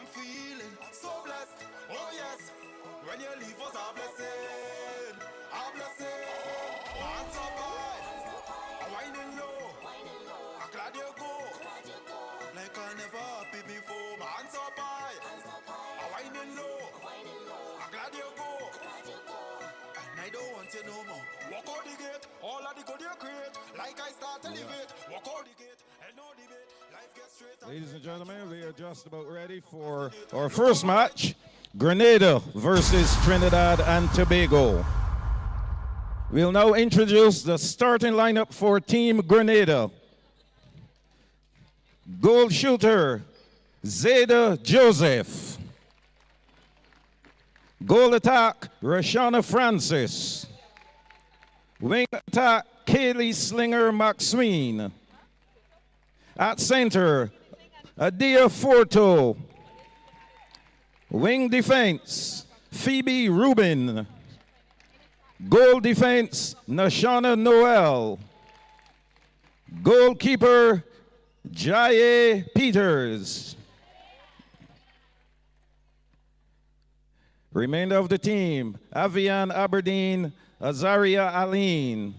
I'm feeling so blessed. Oh yes, when you leave us a blessing, a blessing. Hands up high, I'm winding low. I'm glad you go, like I never happy before. My hands up high, I'm winding low. I'm glad you go, and I don't want you no more. Walk out the gate, all of the good you create. Like I start to elevate, walk out the gate, and no debate. Life gets straight. Ladies and gentlemen, we are just about ready for our first match. Grenada versus Trinidad and Tobago. We'll now introduce the starting lineup for Team Grenada. Goal shooter, Zayda Joseph. Goal attack, Rashana Francis. Wing attack, Kaylee Slinger Maxween. At center, Adia Forto. Wing defense, Phoebe Rubin. Goal defense, Nashana Noel. Goalkeeper, Jaye Peters. Remainder of the team, Avian Aberdeen, Azaria Aline.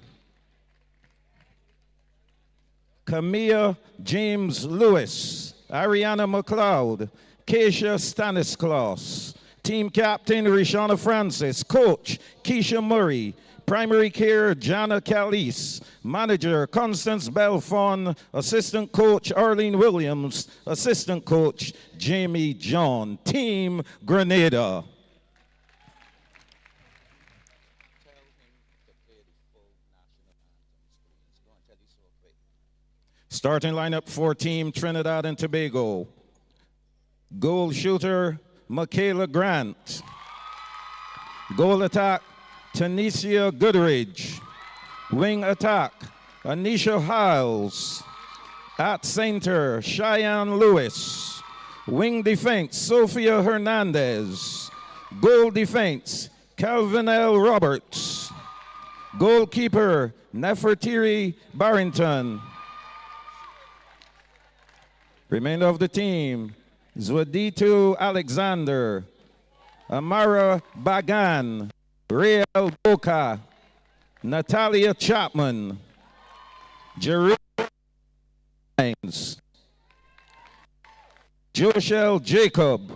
Camilla James Lewis, Ariana McLeod, Keisha Stanislaus. Team captain, Rishana Francis. Coach, Keisha Murray. Primary care, Jana Calise. Manager, Constance Belfon. Assistant coach, Arlene Williams. Assistant coach, Jamie John. Team Grenada. Starting lineup for Team Trinidad and Tobago. Goal shooter, Michaela Grant. Goal attack, Tanisha Goodridge. Wing attack, Anisha Hiles. At center, Cheyenne Lewis. Wing defense, Sophia Hernandez. Goal defense, Calvin L. Roberts. Goalkeeper, Nefertiri Barrington. Remainder of the team, Zwaditu Alexander, Amara Bagan, Rael Boca, Natalia Chapman, Jerome Hines, Joshelle Jacob,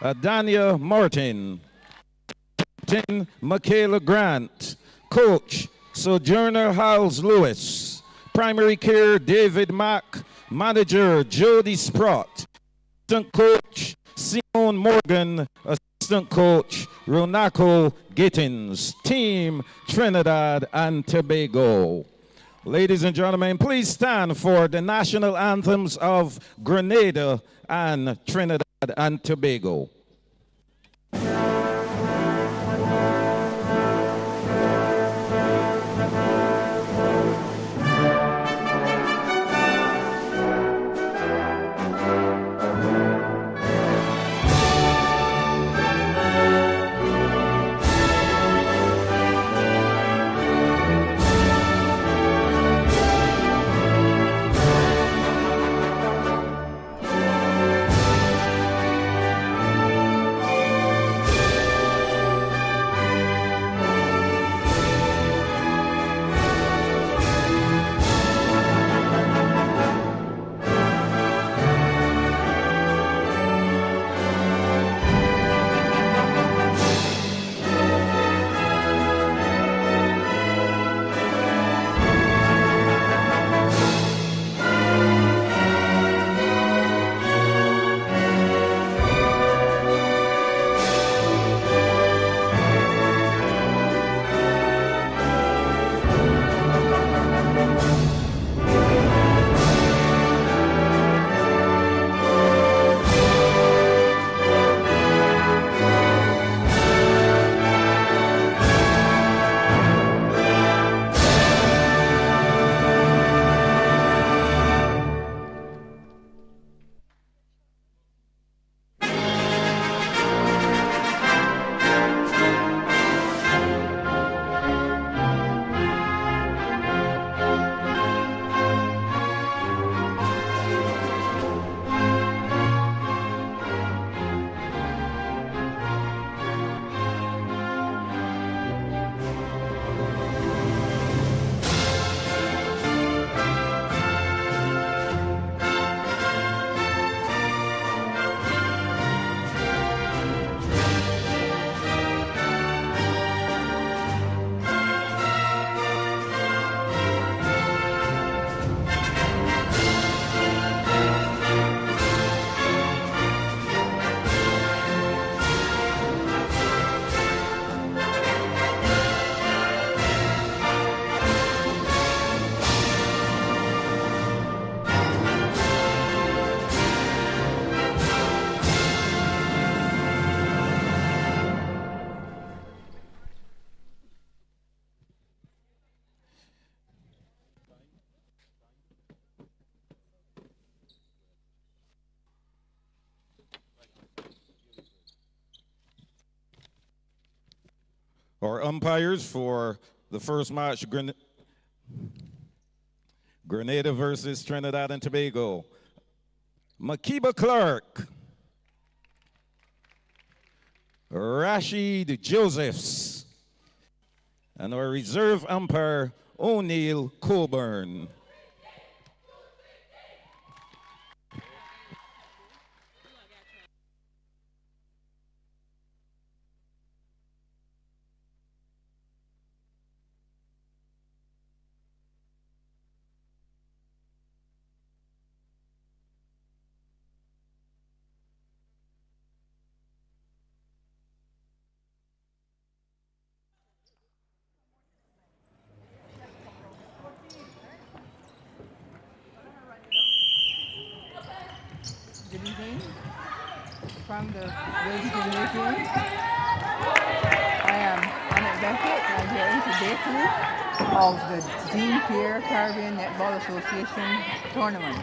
Adania Martin, Captain Michaela Grant, Coach Sojourner Howells Lewis, Primary Care David Mack, Manager Jody Sprott, Assistant Coach Simone Morgan, Assistant Coach Ronako Gittins, Team Trinidad and Tobago. Ladies and gentlemen, please stand for the national anthems of Grenada and Trinidad and Tobago. Our umpires for the first match, Grenada versus Trinidad and Tobago. Makiba Clark, Rashid Josephs, and our reserve umpire, O'Neill Coburn. Good evening from the Belgian meeting. I am Annette Beckett. I'm here into day 2 of the Pierre Caribbean Netball Association tournament.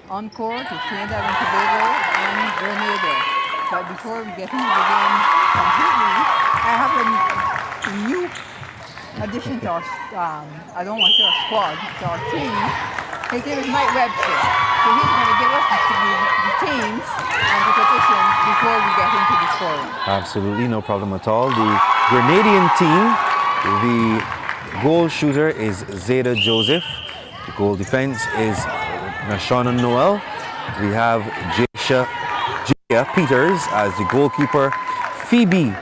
On court is Trinidad and Tobago and Grenada. But before we get into the game completely, I have a new addition to our, I don't want to say our squad, to our team. His name is Mike Webster. So he's going to give us the teams and the positions before we get into the scoring. Absolutely, no problem at all. The Grenadian team, the goal shooter is Zeta Joseph. The goal defense is Nashana Noel. We have Jia Peters as the goalkeeper. Phoebe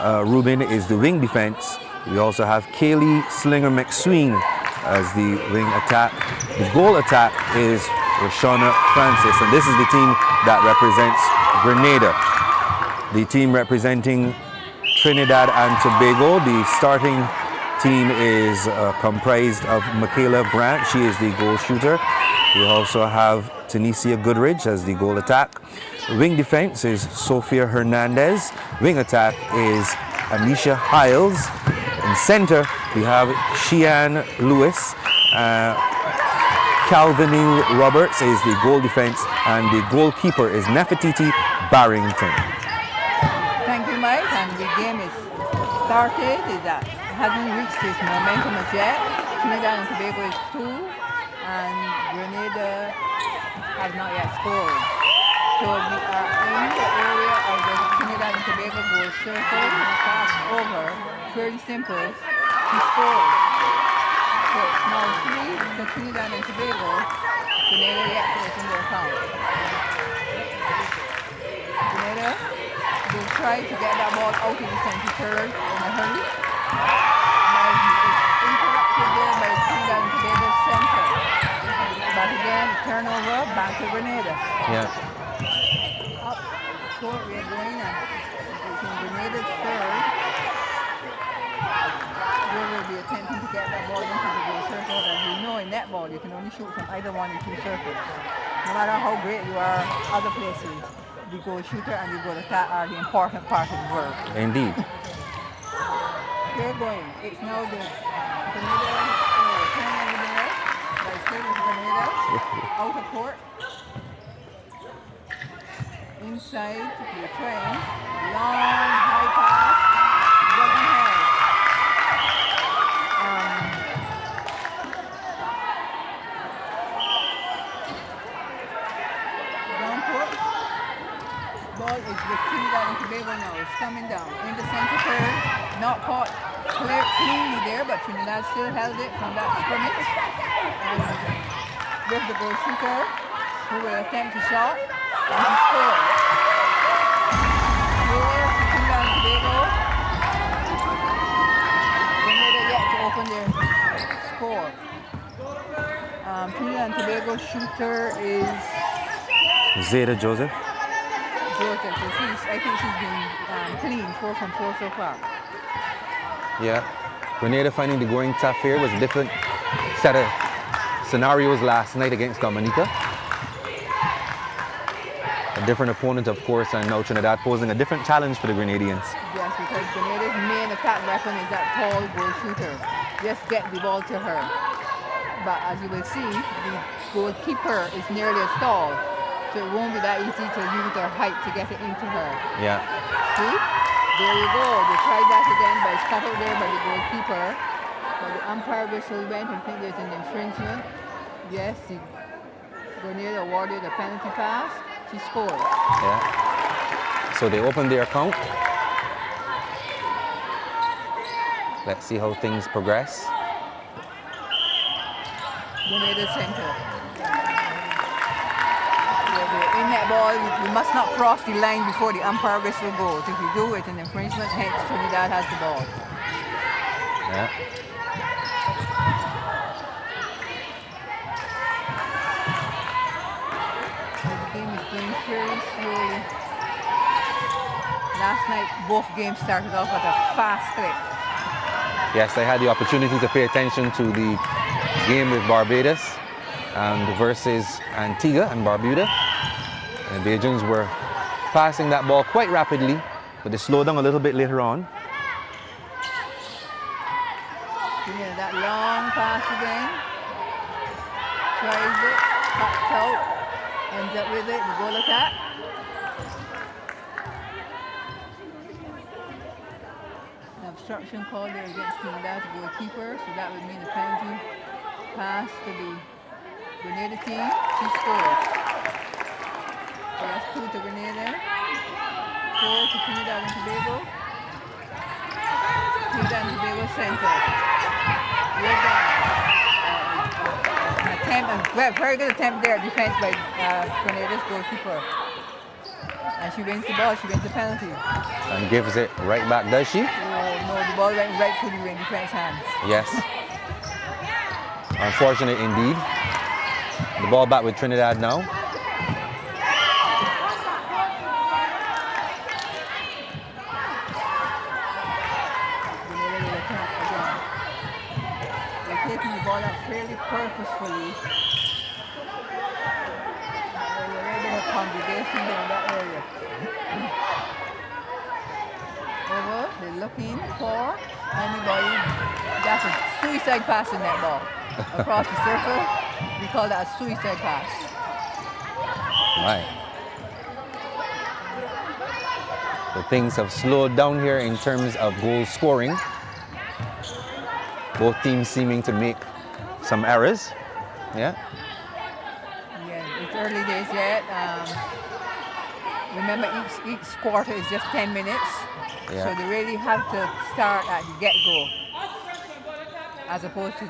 Rubin is the wing defense. We also have Kaylee Slinger McSween as the wing attack. The goal attack is Roshana Francis, and this is the team that represents Grenada. The team representing Trinidad and Tobago, the starting team is comprised of Michaela Brandt. She is the goal shooter. We also have Tanisha Goodridge as the goal attack. Wing defense is Sofia Hernandez. Wing attack is Anisha Hiles. In center, we have Sheehan Lewis. Calvin Roberts is the goal defense, and the goalkeeper is Nefertiti Barrington. Thank you, Mike. And the game is started. It hasn't reached its momentum as yet. Trinidad and Tobago is 2, and Grenada has not yet scored. So we are in the area of the Trinidad and Tobago goal circle. Pass over. Very simple to score. So it's now 3 to Trinidad and Tobago. Grenada yet to open their account. Grenada will try to get that ball out of the center third in a hurry. Now it's interrupted there by Trinidad and Tobago center. But again, turnover back to Grenada. Yeah. Up court we are going, and it's in Grenada's third. They will be attempting to get that ball into the goal circle. As you know, in netball, you can only shoot from either one or 2 circles. No matter how great you are other places, the goal shooter and the goal attack are the important part of the work. Indeed. They're going. It's now the Grenada turn over there. By Stevens Grenada. Out of court. Inside, you're trying. Long, high pass. Doesn't have. Down court. Ball is with Trinidad and Tobago now. It's coming down. In the center third. Not caught cleanly there, but Trinidad still held it from that scrimmage. And with the goal shooter, who will attempt to shot. And he scores. Here, Trinidad and Tobago. Grenada yet to open their score. Trinidad and Tobago shooter is Zeta Joseph. Joseph. So I think she's been clean, 4 from 4 so far. Yeah. Grenada finding the going tough here was a different set of scenarios last night against Dominica. A different opponent, of course, and now Trinidad posing a different challenge for the Grenadians. Yes, because Grenada's main attack weapon is that tall goal shooter. Just get the ball to her. But as you will see, the goalkeeper is nearly a stall. So it won't be that easy to use her height to get it into her. Yeah. See? There you go. They tried that again, but it's cut out there by the goalkeeper. But the umpire whistle went and think there's an infringement. Yes, the Grenada awarded a penalty pass. She scored. Yeah. So they opened their account. Let's see how things progress. Grenada center. In that ball, you must not cross the line before the umpire whistle goes. If you do, it's an infringement. Hence, Trinidad has the ball. Yeah. The game is going very slowly. Last night, both games started off at a fast clip. Yes, I had the opportunity to pay attention to the game with Barbados and versus Antigua and Barbuda. And the Bajans were passing that ball quite rapidly, but they slowed down a little bit later on. Yeah, that long pass again. Tries it, pops out, ends up with it, the goal attack. An obstruction called there against Trinidad, the goalkeeper, so that would mean a penalty pass to the Grenada team. She scores. So that's 2 to Grenada, 4 to Trinidad and Tobago. Trinidad and Tobago center. We're down. An attempt, a very good attempt there, defense by Grenada's goalkeeper. And she wins the ball, she wins the penalty. And gives it right back, does she? Oh, no, the ball went right through the defense hands. Yes. Unfortunate indeed. The ball back with Trinidad now. Fairly purposefully. There's a little bit of congregation there in that area. Over, they're looking for anybody. That's a suicide pass in that ball. Across the circle, we call that a suicide pass. Right. So things have slowed down here in terms of goal scoring. Both teams seeming to make some errors. Yeah. Yeah, it's early days yet. Remember, each quarter is just 10 minutes. Yeah. So they really have to start at the get-go. As opposed to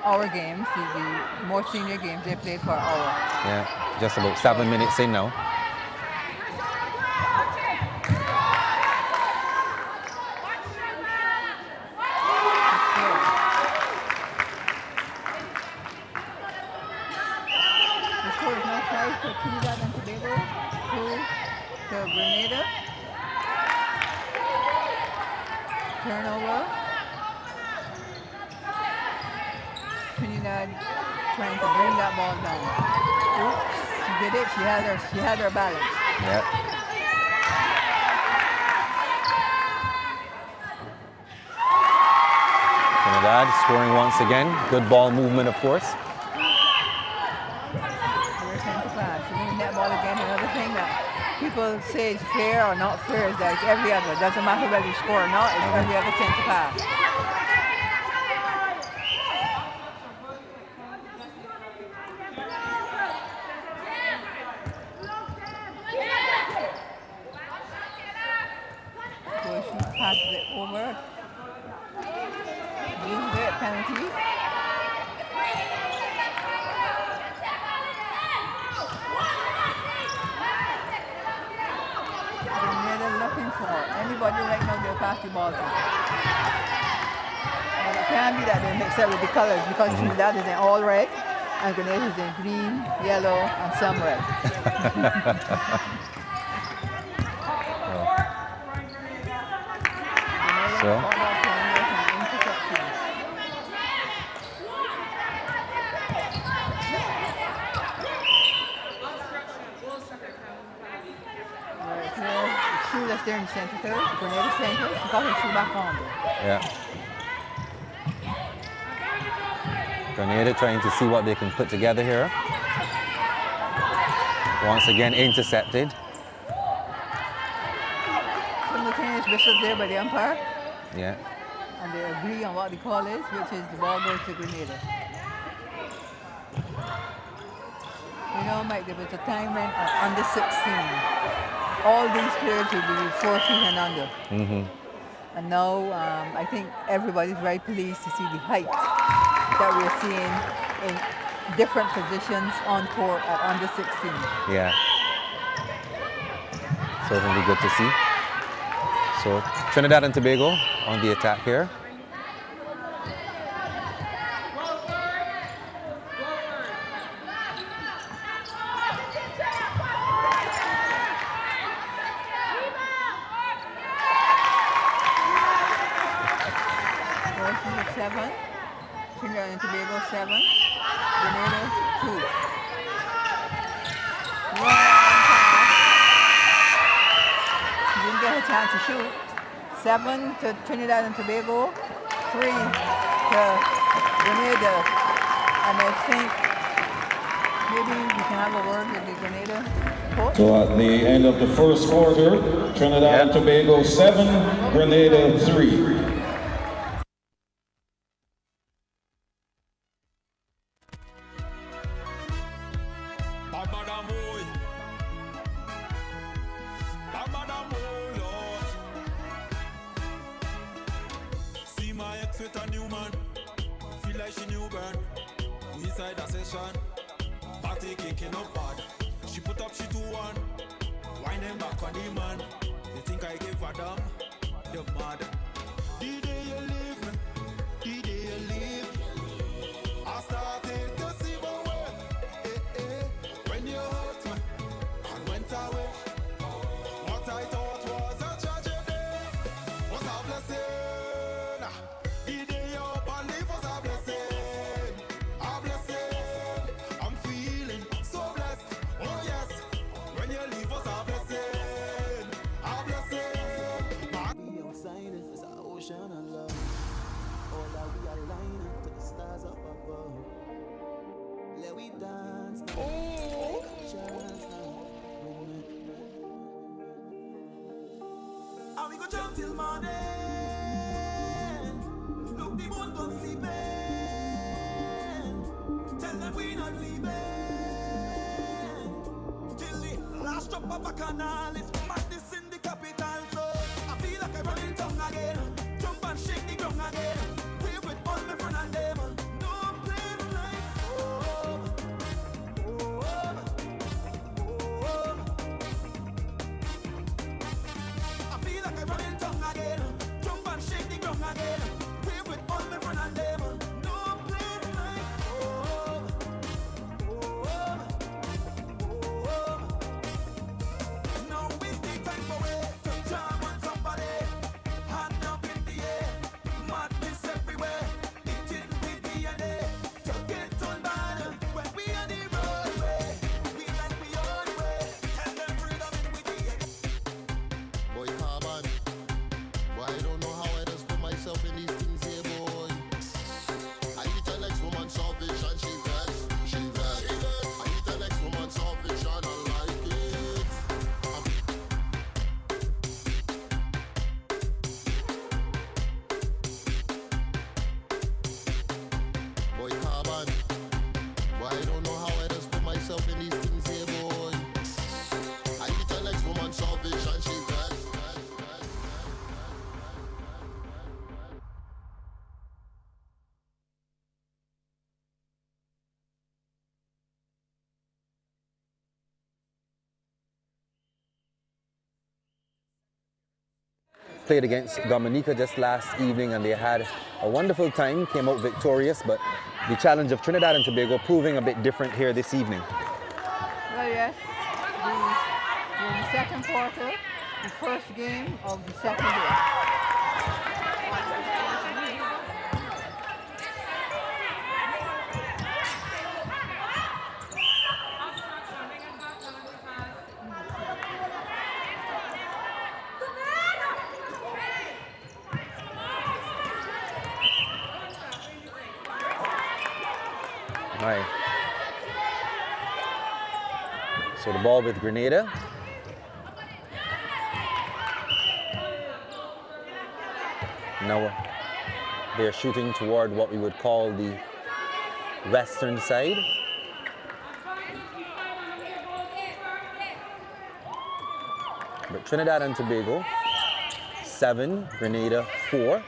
our games, the more senior games, they played for an hour. Yeah, just about 7 minutes in now. Trinidad and Tobago, 2 to Grenada. Turnover. Trinidad trying to bring that ball down. Oops, she did it. She had her balance. Yep. Trinidad scoring once again. Good ball movement, of course. People say it's fair or not fair is that it's every other. It doesn't matter whether you score or not, it's every other center pass. So she passes it over. Uses it, penalty. Anybody right now they'll pass the ball to. And it can be that they mix up with the colors because Trinidad is in all red and Grenada is in green, yellow, and some red. So. That's there in the center, Grenada center, she got her shoe back on. Yeah. Grenada trying to see what they can put together here. Once again intercepted. Simultaneously finish whistles there by the umpire, Yeah. and they agree on what the call is, which is the ball goes to Grenada. You know, Mike, there was a time when under 16, all these players would be 4 feet and under. And now I think everybody's very pleased to see the height that we're seeing in different positions on court at under 16. Yeah. Certainly good to see. So Trinidad and Tobago on the attack here. Seven. Trinidad and Tobago 7. Grenada 2. Didn't get a chance to shoot. 7 to Trinidad and Tobago. 3 to Grenada. And I think maybe we can have a word with the Grenada coach. So at the end of the first quarter, Trinidad and Tobago 7, Grenada 3. See my ex with a new man. Feel like she new burn. We inside a session. Party kicking up hard. She put up, she 2-1. Winding back on the man. They think I gave a damn. They're mad. The day you leave me, the day you leave, I started to see my way. When you hurt me and went away, what I thought was a tragedy was a blessing. The day you up and leave was a blessing. A blessing. I'm feeling so blessed. Oh yes. When you leave was a blessing. A blessing. We outsiders, it's an ocean of love. All that we align to the stars up above. Let we dance now. Take a chance now. And we go jump till morning. Look, the moon don't sleeping. Tell them we not leaving. Till the last drop of a canal is madness in the capital. So I feel like I'm running tongue again. Jump and shake the ground again. Play with all my friends and them. No place like home. Home. Home. I feel like I'm running tongue again. Jump and shake the ground again. Play with all my friends and them. No place like home. Home. Home. Now is the time for it to jam on somebody. Hand up in the air, madness everywhere. Eating with DNA to get on bad. When we on the roadway, we like we on the way. Tell them freedom in with the Boy, carbon. Boy, I don't know how I just put myself in these things here, boy. I eat an ex-woman salvage and she vex. She vex. I eat an ex-woman salvage and I like it. Boy, carbon. Boy, I don't know how I just put myself in these things here, boy. I eat an ex-woman salvage and she vex. Played against Dominica just last evening and they had a wonderful time, came out victorious, but the challenge of Trinidad and Tobago proving a bit different here this evening. Well, yes, the second quarter, the first game of the second day. Right. So the ball with Grenada. Now they're shooting toward what we would call the western side. But Trinidad and Tobago, 7, Grenada 4.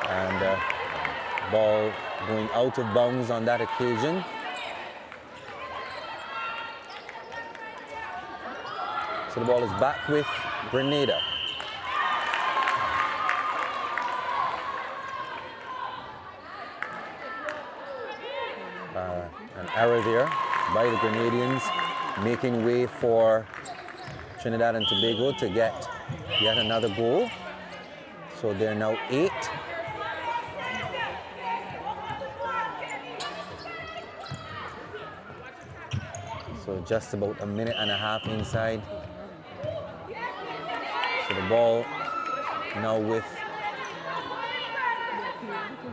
And ball going out of bounds on that occasion. So the ball is back with Grenada. An error there by the Grenadians, making way for Trinidad and Tobago to get yet another goal. So they're now 8. So just about a minute and a half inside. So the ball now with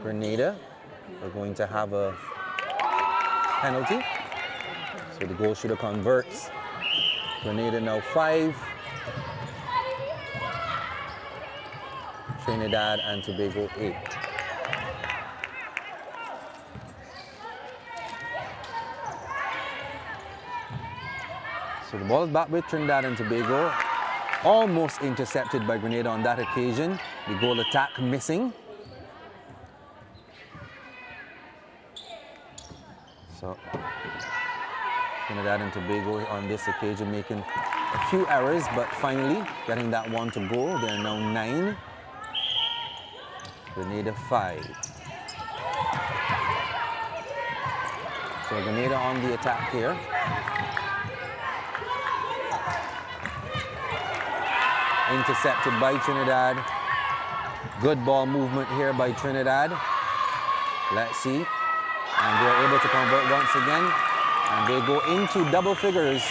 Grenada. We're going to have a penalty. So the goal shooter converts. Grenada now 5. Trinidad and Tobago 8. So the ball is back with Trinidad and Tobago. Almost intercepted by Grenada on that occasion. The goal attack missing. So Trinidad and Tobago on this occasion making a few errors, but finally getting that one to go. They're now 9. Grenada 5. So Grenada on the attack here. Intercepted by Trinidad. Good ball movement here by Trinidad. Let's see. And they're able to convert once again. And they go into double figures.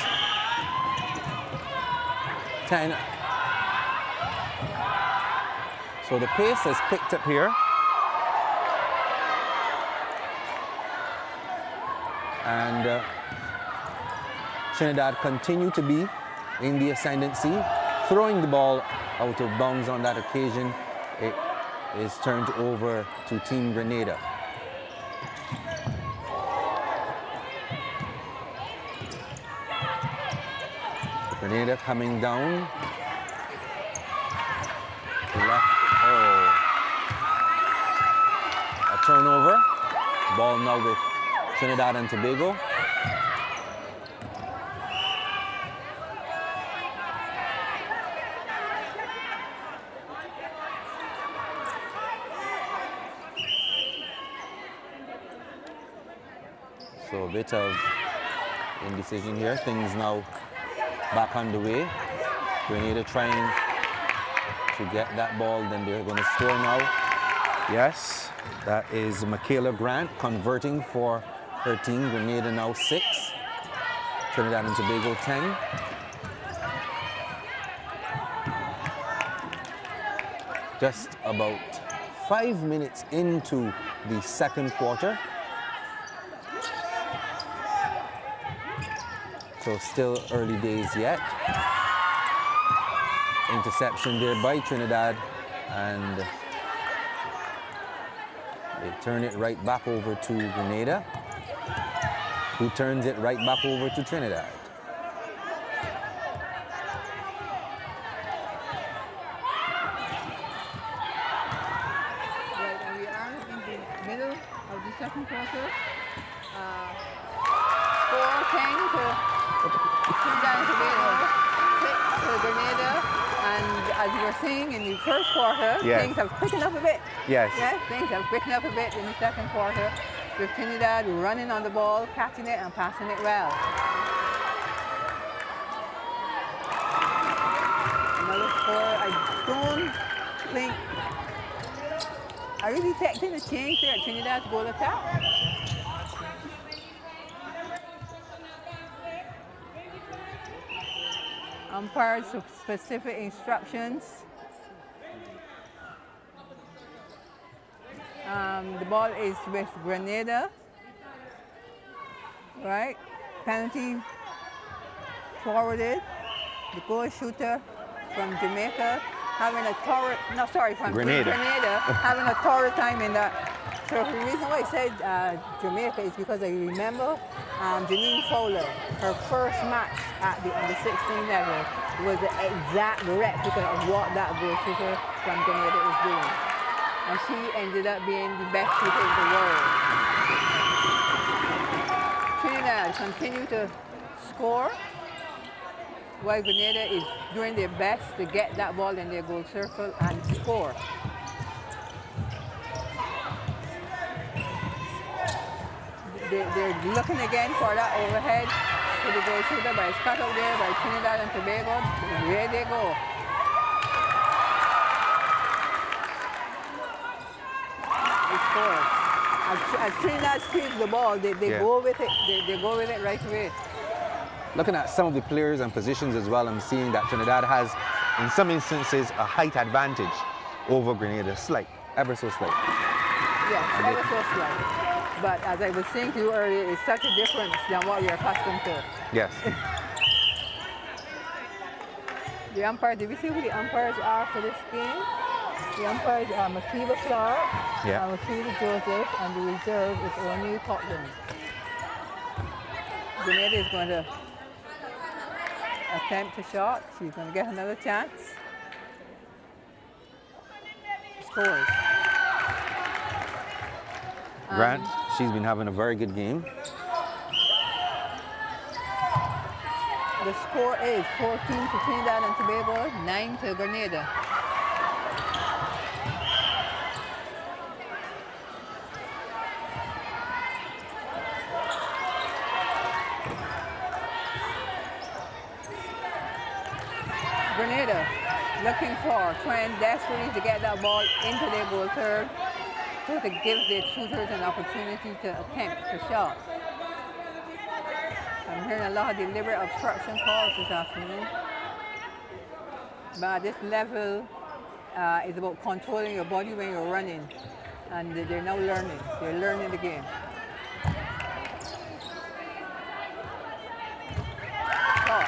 10. So the pace has picked up here. And Trinidad continue to be in the ascendancy. Throwing the ball out of bounds on that occasion, it is turned over to Team Grenada. So Grenada coming down. Left, a turnover. Ball now with Trinidad and Tobago. So a bit of indecision here. Things now back on the way. Grenada trying to get that ball, then they're going to score now. Yes, that is Michaela Grant converting for her team. Grenada now 6. Trinidad and Tobago 10. Just about 5 minutes into the second quarter. So still early days yet. Interception there by Trinidad, and they turn it right back over to Grenada, who turns it right back over to Trinidad. Right, and we are in the middle of the second quarter. Score 10 to Trinidad and Tobago, 6 to Grenada, and as you were saying in the first quarter, Yes. things have quickened up a bit. Yes. Yes, things have quickened up a bit in the second quarter, with Trinidad running on the ball, catching it and passing it well. Another score, I don't think, are you detecting a change there at Trinidad's goal attack? Umpires with specific instructions. The ball is with Grenada, right? Penalty forwarded. The goal shooter from Jamaica having a torrid, no, sorry, from Grenada. Grenada, having a torrid time in that. So the reason why I said Jamaica is because I remember Janine Fowler, her first match at the under-16 level was the exact replica of what that goalkeeper from Grenada is doing. And she ended up being the best shooter in the world. Trinidad continue to score while Grenada is doing their best to get that ball in their goal circle and score. They're looking again for that overhead to the goal shooter, but it's cut out there by Trinidad and Tobago. Where they go. They score. As Trinidad steals the ball, they go with it. They go with it right away. Looking at some of the players and positions as well, I'm seeing that Trinidad has, in some instances, a height advantage over Grenada. Slight, ever so slight. Yes, ever so slight. But as I was saying to you earlier, it's such a difference than what we're accustomed to. Yes. The umpires, did we see who the umpires are for this game? The umpires are Makiba Clark, Makiba Joseph, and the reserve is O'Neill Tottenham. Grenada is going to attempt a shot. She's going to get another chance. Scores. Grant, she's been having a very good game. The score is 14 to Trinidad and Tobago, 9 to Grenada. Grenada looking for, trying desperately to get that ball into their goal third so to give their shooters an opportunity to attempt the shot. I'm hearing a lot of deliberate obstruction calls this afternoon. But at this level, it's about controlling your body when you're running. And they're now learning. They're learning the game. Oh,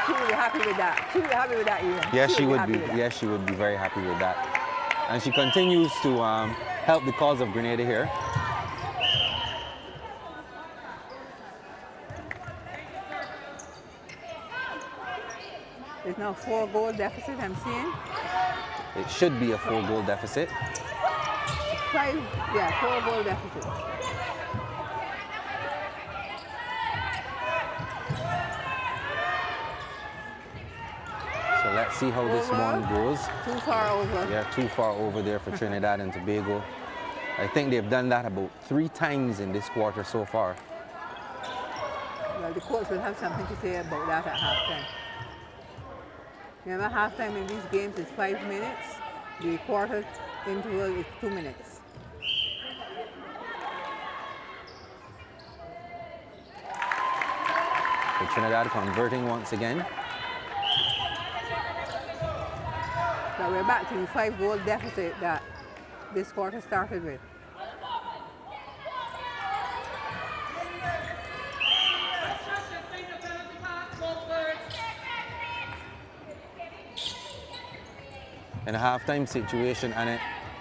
she would be happy with that. She would be happy with that, Ian. Yes, she would be. happy with that. Yes, she would be very happy with that. And she continues to help the cause of Grenada here. There's now 4-goal deficit I'm seeing. It should be a 4-goal deficit. 4-goal deficit. So let's see how this one goes. Too far over. Yeah, too far over there for Trinidad and Tobago. I think they've done that about 3 times in this quarter so far. Well, the coach will have something to say about that at halftime. Remember, halftime in these games is 5 minutes. The quarter interval is 2 minutes. So Trinidad converting once again. So we're back to the 5-goal deficit that this quarter started with. In a halftime situation, and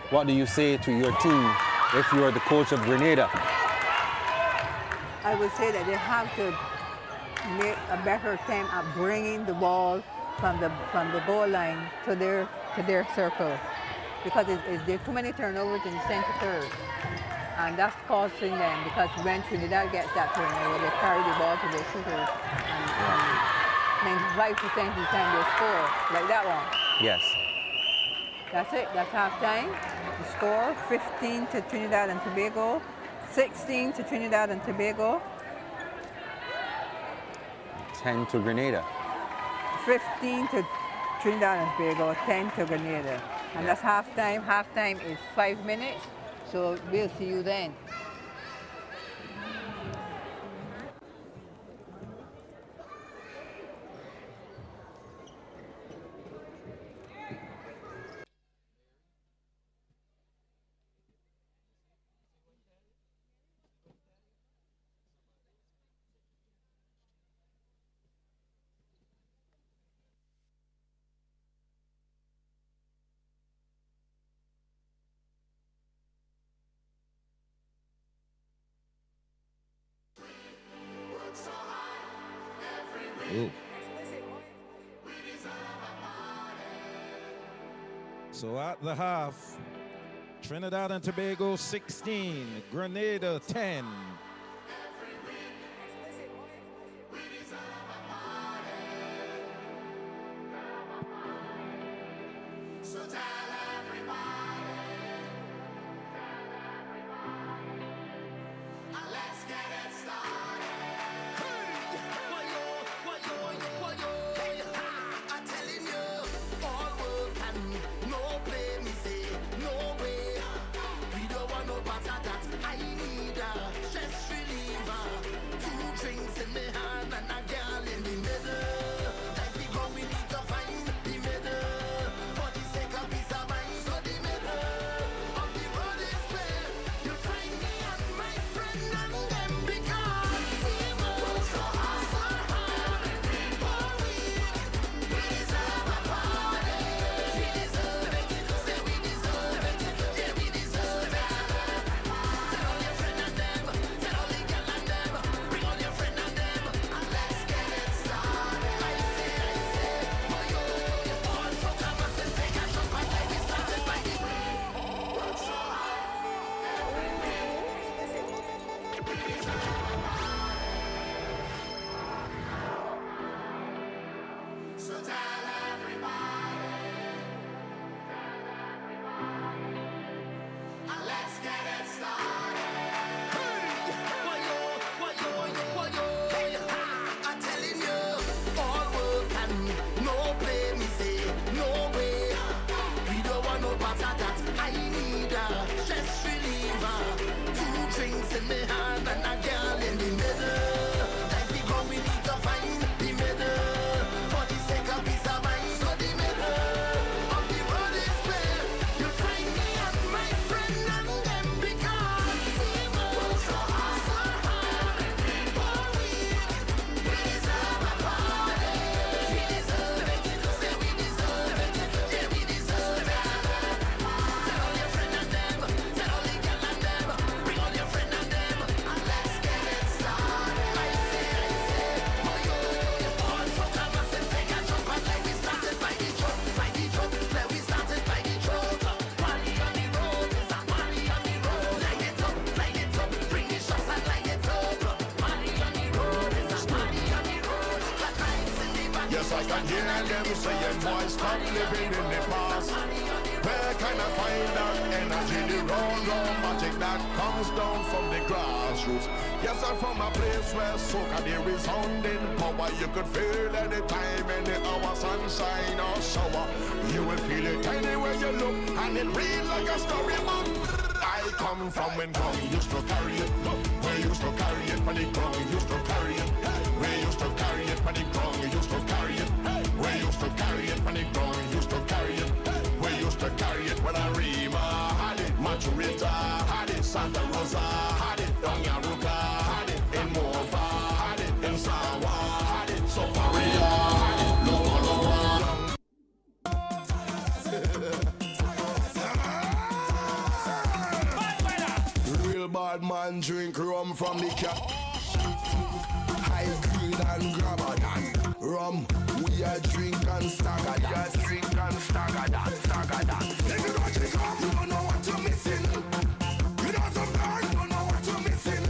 what do you say to your team if you are the coach of Grenada? I would say that they have to make a better attempt at bringing the ball from the goal line to their circle, because there are too many turnovers in the center third, and that's costing them, because when Trinidad gets that turnover, they carry the ball to their shooters, and 95% of the time they score, like that one. Yes. That's it, that's halftime. The score, 15 to Trinidad and Tobago, 16 to Trinidad and Tobago. 10 to Grenada. 15 to Trinidad and Tobago, 10 to Grenada. And that's halftime. Halftime is 5 minutes, so we'll see you then. Ooh. So at the half, Trinidad and Tobago 16, Grenada 10. Yes, I can hear them saying, boys, stop living in the past. Where can I find that energy, the raw magic that comes down from the grassroots? Yes, I'm from a place where soca there is resounding power. You could feel any time, any hour, sunshine or shower. You will feel it anywhere you look, and it read like a storybook. I come from when ground used to carry it. We used to carry it when the ground used to carry it. We used to carry it when the ground used to carry it. We used to carry it when the ground used to carry it. We used to carry it when Arima had it, Maturita had it, Santa Rosa had it, Donyaruka had it, in Mova had it, in Sawa had it, so Maria had it, Lova. Real bad man drink rum from the cat. High green and grabber than rum. We are drink and stagger that. Drink and stagger that, stagger that. If you don't drink rum, you don't know what you're missing. You don't some burn, you don't know what you're missing.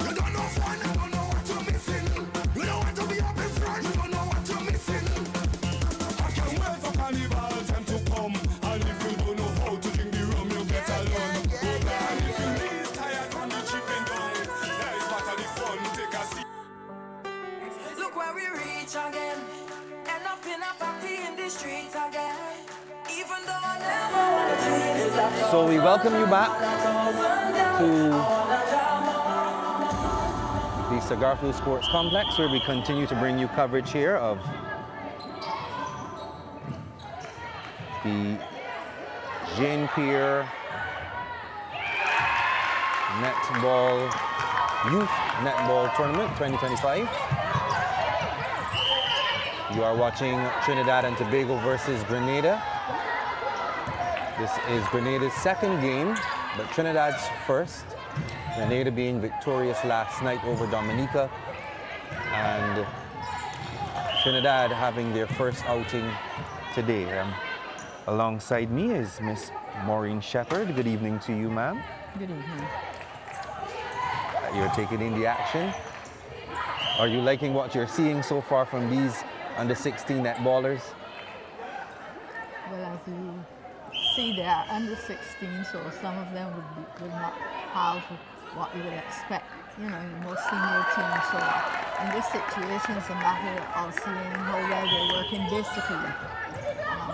You don't know fun, you don't know what you're missing. You don't want to be up in front, you don't know what you're missing. I can't wait for carnival time to come. And if you don't know how to drink the rum, you get alone. And if your knees tired from the chipping down, that is part of the fun. Take a seat. Look where we reach again. End up in a party in the streets again. Even though I never want to change. So we welcome you back to the Cigar Sports Complex, where we continue to bring you coverage here of the Pierre Netball Youth Netball Tournament 2025. You are watching Trinidad and Tobago versus Grenada. This is Grenada's second game, but Trinidad's first. Grenada being victorious last night over Dominica and Trinidad having their first outing today. Alongside me is Miss Maureen Shepherd. Good evening to you, ma'am. Good evening. You're taking in the action. Are you liking what you're seeing so far from these under-16 netballers? Well, as you see, they are under 16, so some of them would not have what you would expect, you know, in most senior teams. So in this situation, it's a matter of seeing how well they're working basically,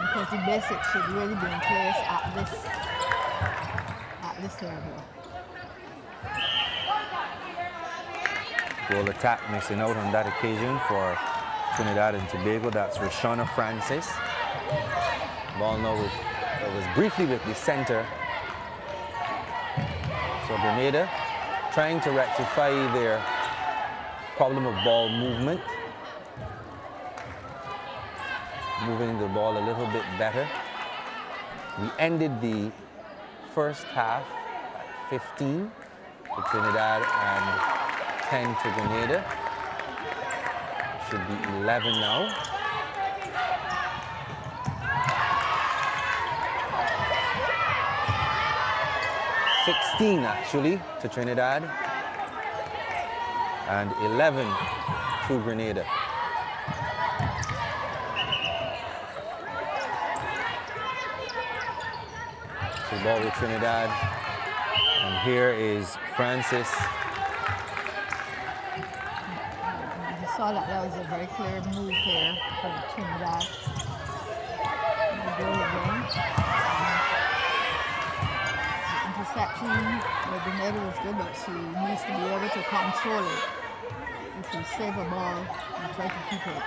because the basics should really be in place at this level. Goal attack missing out on that occasion for Trinidad and Tobago. That's Rashona Francis. Ball now was briefly with the center. So Grenada trying to rectify their problem of ball movement. Moving the ball a little bit better. We ended the first half at 15 to Trinidad and 10 to Grenada. Should be 11 now. $16 actually to Trinidad and 11 to Grenada. So ball with Trinidad, and here is Francis. You saw that was a very clear move here for Trinidad. Interception with Grenada was good, but she needs to be able to control it. If you save a ball, you try to keep it.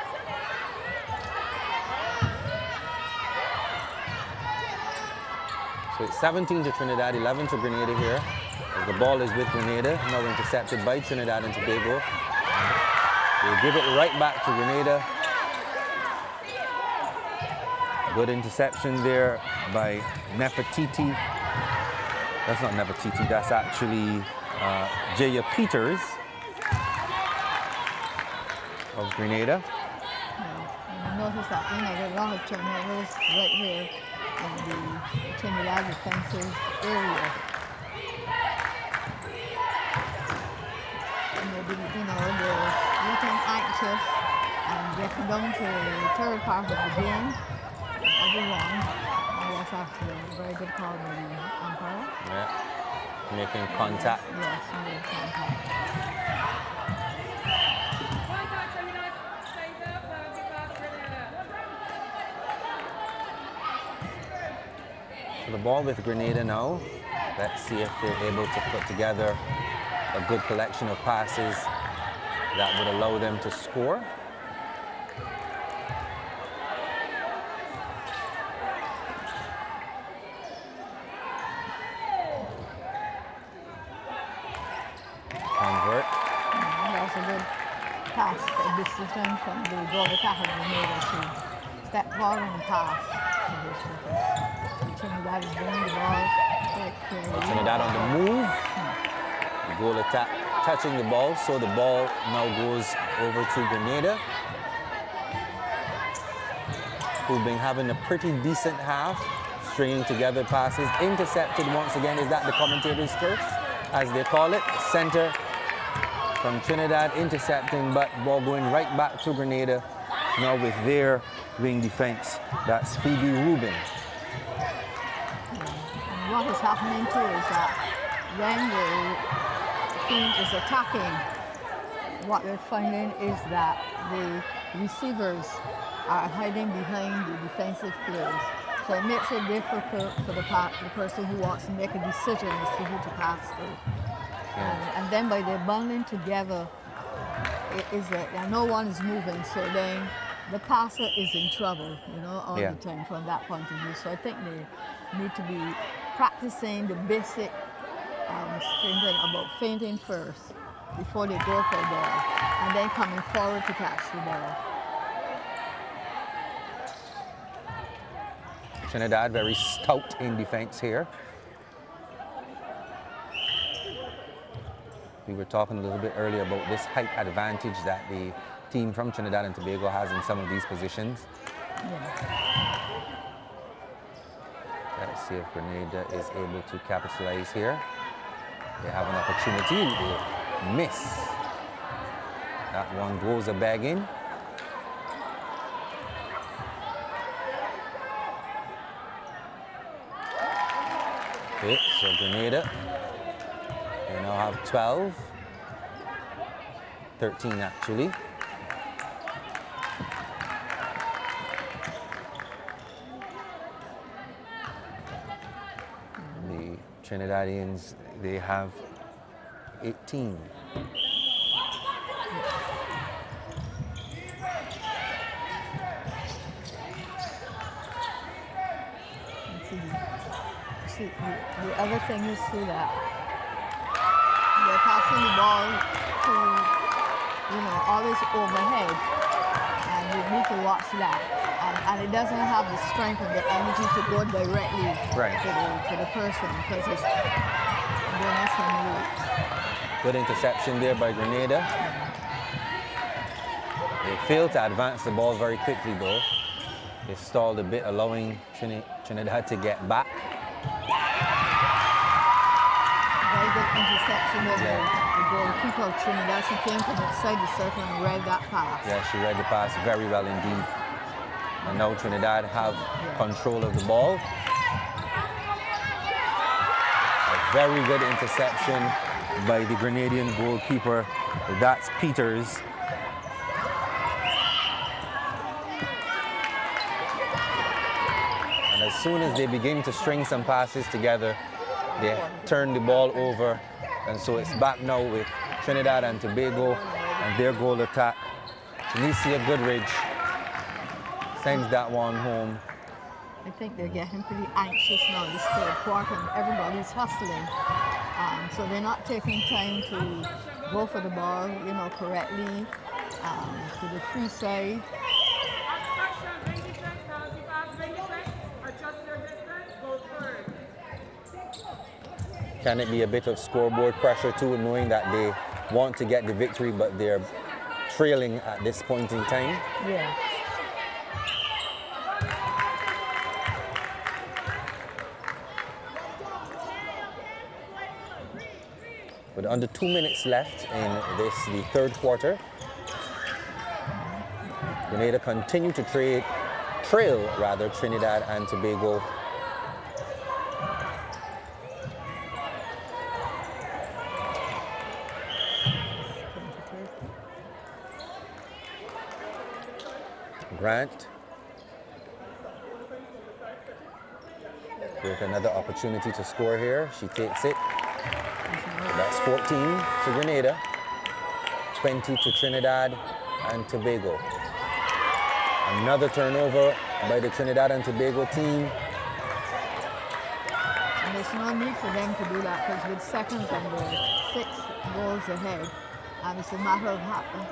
So it's 17 to Trinidad, 11 to Grenada here. As the ball is with Grenada, now intercepted by Trinidad and Tobago. They give it right back to Grenada. Good interception there by Nefertiti. That's not Nefertiti, that's actually Jaya Peters of Grenada. And notice that, you know, there are a lot of turnovers right here in the Trinidad defensive area. And they're looking anxious and getting down to the third part of the game. Everyone. That's actually a very good call by the umpire. Yeah, making contact. Yes, making contact. So the ball with Grenada now. Let's see if they're able to put together a good collection of passes that would allow them to score. That was a good pass, a decision from the goal attacker Grenada to step forward and pass. Trinidad is bringing the ball quite clearly. Trinidad on the move. The goal attack touching the ball, so the ball now goes over to Grenada, who've been having a pretty decent half, stringing together passes. Intercepted once again. Is that the commentator's curse, as they call it? Center from Trinidad intercepting, but ball going right back to Grenada. Now with their wing defense, that's Phoebe Rubin. And what is happening too is that when the team is attacking, what they're finding is that the receivers are hiding behind the defensive players. So it makes it difficult for the person who wants to make a decision as to who to pass to. And then by their bundling together, it is that no one is moving, so then the passer is in trouble, you know, all the time from that point of view. So I think they need to be practicing the basic thinking about feinting first before they go for the ball, and then coming forward to catch the ball. Trinidad very stout in defense here. We were talking a little bit earlier about this height advantage that the team from Trinidad and Tobago has in some of these positions. Let's see if Grenada is able to capitalize here. They have an opportunity. They miss. That one goes a bag in. Okay, so Grenada, they now have 12. 13 actually. The Trinidadians, they have 18. The other thing is too that they're passing the ball to, always overhead, and you need to watch that. And it doesn't have the strength and the energy to go directly to the person because it's doing some loops. Good interception there by Grenada. They failed to advance the ball very quickly though. They stalled a bit, allowing Trinidad to get back. Very good interception of the goalkeeper of Trinidad. She came from outside the circle and read that pass. Yeah, she read the pass very well indeed. And now Trinidad have control of the ball. A very good interception by the Grenadian goalkeeper. That's Peters. And as soon as they begin to string some passes together, they turn the ball over. And so it's back now with Trinidad and Tobago and their goal attack. Lucia Goodridge sends that one home. I think they're getting pretty anxious now this third quarter and everybody's hustling. So they're not taking time to go for the ball, correctly to the free side. Can it be a bit of scoreboard pressure too, knowing that they want to get the victory, but they're trailing at this point in time? Yeah. With under 2 minutes left in the third quarter, Grenada continue to trail Trinidad and Tobago. Grant with another opportunity to score here. She takes it. That's 14 to Grenada, 20 to Trinidad and Tobago. Another turnover by the Trinidad and Tobago team. And there's no need for them to do that because with seconds and they're 6 goals ahead, and it's a matter of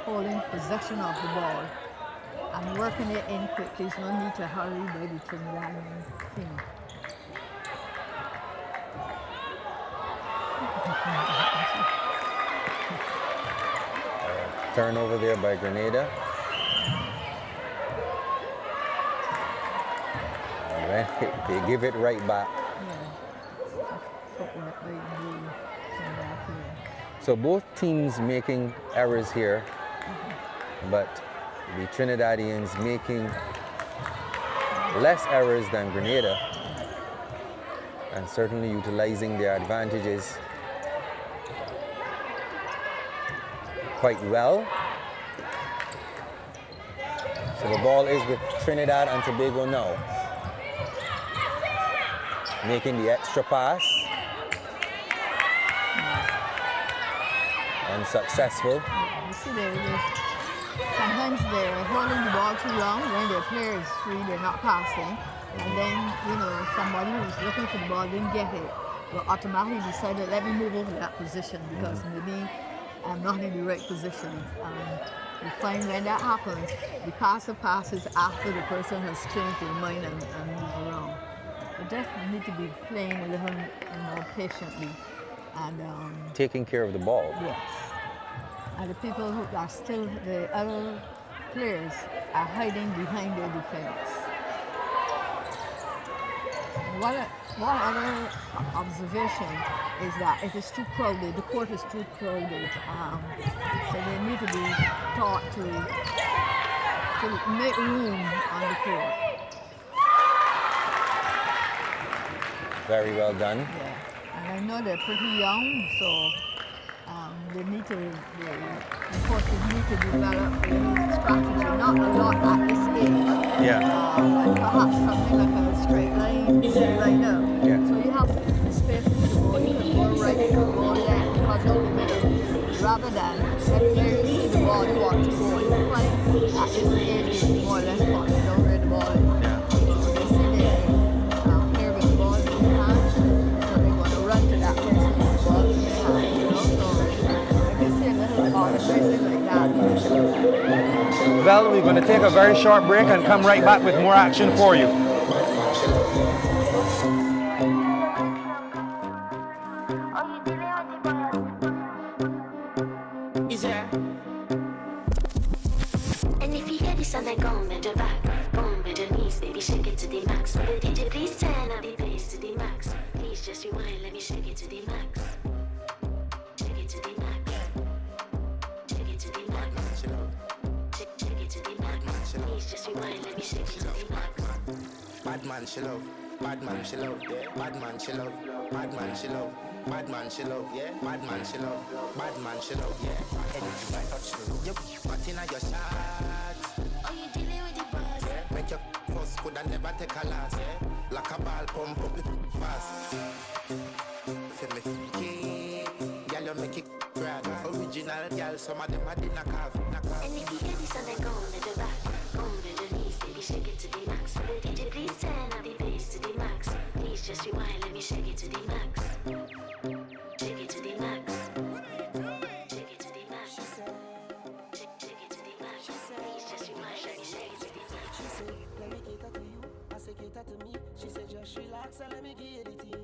holding possession of the ball and working it in quick. There's no need to hurry by the Trinidadian team. Turnover there by Grenada. And they give it right back. So both teams making errors here, but the Trinidadians making less errors than Grenada and certainly utilizing their advantages quite well. So the ball is with Trinidad and Tobago now. Making the extra pass. Unsuccessful. You see, sometimes they're holding the ball too long. When their player is free, they're not passing. And then, somebody who's looking for the ball didn't get it, but automatically decided, let me move over that position because maybe I'm not in the right position. You find when that happens, the passer passes after the person has changed their mind and moved around. They just need to be playing a little more patiently and taking care of the ball. Yes. And the people who are still, the other players are hiding behind their defense. One other observation is that it is too crowded, the court is too crowded, so they need to be taught to make room on the court. Very well done. Yeah, and I know they're pretty young, so they need to, the coaches need to develop a strategy, not a lot at this age. Yeah. But perhaps something like a straight line, right now. Yeah. So you have space to go, you can go right, you can go left, cut out the middle, rather than where you see the ball, you want to go. You find at this age, it's more or less fun, you know where the ball is. Yeah. So they see they're here with the ball in their hand, so they're going to run to that person with the ball in their hand, you know. So I can see a little observation like that. Well, we're going to take a very short break and come right back with more action for you. And if you hear this song, then go on bend your back. Go on bend your knees, baby, shake it to the max. Will the DJ please turn up the bass to the max? Please just rewind, let me shake it to the max. Shake it to the max. Shake it to the max. Shake it to the max. Please just rewind, let me shake it to the max. Bad man she love, bad man she love, yeah. Bad man she love, bad man she love, bad man she love, yeah. Bad man she love, bad man she love, yeah. Anything I touch me, you put in your shots. Oh, you dealing with the boss? Make your first could I never take a last, yeah. Like a ball pump up it fast. Feel me, yeah. Girl, you make it grab. Original girl, some of them are in a calf. And if you hear this song, then go on bend your back. Go on bend your knees, baby, shake it to the max. Will the DJ please turn up the bass to the max? Please just rewind, let me shake it to the max. Shake it to the max. Shake it to the max. Shake it to the max. Please just rewind, let me shake it to the max. She said, let me cater to you. I say cater to me. She said, just relax and let me give you the tea.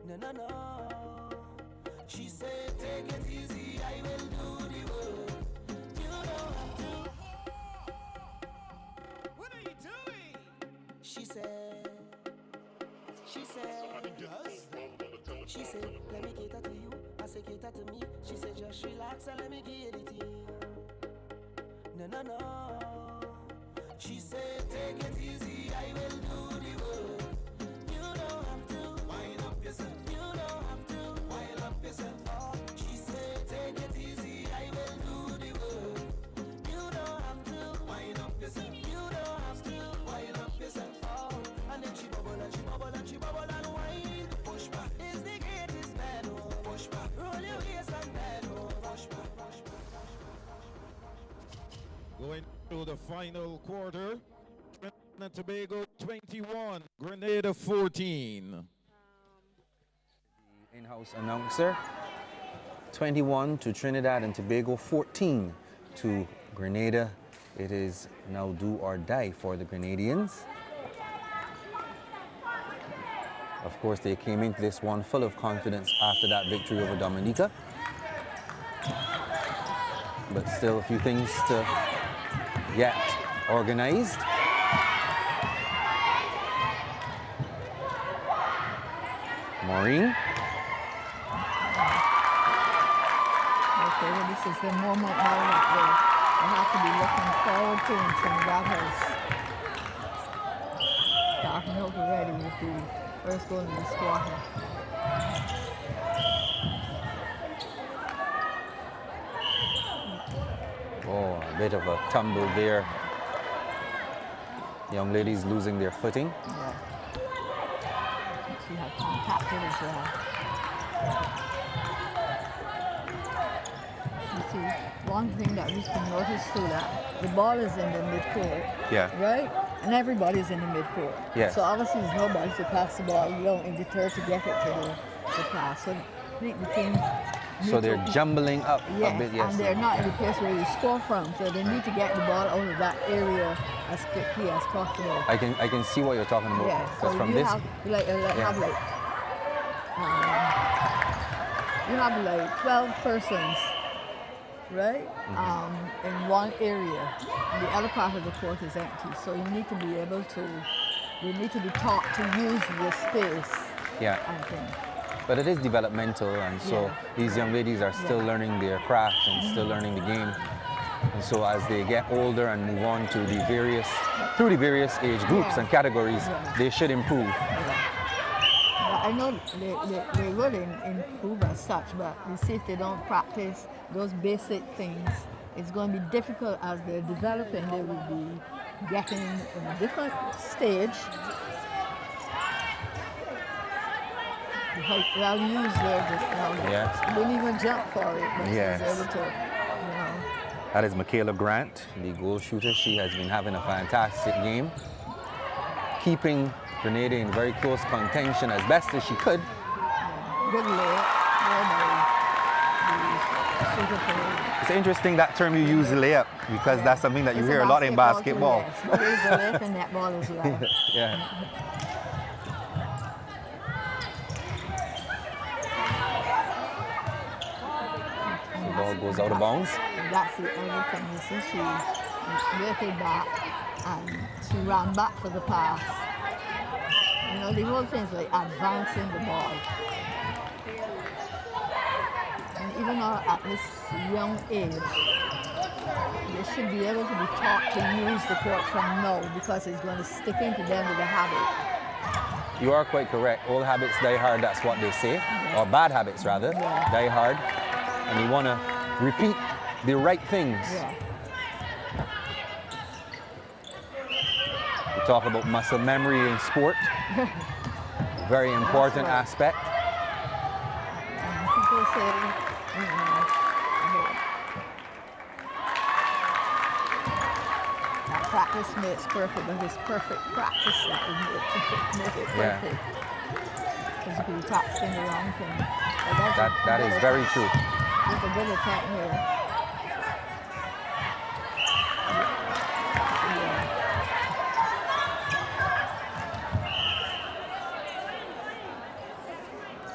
No, no, no. She said, take it easy, I will do the work. You don't have to. What are you doing? She said, she said, let me cater to you. I say cater to me. She said, just relax and let me give you the tea. No, no, no. She said, take it easy, I will do the work. You don't have to wind up yourself. You don't have to wind up yourself. Oh, she said, take it easy, I will do the work. You don't have to wind up yourself. You don't have to wind up yourself. Oh, and then she bubble and she bubble and she bubble and whine. Push back is the greatest man. Oh, push back, roll your waist and bend. Oh, push back, push back. Going to the final quarter. Trinidad and Tobago 21, Grenada 14. In-house announcer. 21 to Trinidad and Tobago, 14 to Grenada. It is now do or die for the Grenadians. Of course, they came into this one full of confidence after that victory over Dominica. But still a few things to get organized. Maureen. Okay, well, this is the moment now that they have to be looking forward to in Trinidad House. Starting out already with the first goal in this quarter. Oh, a bit of a tumble there. Young ladies losing their footing. Yeah. She had contacted as well. You see, one thing that we can notice too, that the ball is in the midcourt, Yeah. right? And everybody's in the midcourt. Yes. So obviously there's nobody to pass the ball, you know, in deter to get it to the pass. So I think the team So they're jumbling up a bit, yes. and they're not in the place where you score from, so they need to get the ball out of that area as quickly as possible. I can see what you're talking about. Yeah, so Because from you this, have you have like 12 persons right? In one area, the other part of the court is empty. So you need to be able to, you need to be taught to use the space. Yeah. And things. But it is developmental, and so Yeah. these young ladies are still learning their craft and still learning the game. And so as they get older and move on to the various, through the various age groups and categories, they should improve. But I know they will improve as such, but you see if they don't practice those basic things, it's going to be difficult as they're developing. They will be getting in a different stage. They'll use their just now. Yes. They wouldn't even jump for it, but Yes. she's able to, you know. That is Michaela Grant, the goal shooter. She has been having a fantastic game, keeping Grenada in very close contention as best as she could. Good layup. It's interesting that term you use, layup, because that's something that you hear a lot in basketball. Yes, but there's a layup in netball as well. Yeah. The ball goes out of bounds. That's the other thing. You see, she waited back and she ran back for the pass. You know, the whole thing is like advancing the ball. And even though at this young age, they should be able to be taught to use the court from now because it's going to stick into them with a habit. You are quite correct. Old habits die hard, that's what they say. Or bad habits, rather, die hard. And you want to repeat the right things. Yeah. We talk about muscle memory in sport. Very important aspect. And people say, you know, that practice makes perfect, but it's perfect practice that will make it perfect. Because you can be practicing the wrong thing. That is very true. It's a good attack here.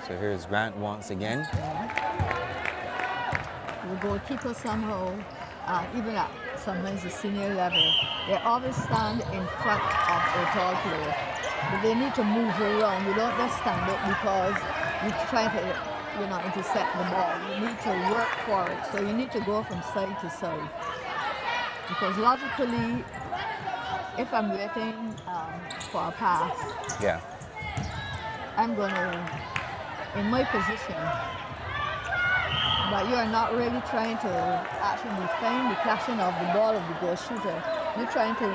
So here's Grant once again. The goalkeeper somehow, even at sometimes the senior level, they always stand in front of a tall player. But they need to move around. You don't just stand up because you're trying to, you know, intercept the ball. You need to work for it. So you need to go from side to side. Because logically, if I'm waiting for a pass, I'm going to, in my position, but you are not really trying to actually defend the catching of the ball of the goal shooter. You're trying to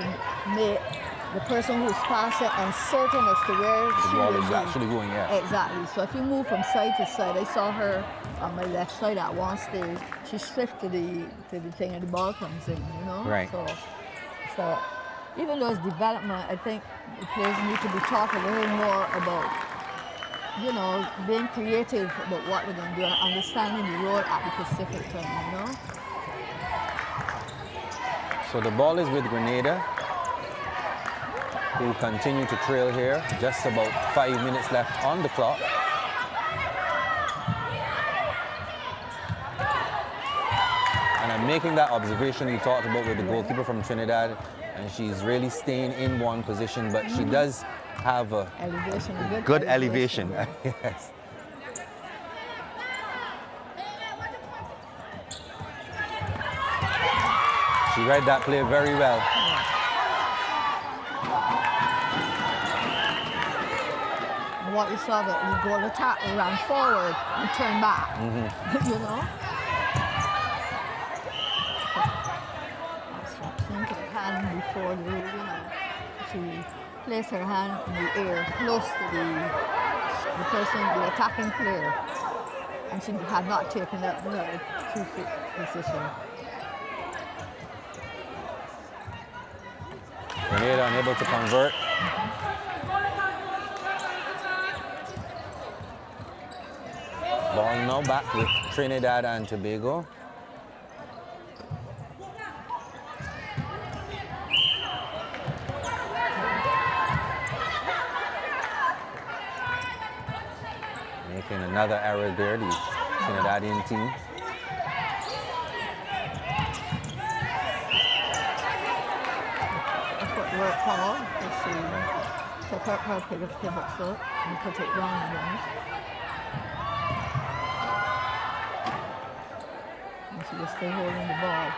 make the person who's passing uncertain as to where The ball is actually going, Exactly. So if you move from side to side, I saw her on my left side at one stage. She stripped to the thing and the ball comes in, you know? Right. So even though it's development, I think the players need to be taught a little more about, you know, being creative about what we're going to do and understanding the role at the Pacific turn, you know? So the ball is with Grenada, who continue to trail here. Just about 5 minutes left on the clock. And I'm making that observation you talked about with the goalkeeper from Trinidad, and she's really staying in one position, but she does have a good elevation. Yes. She read that play very well. What you saw, that the goal attack ran forward and turned back, you know? Think of her hand before the, you know, she placed her hand in the air close to the person, the attacking player, and she had not taken up the 2-foot position. Grenada unable to convert. Ball now back with Trinidad and Tobago. Making another error there, the Trinidadian team. work hard because she took up her pivot foot and put it wrong again. And she was still holding the ball.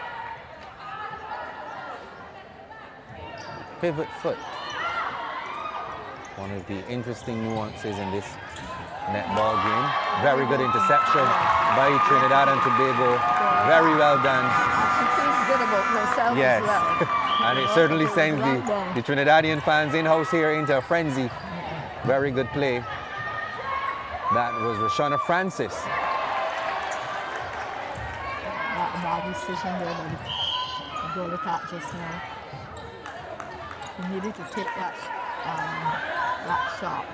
Pivot foot. One of the interesting nuances in this netball game. Very good interception by Trinidad and Tobago. Very well done. She feels good about herself Yes. as well. And it certainly sends the Trinidadian fans in-house here into a frenzy. Very good play. That was Rashana Francis. That bad decision there, the goal attack just now. He needed to take that shot.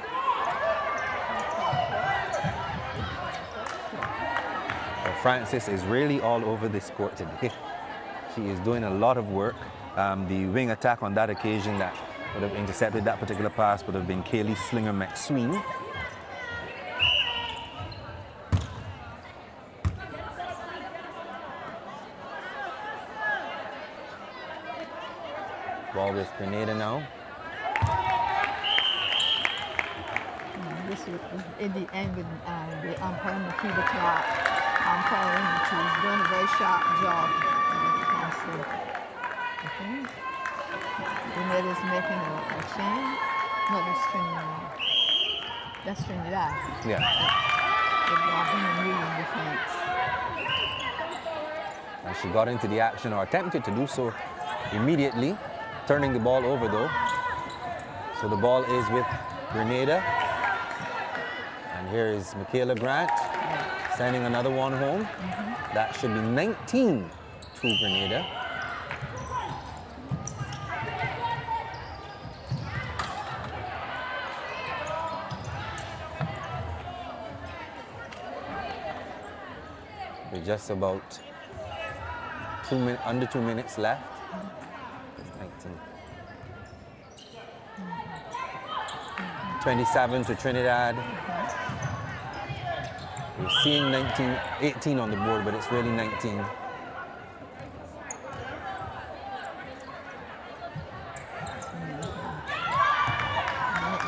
Well, Francis is really all over this court today. She is doing a lot of work. The wing attack on that occasion that would have intercepted that particular pass would have been Kaylee Slinger-McSween. Ball with Grenada now. This was in the end with the umpire, Makita Clark, umpiring, and she was doing a very sharp job. Okay. Grenada's making a change. No, that's Trinidad. That's Trinidad. Yeah. They're blocking and moving defense. And she got into the action, or attempted to do so immediately, turning the ball over though. So the ball is with Grenada. And here is Michaela Grant sending another one home. That should be 19 to Grenada. With just about under 2 minutes left. It's 19. 27 to Trinidad. We're seeing 18 on the board, but it's really 19.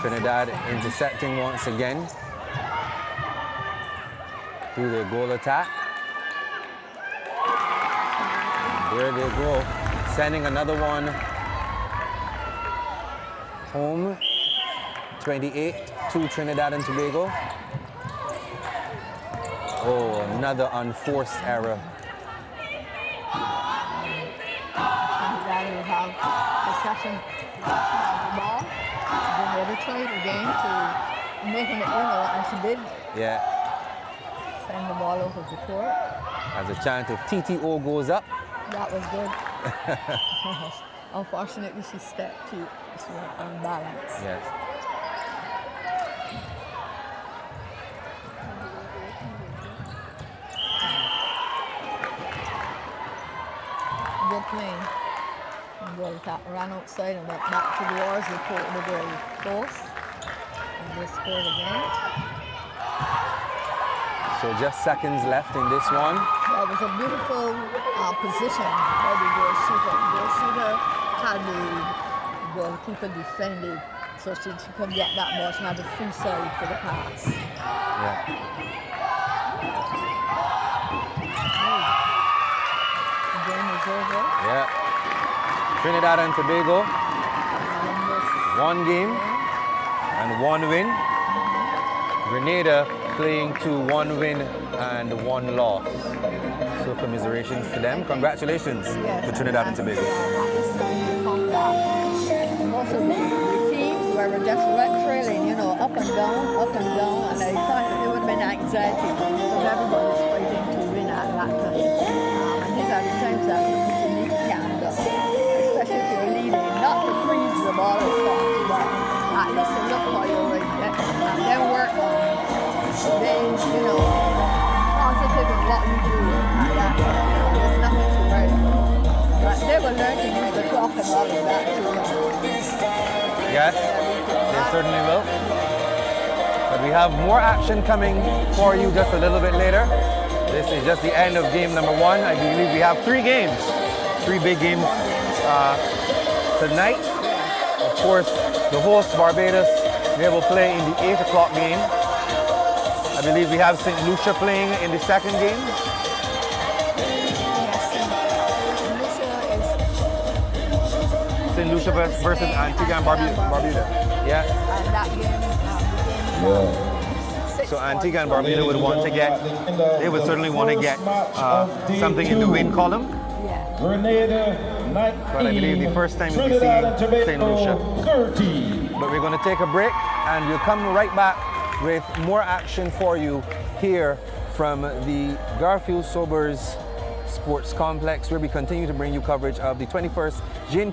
Trinidad intercepting once again through their goal attack. There they go, sending another one home. 28 to Trinidad and Tobago. Oh, another unforced error. Trinidad will have possession of the ball. Grenada tried again to make it, and she did Yeah, send the ball over the court. as a chant of TTO goes up. That was good. Unfortunately, she stepped too unbalanced. Yes. Good playing. Well, that ran outside and went back towards the post. And they scored again. So just seconds left in this one. That was a beautiful position by the goalkeeper. The goalkeeper had the goalkeeper defended, so she could get that ball. She had a free side for the pass. Yeah. The game is over. Yeah. Trinidad and Tobago, one game and one win. Grenada playing to 1 win and 1 loss. So commiserations to them. Congratulations to Trinidad and Tobago. Also the teams were just trailing, up and down, and I thought it would have been anxiety because everybody was fighting to win at that time. And these are the times that you need to calm down, especially if you're leading, not to freeze the ball as such, but at least to look for your way and then work on positive in what we do at that time. There's nothing to worry about. But they will learn to use the clock and all of that too. Yes, they certainly will. But we have more action coming for you just a little bit later. This is just the end of game number 1. I believe we have 3 games, 3 big games tonight. course, the host, Barbados, they will play in the 8 o'clock game. I believe we have St. Lucia playing in the second game. St. Lucia versus Antigua and Barbuda. Yeah. And that game, So Antigua and Barbuda would want to get, they would certainly want to get something in the win column. yeah. Grenada 19. But I believe the first time we'll be Trinidad seeing and St. Tobago, Lucia. 30. But we're going to take a break and we'll come right back with more action for you here from the Garfield Sobers Sports Complex, where we continue to bring you coverage of the 21st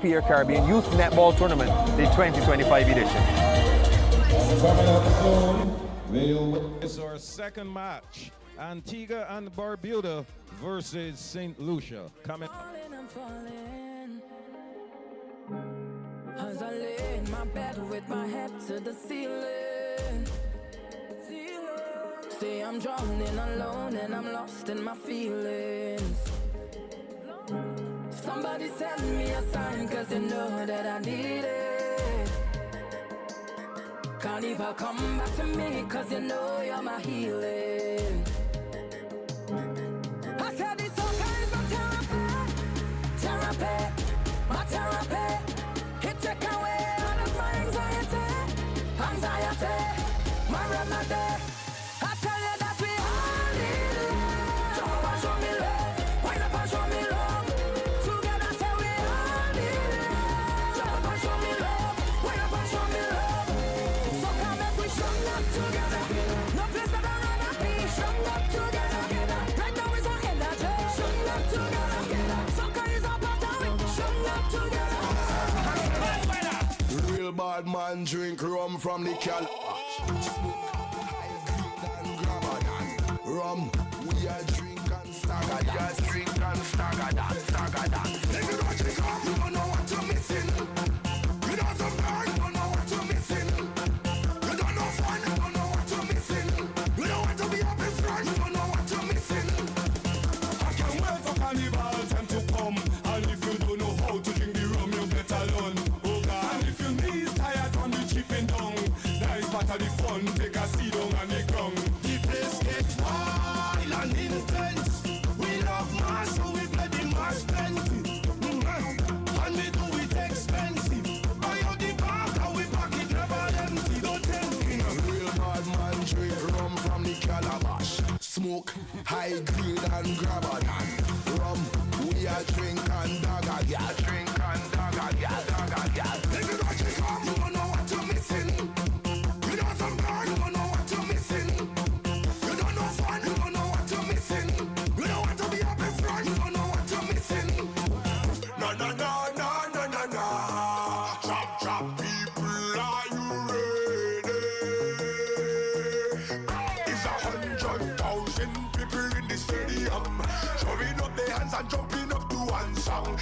Pierre Caribbean Youth Netball Tournament, the 2025 edition. Coming up soon, we'll witness our second match. Antigua and Barbuda versus St. Lucia. Coming up. I'm falling as I lay in my bed with my head to the ceiling. See, I'm drowning alone and I'm lost in my feelings. Somebody send me a sign, cause you know that I need it. Can't even come back to me, cause you know you're my healing. I said this soca is my therapy, my therapy. It take away all of my anxiety, my remedy. I tell you that we all need love. Jump and show me love, wind up and show me love. Together say we all need love. Jump and show me love, wind up and show me love. So come if we strong up together. No place that I run and be strong up together. Right now is our energy, strong up together. Soca is our pattern, strong up together. Real bad man drink rum from the cal. Rum, we are drink and stagger that. Drink and stagger that, stagger that. If you don't drink rum, you don't know what you're missing. You know some girl, you don't know what you're missing. You don't know fun, you don't know what you're missing. You don't want to be up in front, you don't know what you're missing. I can't wait for carnival time to come. And if you don't know how to drink the rum, you better learn. Oh God, and if your knees tired from the chipping down, that is part of the fun. Take a seat down on the ground. The place gets wild and intense. We love mass, so we play the mass plenty. And we do it expensive. Buy out the park and we pack it never empty. Don't tell me. A real bad man drink rum from the calabash. Smoke high grade and grab a dan. Rum, we are drink and dagger, yeah. Drink and dagger, yeah, dagger, yeah. If you don't drink rum, you don't know what you're missing. You know some girl, you don't know what you're missing. You don't know fun, you don't know what you're missing. You don't want to be up in front, you don't know what you're missing. No, no, no, no, no, no, no. Chop, chop, people, are you ready? It's 100,000 people in the stadium, showing up their hands and jumping up to one song.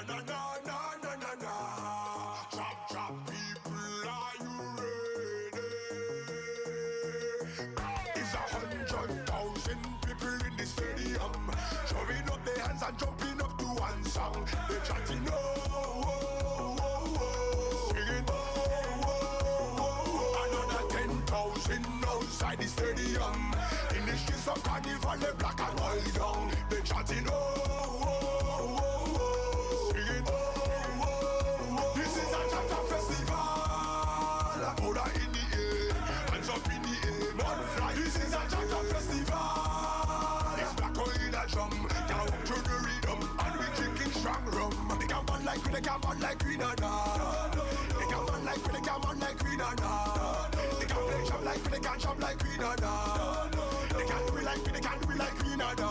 na na na na na na na. Chop people, are you ready? It's 100,000 people in the stadium, showing up their hands and jumping up to one song. They're chanting oh, oh, oh, oh, singing oh, oh, oh. Another 10,000 outside the stadium. In the streets of Carnival, they black and white down. They're chanting oh, oh, oh, oh, singing oh, oh, oh. This is a Chata festival. Buddha in the air, hands up in the air, man fly. This is a Chata festival. It's black hole in a drum, can walk through the rhythm, and we drinking strong rum. They can man like we, they can man like GRENADA. They can man like we, they can man like GRENADA. They can play chop like we, they can chop like GRENADA. They can do it like we, they can do it like GRENADA.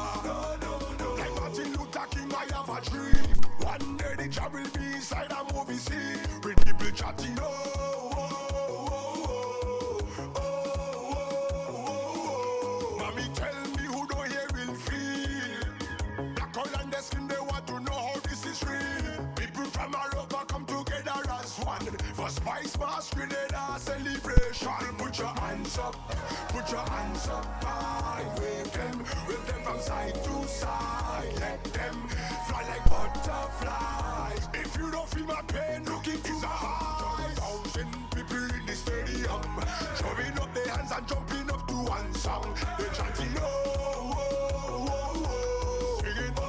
Like Martin Luther King, I have a dream. One day the job will be inside a movie scene with people chatting oh, oh, oh, oh, oh, oh. Mommy tell me who don't hear will feel. Black hole and the skin, they want to know how this is real. People from all over come together as one for Spice Mass GRENADA celebration. Put your hands up, high. Wave them from side to side. Let them fly like butterflies. If you don't feel my pain, look into my eyes. 1,000 people in the stadium, showing up their hands and jumping up to one song. They're chanting oh, oh, oh, oh, singing oh,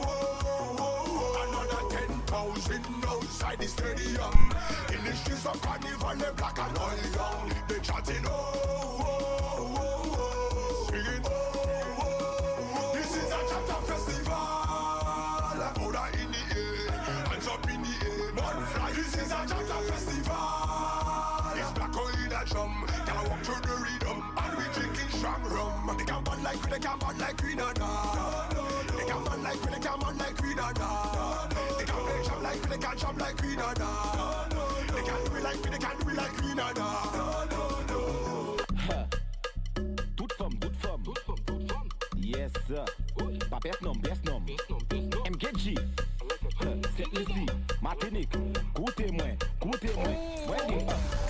oh, oh, oh. Another 10,000 outside the stadium. In the streets of Carnival, they're black and white down. They're chanting oh, oh, oh, oh, singing oh, oh, oh. This is a Chata festival. Buddha in the air, hands up in the air, man fly. This is a Chata festival. It's black hole in a drum, can walk through the rhythm, and we drinking strong rum. They can man like we, they can man like GRENADA. They can man like we, they can man like GRENADA. They can play chop like we, they can chop like GRENADA. They can do it like we, they can do it like GRENADA. Toute femme. Yes, sir. Pas best nom. MKG. C'est Lucie, Martinique. Coutez-moi.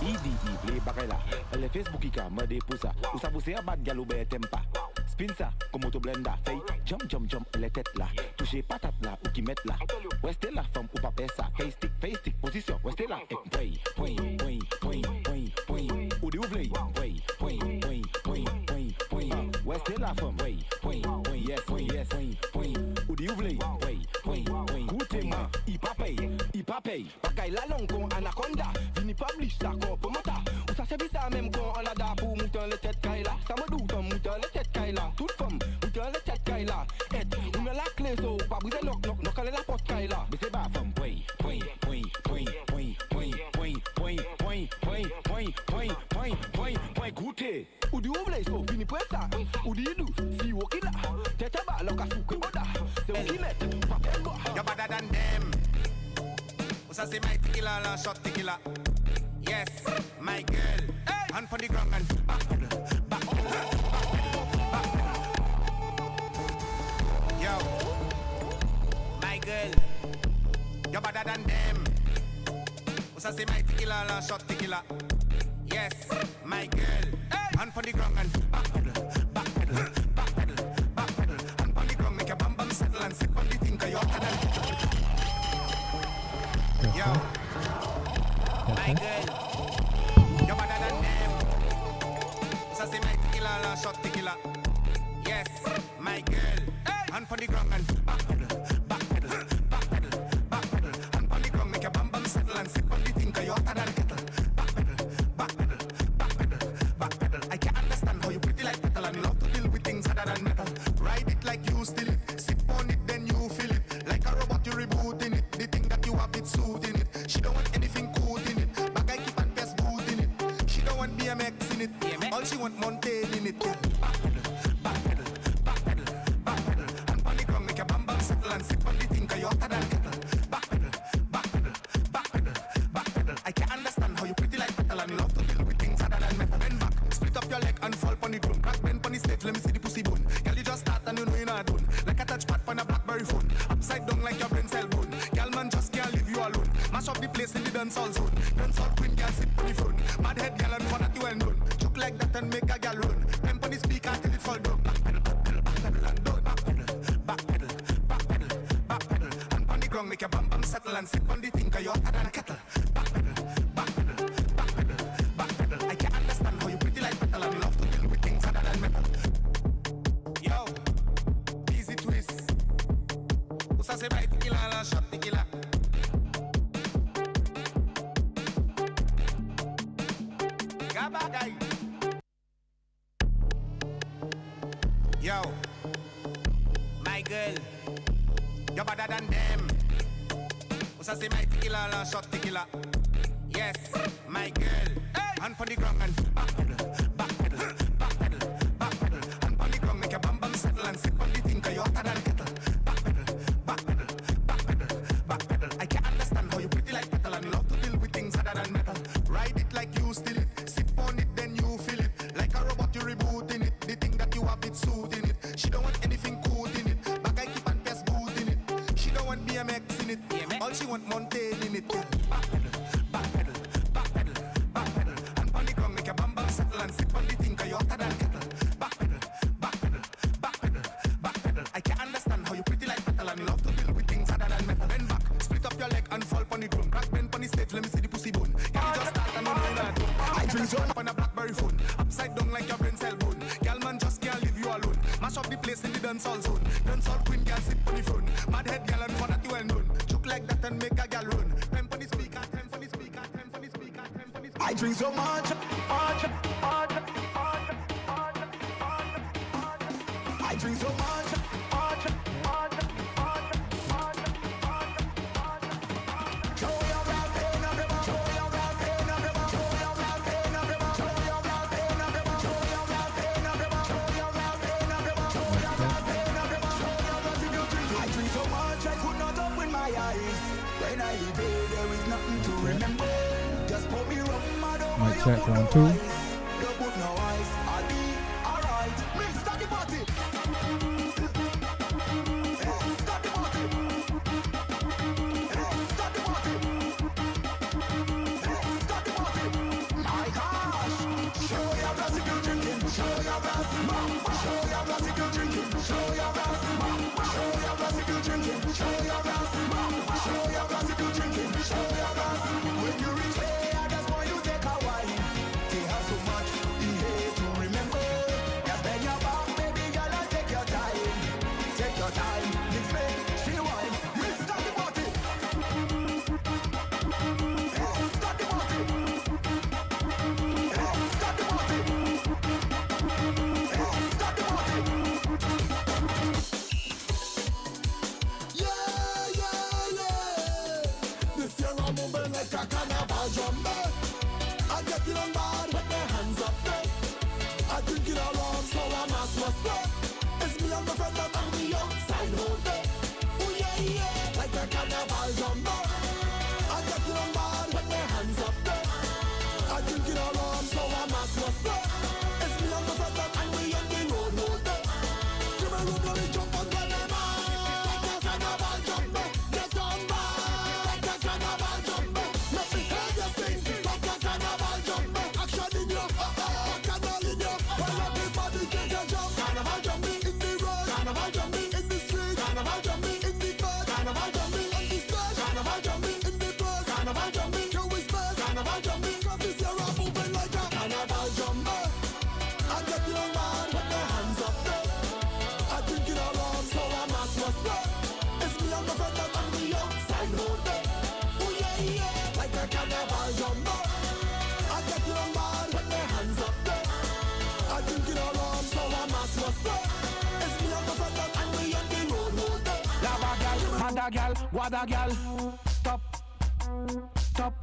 Idi, les barres là. Les Facebook qui a modé pour ça. Ou ça vous c'est un bad gal ou ben t'aime pas. Spin ça, comme auto-blender. Fait jump, les têtes là. Touchez patate là, ou qui mettent là. Restez la femme ou pas faire ça. Face stick, position. Restez là. Point. Ou de ouvler. Point. Restez la femme. Point. Yes. Point. Ou de ouvler. Point. Coutez-moi. Il pas paye. Bagaille la longue con anaconda. Vini publish ça qu'on peut monter. Ou ça c'est ça même qu'on en a da pour mouton les têtes kaila. Ça me doute mouton les têtes kaila. Toute femme mouton les têtes kaila. Et on a la clé so pas briser knock caler la porte kaila. Mais c'est pas femme point. Goûter. Ou du ouvre so fini pour ça. Ou du loup si au kila. Tête à bas loka sou koda. C'est au qui met pas pesco. You're better than them. Usa say my tequila, la shot tequila. Yes, my girl. Hey. Hand for the ground and back. Yo, my girl. You're better than them. Usa say my tequila, la shot tequila. Yes, my girl. Hey. Hand for the ground and back pedal. Hand for the ground, make your bum bum settle and sit on the thing 'cause you're hotter than. Yo, my girl, you're better than them. So say my tequila, la shot tequila. Yes, my girl. Hey. Hand for the ground and back pedal. Hand for the ground, make your bum bum settle and sit on the thing 'cause you're hotter than kettle. Back pedal. I can't understand how you pretty like metal and you love to deal with things harder than metal. Ride it like you steal it, sit on it then you feel it. Like a robot you rebooting it. The thing that you have it suiting it. She don't want anything cool in it. Back I keep on best boot in it. She don't want BMX in it. All she want Montail in it. Back pedal. And on the ground make your bum bum settle and sit on the thing 'cause you're hotter than kettle. Back pedal. I can't understand how you pretty like metal and you love to deal with things harder than metal. Bend back, split up your leg and fall on the ground. Crack bend on the stage, let me see the pussy bone. Girl, you just start and you know you're not done. Like a touchpad on a BlackBerry phone. Upside down like your brain cell bone. Girl, man, Mash up the place in the dancehall zone. Dancehall queen girl sit on the front. Mad head girl and fun at you well known. Choke like that and make a girl run. Temp on the speaker till it fall down. Back pedal, back pedal and down. Back pedal, back pedal, back pedal, back pedal. And on the ground make your bam bam settle and sit on the thing 'cause you're hotter than a kettle. Back pedal, back pedal, back pedal, back pedal. I can't understand how you pretty like metal and you love to deal with things hotter than metal. Yo, easy twist. Usa se vai tequila, la shot tequila. Gabagay. Yo, my girl, you're better than them. Usa se my tequila, la shot tequila. Yes, my girl. Hand for the ground and back pedal, back pedal, back pedal, back pedal. Hand for the ground, make your bam bam settle and sit on the thing 'cause you're hotter than a kettle. Back pedal, back pedal, back pedal, back pedal. I can't understand how you pretty like metal and you love to deal with things hotter than metal. Ride it like you steal it, sit on it then you feel it. Like a robot you rebooting it. The thing that you have it suiting it. She don't want anything cool in it. Back I keep and press boot in it. She don't want BMX in it. All she want mountain in it. Back pedal, back pedal, back pedal, back pedal. And on the ground make your bam bam settle and sit on the thing 'cause you're hotter than a kettle. Back pedal, back pedal, back pedal, back pedal. I can't understand how you pretty like metal and you love to deal with things hotter than metal. Bend back, split up your leg and fall on the ground. Crack bend on the stage, let me see the pussy bone. Can you just start and you know that? I drink so up on a BlackBerry phone. Upside down like your brain cell bone. Girl man just can't leave you alone. Mash up the place in the dancehall zone. Dancehall queen girl sit on the front. Mad head girl and fun at you well known. Choke like that and make a girl run. Temp on the speaker, temp on the speaker, temp on the speaker, temp on the speaker. I drink so much. I drink so much. Show your glass in everyone. Show your glass in everyone. Show your glass in everyone. Show your glass in everyone. Show your glass in everyone. Show your glass in everyone. Show your glass in everyone. Show your glass if you drink. I drink so much I could not open my eyes. When I leave here, there is nothing to remember. Just pour me rum, I don't want you check put 1, no 2. ice. Don't put no ice. I'll be alright. Mix, start the party. Start the party. Start the party. Start the party. My gosh. Show your glass if you're drinking. Show your glass. Show your glass if you're drinking. Show your glass. Show your glass if you're drinking. Show your glass. Show your glass if you're drinking. Show your glass. When you reach here, I just want you take a wine. They have so much here to remember. Just bend your back, baby girl, and take your time. Take your time. Mix me, she wine. Mix, start the party. Start the party. Start the party. Start the party. Yeah, yeah, yeah. This year I'm moving like a carnival drummer. I get it on bad with my hands up there. I drink it all off, so I must spread. It's me and my friend that I'm the outside holder. Oh yeah, yeah, like a carnival drummer. I get it on bad with my hands up there. I drink it all off, so I must spread. It's me and my friend that I'm the road holder. Give me room, let me jump on the name. Like a carnival drummer. Get on bad, like a carnival drummer. Let me hear your things, like a carnival drummer. Action in your, canal in your. Well, everybody take a jump. Carnival jumping in the road. Carnival jumping in the street. Carnival jumping in the bed. Carnival jumping on the stage. Carnival jumping in the bus. Carnival jumping through his best. Carnival jumping 'cause this year I'm moving like a carnival drummer. I get you on bad with my hands up there. I drink it all off, so I must spread. It's me and my friend that I'm the outside holder. Oh yeah, yeah, like a carnival drummer. I get you on bad with my hands up there. I drink it all off, so I must spread. It's me and my friend that I'm the road holder. Lava gal, mada gal, guada gal. Top, top,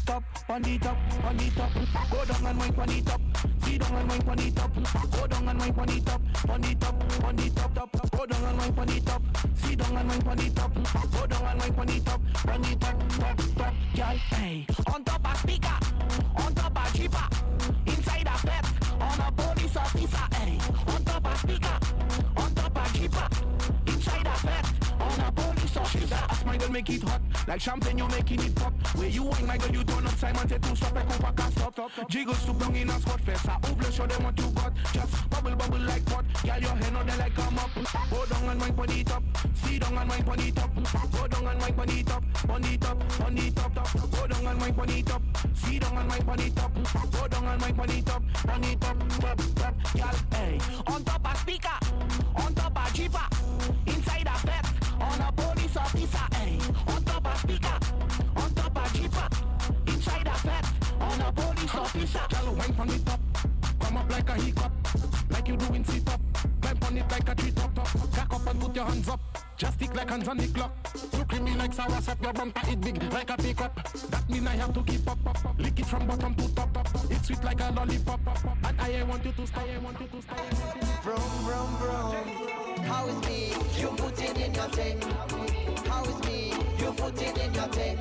top, on the top, on the top. Go down and wine on the top. See down and wine on the top. Go down and wine on the top, on the top, on the top, top. Go down and wine on the top. See down and wine on the top. Go down and wine on the top, on the top, top, top, gal. Hey, on top a speaker, on top a cheaper, inside a flat, on a police officer. Hey, on top a speaker, on top a cheaper, inside a flat, on a police officer. my girl, make it hot. Like champagne, you're making it pop. Where you wine, my girl, you turn up Simon, take two stop, and come back, stop. Jiggle soup down in a spot fest. I ouvre show them what you got. Just bubble like pot. Girl, your head on there like come up. Go down and wine pon it up. See down and wine pon it up. Go down and wine pon it up. Pon it up, top. Go down and wine pon it up. See down and wine pon it up. Go down and wine pon it up. Pon it up, top. Girl, hey. On top a speaker. On top a jeeper. Inside a vet. On a police officer, hey. On top a speaker. On top a jeeper. Inside a vet. On a police officer. Girl, wine pon it up. Come up like a hiccup. Like you doing sit up. Climb on it like a tree top. Cock up and put your hands up. Just stick like hands on the clock. You creamy like soursop. Your bumper it big like a pickup. That mean I have to keep up. Lick it from bottom to top. It's sweet like a lollipop. And I want you to stay. Vroom. How is me? You put it in your thing. How is me? You put it in your thing.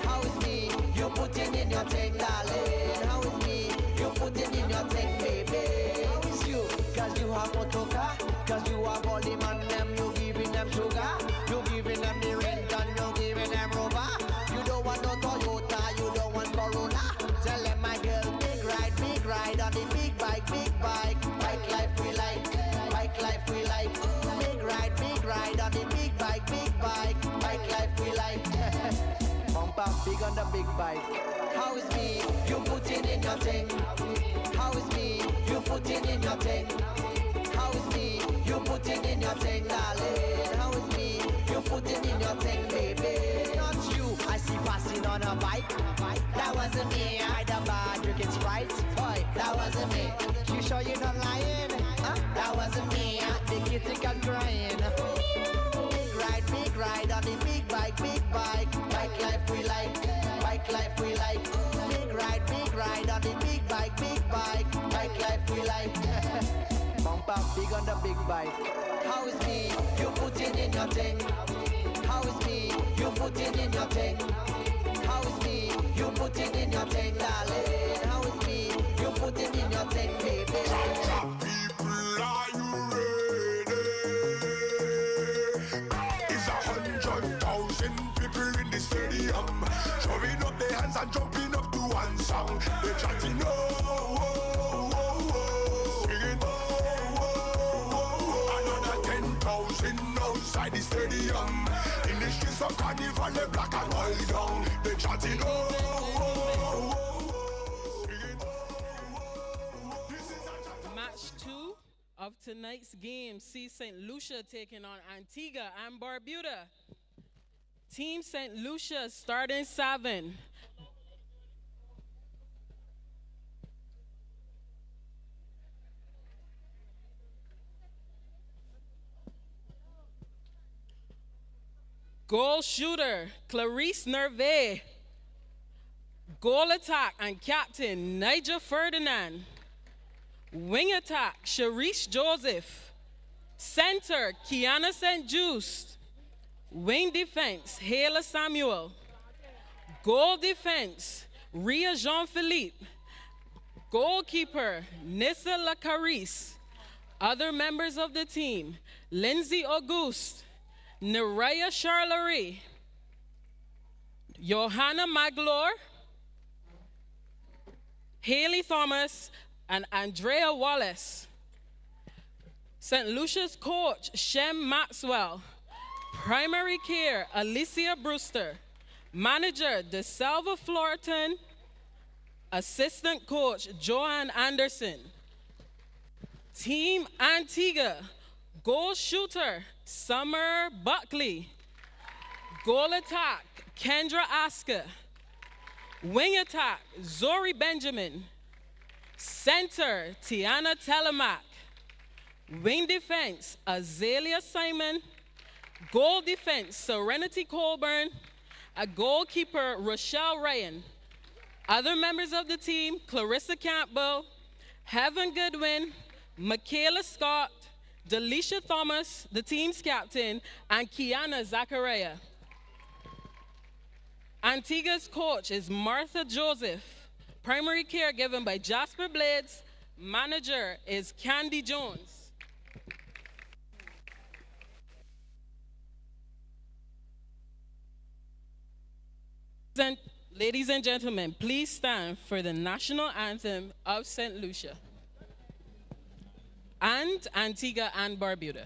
How is me? You put it in your thing, darling. How is me? You put it in your thing, baby. How is you? Cause you have motoka. Cause you have all the man them. You giving them sugar. You giving them the rent and you giving them rubber. You don't want no Toyota. You don't want Corona. Tell them my girl, big ride on the big bike. Bike life we like. Bike life we like. Big ride on the big bike. Bike life we like. Bumper big on the big bike. How is me? You put it in your thing. How is me? You put it in your thing. How is me? You put it in your thing, darling. How is me? You put it in your thing, baby. Not you. I see passing on a bike. That wasn't me. I the bar drinking Sprite. Boy, that wasn't me. You sure you're not lying? Huh? That wasn't me. The kitty can crying. Big ride on the big bike. Bike life we like. Bike life we like. Big ride on the big bike. Bike life we like. Bumper big on the big bike. How is me? You put it in your thing. How is me? You put it in your thing. How is me? You put it in your thing, darling. How is me? You put it in your thing, baby. People, are you ready? It's 100,000 people in the stadium, showing up their hands and jumping up to one song. They're chanting, singing, another 10,000 outside the stadium. In the streets of Carnival, they're black and white down. They're chanting, Match 2 of tonight's game sees St. Lucia taking on Antigua and Barbuda. Team St. Lucia starting 7. Goal shooter, Clarice Nerve. Goal attack and captain, Nigel Ferdinand. Wing attack, Sharice Joseph. Center, Kiana St. Just. Wing defense, Hayla Samuel. Goal defense, Ria Jean-Philippe. Goalkeeper, Nissa Lacarice. Other members of the team, Lindsay Auguste, Naraya Charlery, Johanna Maglor, Haley Thomas, and Andrea Wallace. St. Lucia's coach, Shem Maxwell. Primary care, Alicia Brewster. Manager, DeSalva Florton. Assistant coach, Joanne Anderson. Team Antigua, goal shooter, Summer Buckley. Goal attack, Kendra Asker. Wing attack, Zori Benjamin. Center, Tiana Telemac. Wing defense, Azalea Simon. Goal defense, Serenity Colburn. A goalkeeper, Rochelle Ryan. Other members of the team, Clarissa Campbell, Heaven Goodwin, Michaela Scott, Delisha Thomas, the team's captain, and Kiana Zachariah. Antigua's coach is Martha Joseph. Primary care given by Jasper Blades. Manager is Candy Jones. Ladies and gentlemen, please stand for the national anthem of St. Lucia and Antigua and Barbuda.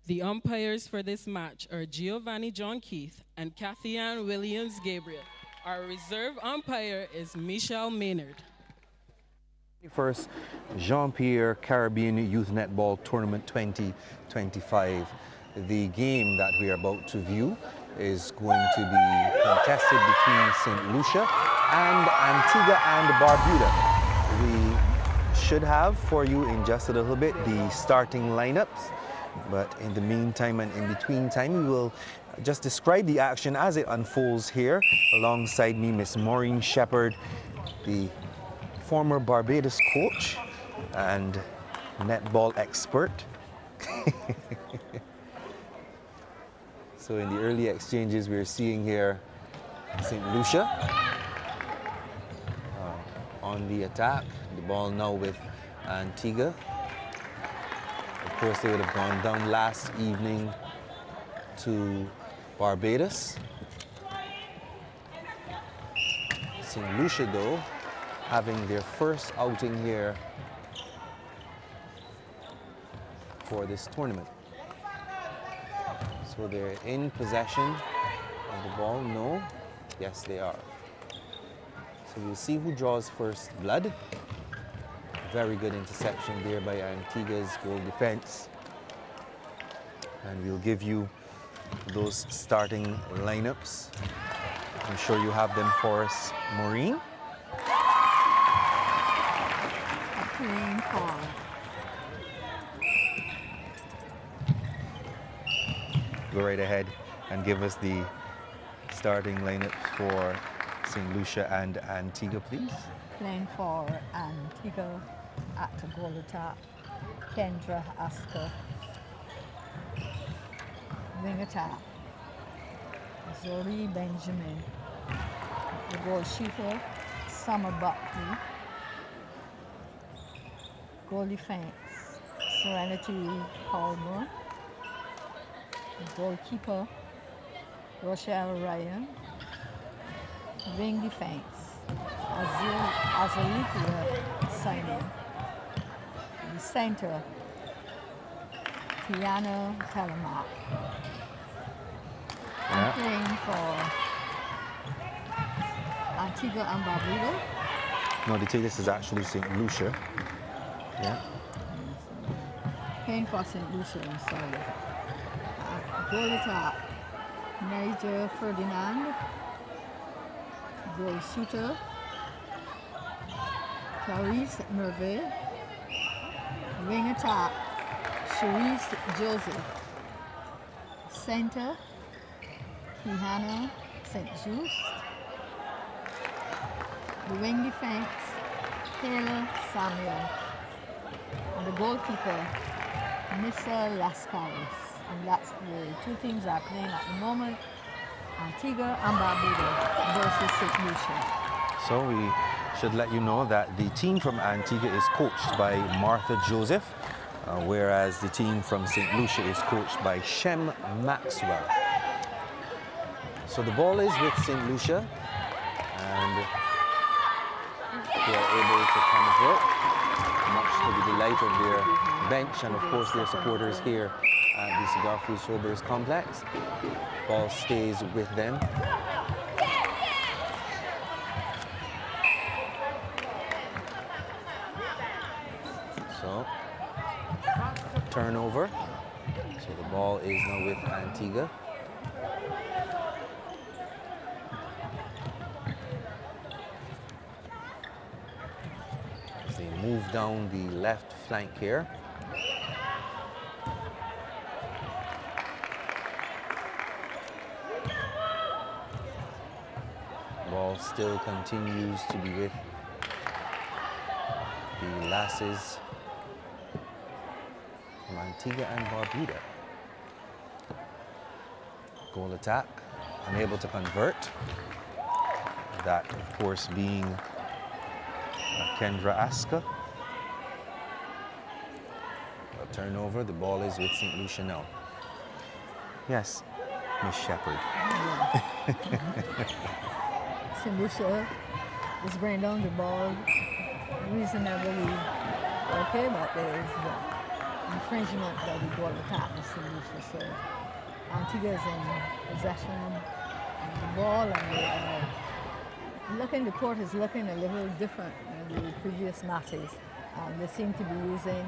The umpires for this match are Giovanni John Keith and Kathy Ann Williams Gabriel. Our reserve umpire is Michelle Maynard. First, Jean-Pierre Caribbean Youth Netball Tournament 2025. The game that we are about to view is going to be contested between St. Lucia and Antigua and Barbuda. We should have for you in just a little bit the starting lineups, but in the meantime and in between time, we will just describe the action as it unfolds here. Alongside me, Miss Maureen Shepherd, the former Barbados coach and netball expert. So in the early exchanges, we're seeing here St. Lucia on the attack. The ball now with Antigua. Of course, they would have gone down last evening to Barbados. St. Lucia, though, having their first outing here for this tournament. So they're in possession of the ball. No? Yes, they are. So we'll see who draws first blood. Very good interception there by Antigua's goal defense. And we'll give you those starting lineups. I'm sure you have them for us, Maureen. Go right ahead and give us the starting lineups for St. Lucia and Antigua, please. Playing for Antigua at the goal attack, Kendra Asker. Wing attack, Zori Benjamin. The goal shooter, Summer Buckley. Goal defense, Serenity Palmer. Goalkeeper, Rochelle Ryan. Wing defense, Azalikia Simon. The center, Tiana Telemark. I'm playing for Antigua and Barbuda. No, they take this is actually St. Lucia. Yeah. Playing for St. Lucia, I'm sorry. Goal attack, Major Ferdinand. Goal shooter, Clarice Merve. Wing attack, Cherise Joseph. Center, Kihana St. Just. The wing defense, Taylor Samuel. And the goalkeeper, Mr. Lascaris. And that's the two teams are playing at the moment. Antigua and Barbuda versus St. Lucia. So we should let you know that the team from Antigua is coached by Martha Joseph, whereas the team from St. Lucia is coached by Shem Maxwell. So the ball is with St. Lucia, and they are able to convert, much to the delight of their bench and of course their supporters here at the Cigar Free Sobers complex. Ball stays with them. So, turnover. So the ball is now with Antigua. As they move down the left flank here. Ball still continues to be with the lasses from Antigua and Barbuda. Goal attack, unable to convert. That, of course, being Kendra Aska. A turnover, the ball is with St. Lucia now. Yes, Miss Shepherd. St. Lucia is bringing down the ball reasonably okay, but there is the infringement that the ball attack of St. Lucia. So Antigua is in possession of the ball, and the court is looking a little different than the previous matches. They seem to be using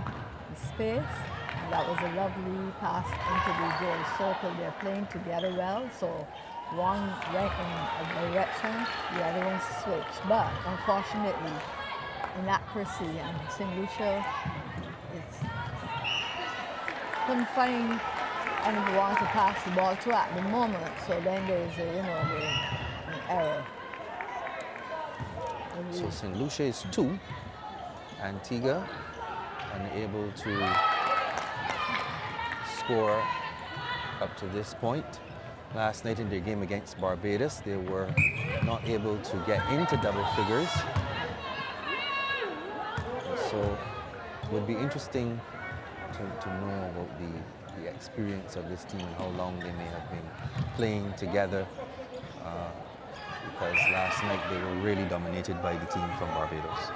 the space, and that was a lovely pass into the goal circle. They're playing together well, so one went in a direction, the other one switched. But unfortunately, inaccuracy, and St. Lucia couldn't find anyone to pass the ball to at the moment. So then there's an error. So St. Lucia is 2. Antigua unable to score up to this point. Last night in their game against Barbados, they were not able to get into double figures. So it would be interesting to know about the experience of this team and how long they may have been playing together. Because last night they were really dominated by the team from Barbados.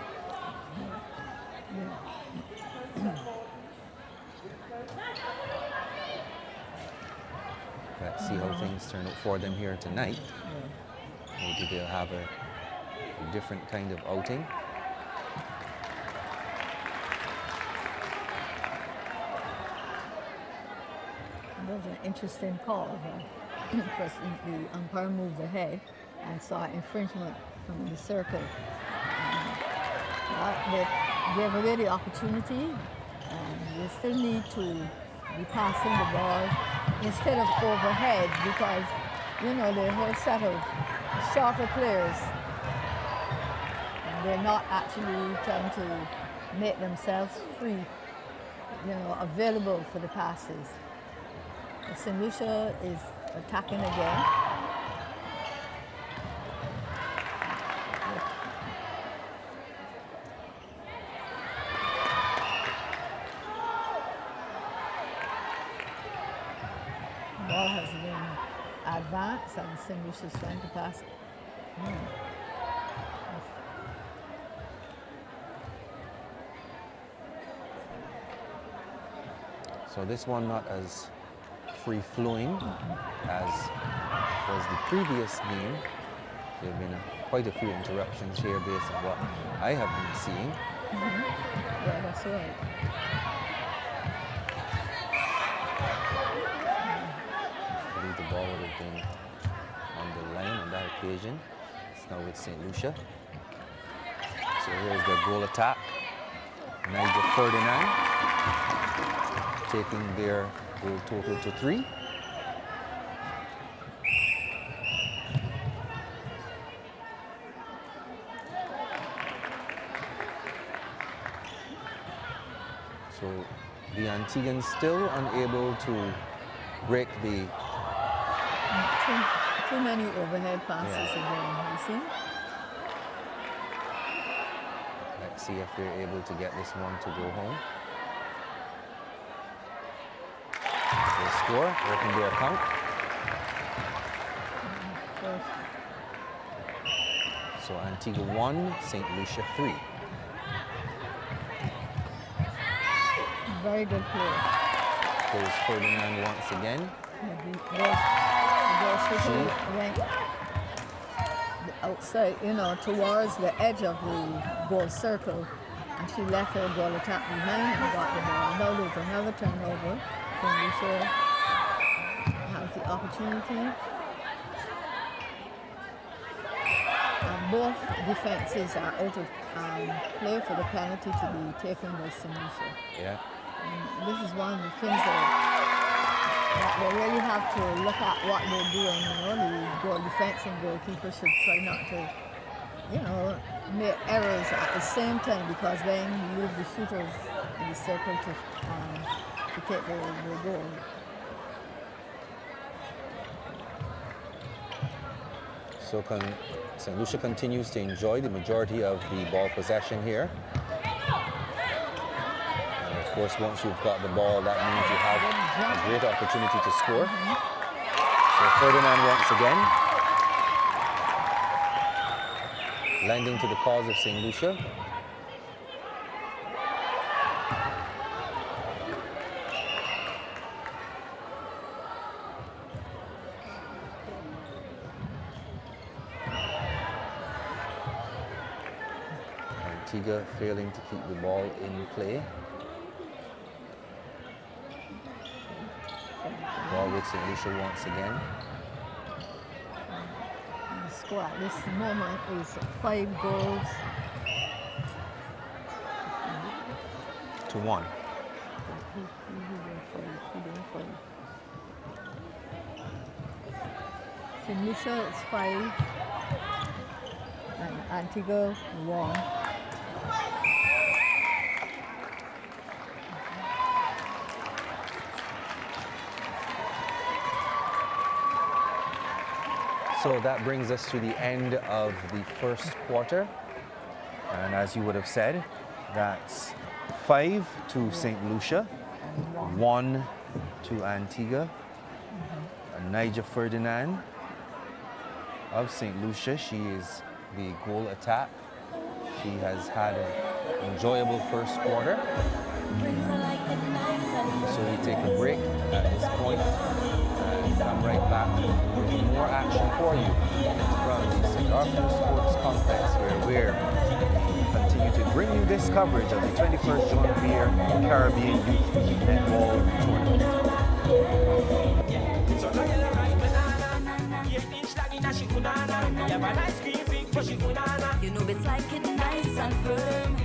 Let's see how things turn out for them here tonight. Maybe they'll have a different kind of outing. That was an interesting call, because the umpire moved ahead and saw infringement from the circle. They gave away the opportunity, and they still need to be passing the ball instead of overhead, because the whole set of shorter players, and they're not actually trying to make themselves free, available for the passes. St. Lucia is attacking again. The ball has been advanced, and St. Lucia's trying to pass it. So this one not as free-flowing as was the previous game. There have been quite a few interruptions here based on what I have been seeing. Yeah, that's right. I believe the ball would have been on the line on that occasion. It's now with St. Lucia. So here's their goal attack. Nigel Ferdinand taking their goal total to 3. So the Antiguans still unable to break the... Too many overhead passes again, you see? Let's see if they're able to get this one to go home. They score, open their count. So Antigua 1, St. Lucia 3. Very good play. There's Ferdinand once again. She went outside, you know, towards the edge of the goal circle, and she left her goal attack behind and got the ball. Now there's another turnover. So Lucia has the opportunity. Both defenses are out of play for the penalty to be taken by St. Lucia. Yeah. And this is one of the things that they really have to look at what they're doing. You know, the goal defense and goalkeeper should try not to, you know, make errors at the same time, because then you leave the shooters in the circle to take the goal. So St. Lucia continues to enjoy the majority of the ball possession here. And of course, once you've got the ball, that means you have a great opportunity to score. So Ferdinand once again, lending to the cause of St. Lucia. Antigua failing to keep the ball in play. Ball with St. Lucia once again. The score at this moment is 5 goals to 1. St. Lucia is 5 and Antigua 1. So that brings us to the end of the first quarter. And as you would have said, that's 5 to St. Lucia, 1 to Antigua. And Niger Ferdinand of St. Lucia, she is the goal attack. She has had an enjoyable first quarter. So we take a break at this point and come right back with more action for you from the St. Arthur Sports Complex, where we're continue to bring you this coverage of the 21st John Pierre Caribbean Youth Netball Tournament. You know it's like it nice and firm.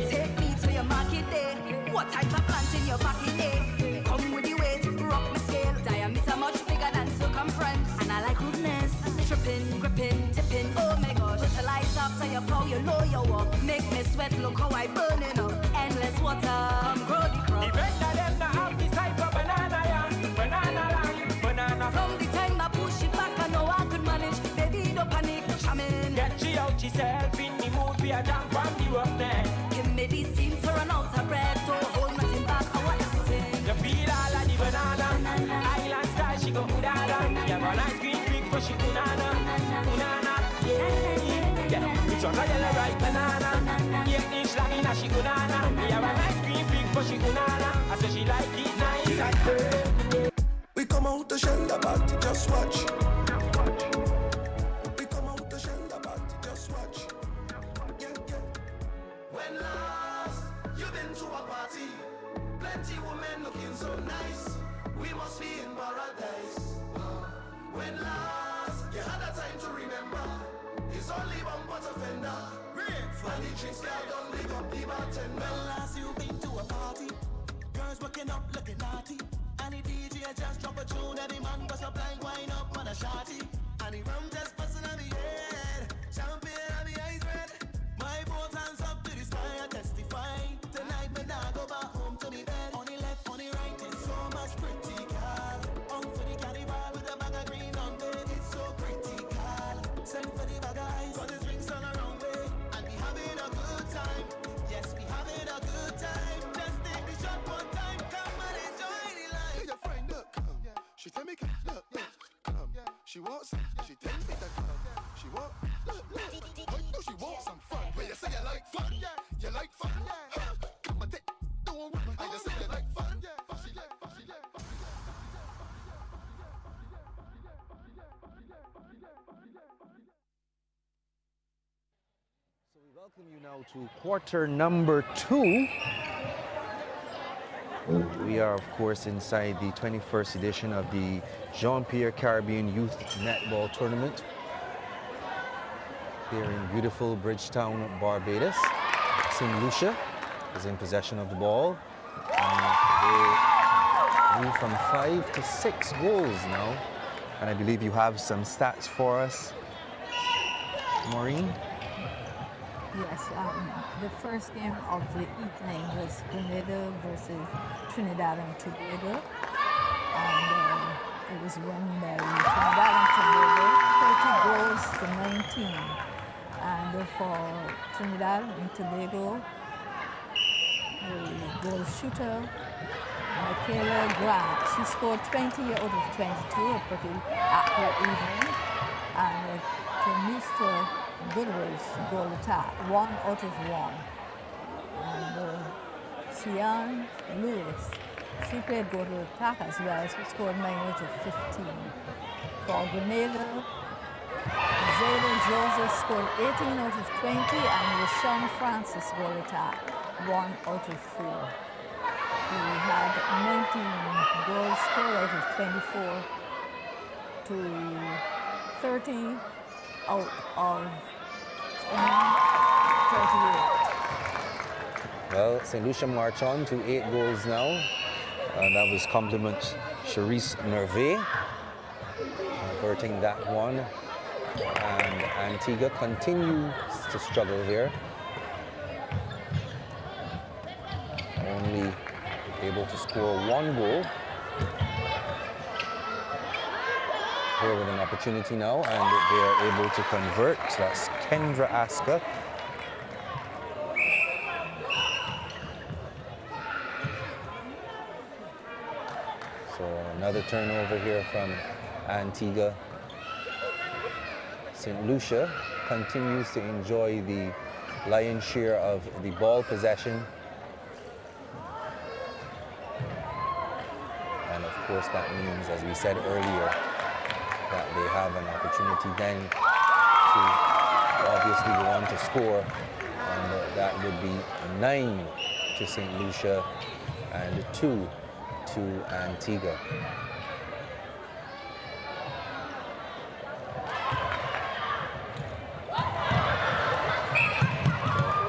Take me to your market day. What type of plants in your pocket day? Come with the weight, rock my scale. Diameter much bigger than circumference. And I like rudeness. Tripping, gripping, tipping. Oh my gosh. Fertilize after your plow, you know your walk. Make me sweat, look how I burning up. Endless water, come grow the crop. The red that them now have this type of banana, yeah. Banana. From the time I push it back, I know I could manage. Baby, don't panic, shaman. Get she out yourself in the mood, be a jump from the rough neck. Give me the steam to run out of breath. Don't hold nothing back, I want everything. You feel all of the banana. Island style, she go udada. You have a nice green big for she unana. Yeah, it's on a yellow ripe banana. 8-inch long in a she unana. You have a nice green big for she unana. I say she like it nice and firm. We come out to shell the party, just watch. We come out to shell the party, just watch. Yeah. When last you been to a party, plenty women looking so nice. We must be in paradise. When last you had a time to remember, it's only bumper to fender. And the drinks girl don't big up the bartender. When last you been to a party, girls working up looking naughty, and the DJ just drop a tune, every man bust a blank wine up on a shotty, and the rum just bustin' on the head, champagne on the eyes red. My both hands up to the sky, I testify. Tonight me nah go back home to the Welcome you now to quarter number 2. We are, of course, inside the 21st edition of the Jean-Pierre Caribbean Youth Netball Tournament here in beautiful Bridgetown, Barbados. St. Lucia is in possession of the ball. And they move from 5 to 6 goals now. And I believe you have some stats for us, Maureen. Yes, the first game of the evening was Grenada versus Trinidad and Tobago. And it was won by Trinidad and Tobago, 30 goals to 19. And for Trinidad and Tobago, the goal shooter, Michaela Grant, she scored 20 out of 22, a pretty accurate evening. And to Mr. Goodrich goal attack, 1 out of 1. And Sian Lewis, she played goal attack as well. She scored 9 out of 15. For Grenada, Zayda Joseph scored 18 out of 20, and Rashawn Francis goal attack, 1 out of 4. We had 19 goals scored out of 24 to 30 out of 38. Well, St. Lucia march on to 8 goals now. That was compliment Charisse Nervais, converting that one. And Antigua continues to struggle here. Only able to score 1 goal. Here with an opportunity now, and they are able to convert. So that's Kendra Aska. So another turnover here from Antigua. St. Lucia continues to enjoy the lion's share of the ball possession. And of course that means, as we said earlier, that they have an opportunity then to obviously go on to score, and that would be 9 to St. Lucia and 2 to Antigua.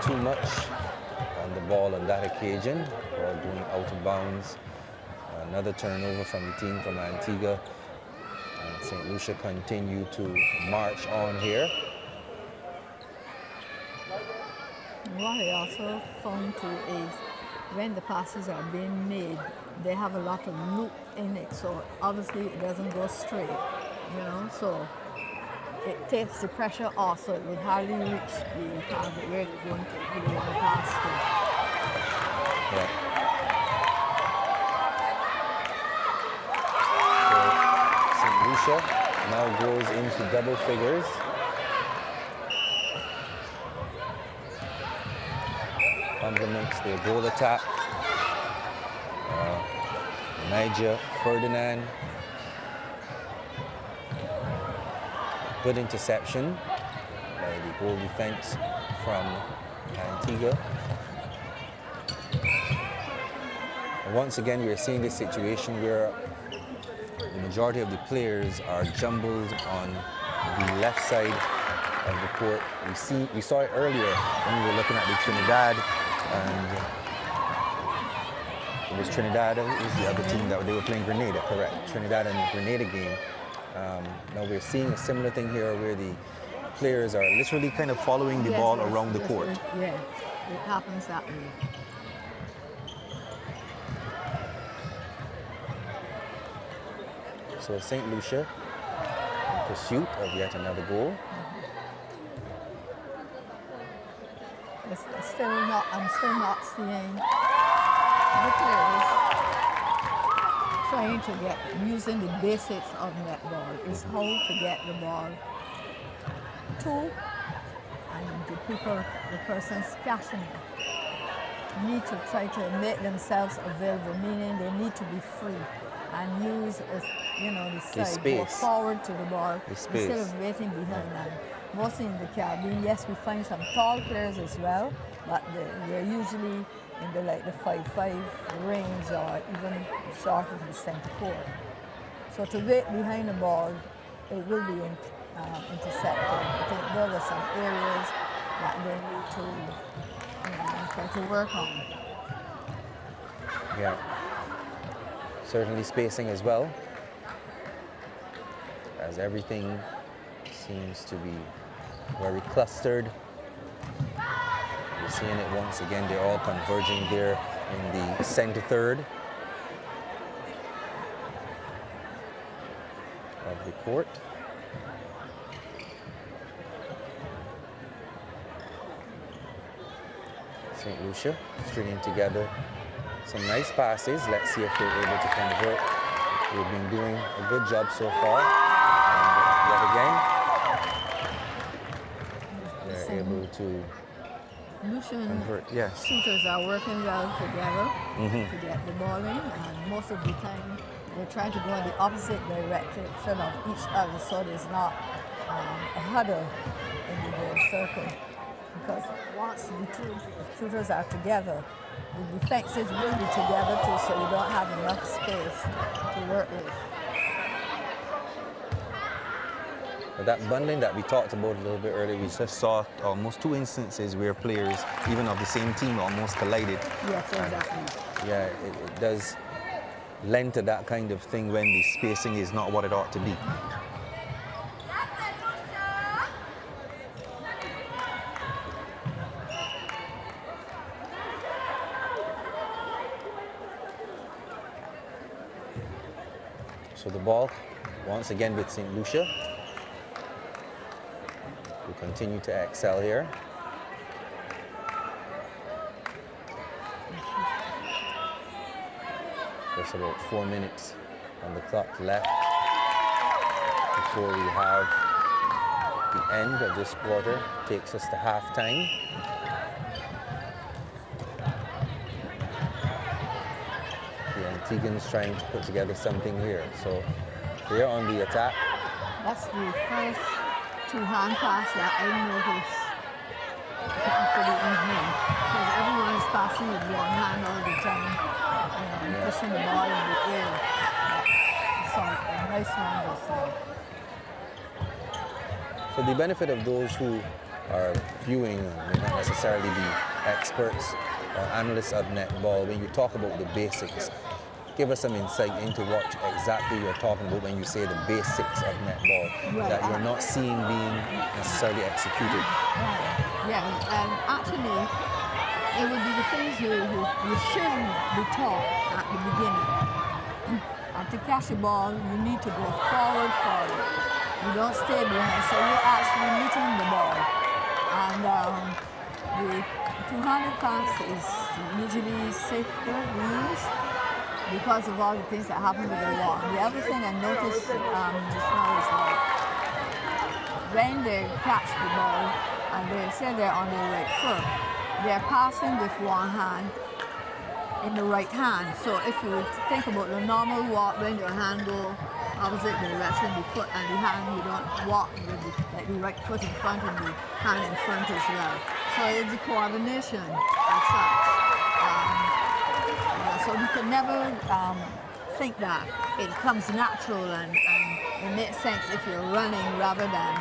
Too much on the ball on that occasion, or going out of bounds. Another turnover from the team from Antigua. And St. Lucia continue to march on here. What I also found too is when the passes are being made, they have a lot of loop in it, so obviously it doesn't go straight, you know, so it takes the pressure off, so it would hardly reach the target where they're going to really want to pass to. Yeah. So St. Lucia now goes into double figures. Complements their goal attack. Niger Ferdinand. Good interception by the goal defense from Antigua. And once again, we are seeing this situation where the majority of the players are jumbled on the left side of the court. We saw it earlier when we were looking at the Trinidad, and it was Trinidad, it was the other team that they were playing Grenada, correct? Trinidad and Grenada game. Now we're seeing a similar thing here where the players are literally kind of following the ball around the court. Yeah, it happens that way. So St. Lucia in pursuit of yet another goal. I'm still not seeing the players trying to get, using the basics of netball, is how to get the ball to, and the persons catching it need to try to make themselves available, meaning they need to be free and use, the side, go forward to the ball instead of waiting behind and mostly in the Caribbean. Yes, we find some tall players as well, but they're usually in the 5'5" range or even short of the center court. So to wait behind the ball, it will be intercepted. I think there are some areas that they need to try to work on. Yeah. Certainly spacing as well, as everything seems to be very clustered. You're seeing it once again, they're all converging there in the center third of the court. St. Lucia stringing together some nice passes. Let's see if they're able to convert. They've been doing a good job so far. And yet again, they're able to convert. Yes. Shooters are working well together to get the ball in, and most of the time they're trying to go in the opposite direction of each other, so there's not a huddle in the goal circle. Because once the two shooters are together, the defenses will be together too, so you don't have enough space to work with. But that bundling that we talked about a little bit earlier, we just saw almost 2 instances where players, even of the same team, almost collided. Yes, exactly. Yeah, it does lend to that kind of thing when the spacing is not what it ought to be. So the ball, once again with St. Lucia, will continue to excel here. There's about 4 minutes on the clock left before we have the end of this quarter. Takes us to halftime. Antiguans trying to put together something here. So they're on the attack. That's the first two-hand pass that I noticed for the evening. Because everyone is passing with one hand all the time, pushing the ball in the air. So a nice one just now. For the benefit of those who are viewing, may not necessarily be experts or analysts of netball, when you talk about the basics, give us some insight into what exactly you're talking about when you say the basics of netball, that you're not seeing being necessarily executed. Yeah, and actually, it would be the things you shouldn't be taught at the beginning. To catch the ball, you need to go forward. You don't stay behind, so you're actually meeting the ball. And the two-handed pass is usually safer used because of all the things that happen with the wall. The other thing I noticed just now is like when they catch the ball and they say they're on their right foot, they're passing with one hand in the right hand. So if you think about the normal walk, when your hand go opposite direction, the foot and the hand, you don't walk with the right foot in front and the hand in front as well. So it's the coordination as such. So you can never think that it comes natural and it makes sense if you're running rather than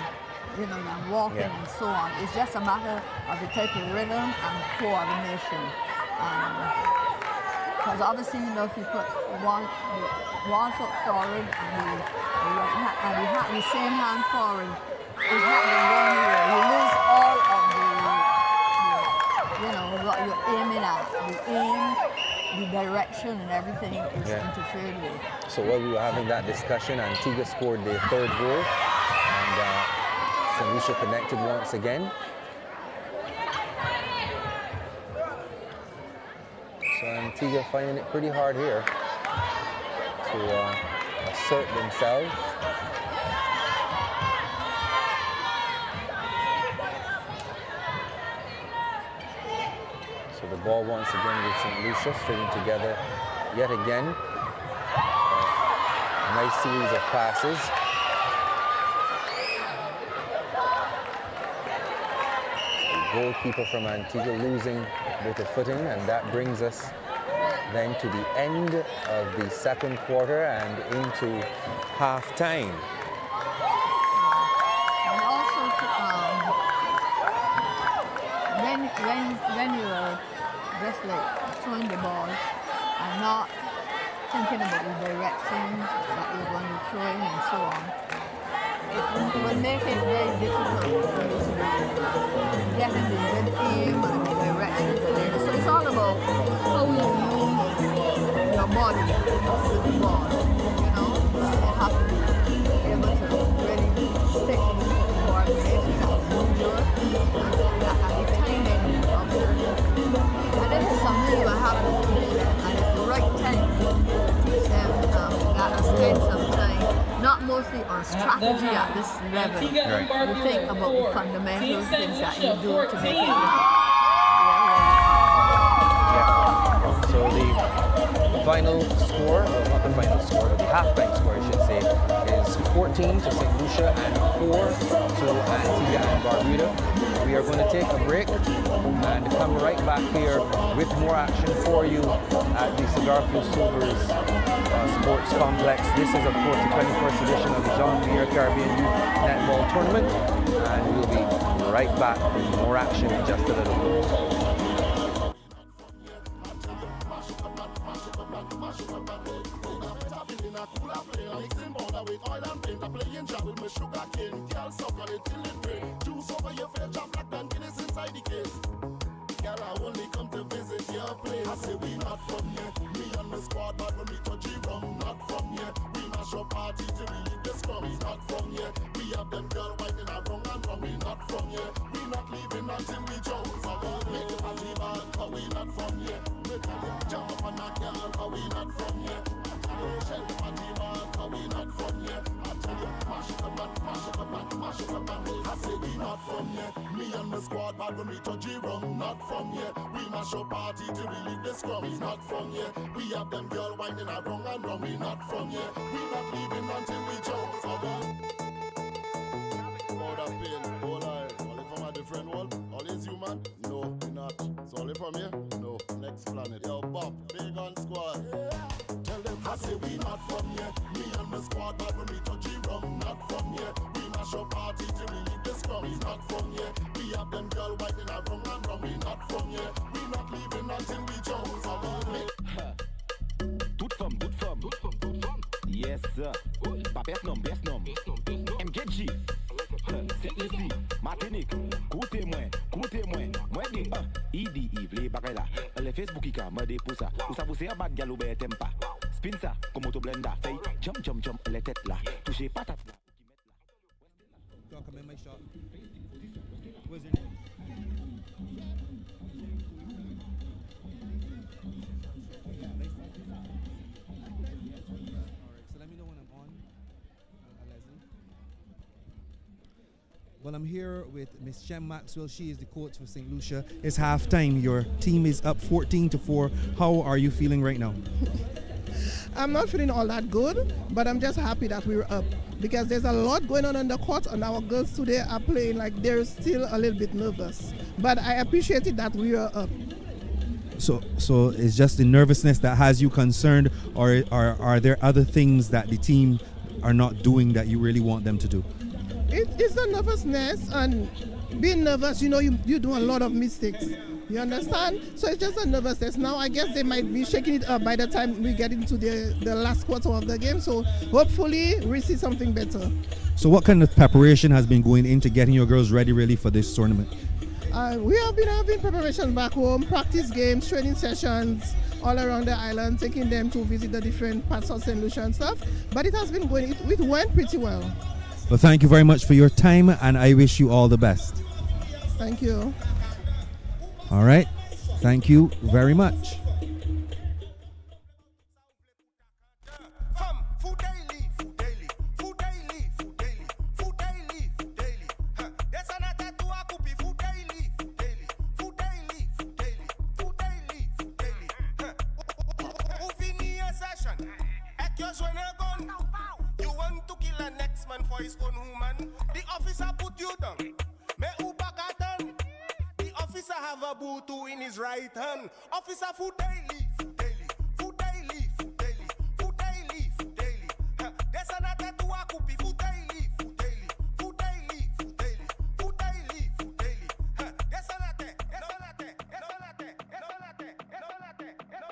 than walking and so on. It's just a matter of the type of rhythm and coordination. Because obviously, if you put one foot forward and the same hand forward, it's not going to go anywhere. You lose all of what you're aiming at. The aim, the direction, and everything is interfered with. So while we were having that discussion, Antigua scored their third goal, and St. Lucia connected once again. So Antigua finding it pretty hard here to assert themselves. So the ball once again with St. Lucia stringing together yet again. A nice series of passes. goalkeeper from Antigua losing a bit of footing, and that brings us then to the end of the second quarter and into half-time. And also, when you are just like throwing the ball and not thinking about the direction that you're going to throw in and so on, it will make it very difficult for you to get in the good aim and the direction. So it's all about how you use your body with the ball. You know, you have to be able to really stick with the coordination that move your and the timing of your. And this is something you have to teach them, and it's the right time to teach them that and spend some time, not mostly on strategy at this level. You think about the fundamental things that you do to make it work. So the final score, well, not the final score, but the half-time score, I should say, is 14 to St. Lucia and 4 to Antigua and Barbuda. We are going to take a break and come right back here with more action for you at the Cigarfield Sobers Sports Complex. This is, of course, the 21st edition of the Jean-Pierre Caribbean Youth Netball Tournament, and we'll be right back with more action in just a little bit. Yes, sir. Best nom. MKG. C'est ici. Martinique. Coutez-moi. Moi dit, il dit, les bagailles là. Le Facebook, il m'a dit pour ça. Ou ça vous c'est un bad galop, ben, t'aimes pas. Spin ça, comme auto blender. Fait, jump, les têtes là. Touchez patate là. Well, I'm here with Miss Shem Maxwell. She is the coach for St. Lucia. It's halftime. Your team is up 14-4. How are you feeling right now? I'm not feeling all that good, but I'm just happy that we're up because there's a lot going on the court, and our girls today are playing like they're still a little bit nervous. But I appreciate it that we are up. So it's just the nervousness that has you concerned, or are there other things that the team are not doing that you really want them to do? It's the nervousness, and being nervous, you know, you do a lot of mistakes. You understand? So it's just a nervousness. Now I guess they might be shaking it up by the time we get into the last quarter of the game. So hopefully we see something better. So what kind of preparation has been going into getting your girls ready really for this tournament? We have been having preparation back home, practice games, training sessions all around the island, taking them to visit the different parts of St. Lucia and stuff. But it has been going, it went pretty well. Well, thank you very much for your time, and I wish you all the best. Thank you. All right. Thank you very much. You want to kill a next man for his own woman. The officer put you down. Me who back at done. The Babutu in his right hand. Officer food daily, food daily, food daily, food daily, food daily, food daily. Desanate tu akupi food daily, food daily, food daily, food daily, food daily, food daily. Desanate, desanate, desanate, desanate, desanate, desanate, desanate,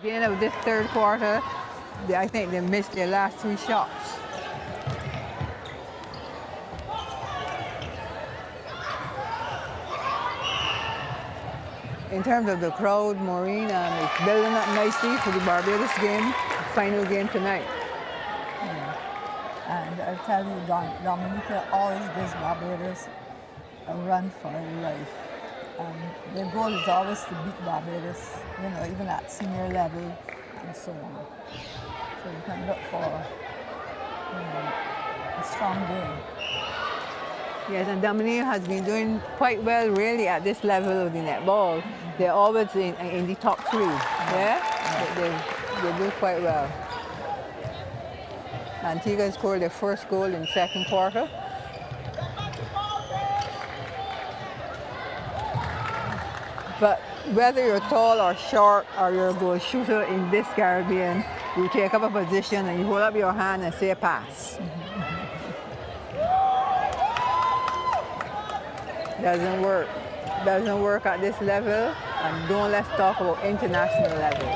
Beginning of this third quarter, I think they missed their last 3 shots. In terms of the crowd, Maureen, it's building up nicely for the Barbados game, final game tonight. And I tell you, Dominica always gives Barbados a run for their life. Their goal is always to beat Barbados, you know, even at senior level and so on. So you can look for, you know, a strong game. Yes, and Dominica has been doing quite well really at this level of the netball. They're always in the top 3, They do quite well. Antigua scored their first goal in the second quarter. But whether you're tall or short or you're a goal shooter in this Caribbean, you take up a position and you hold up your hand and say pass. Doesn't work. Doesn't work at this level, and don't let's talk about international level.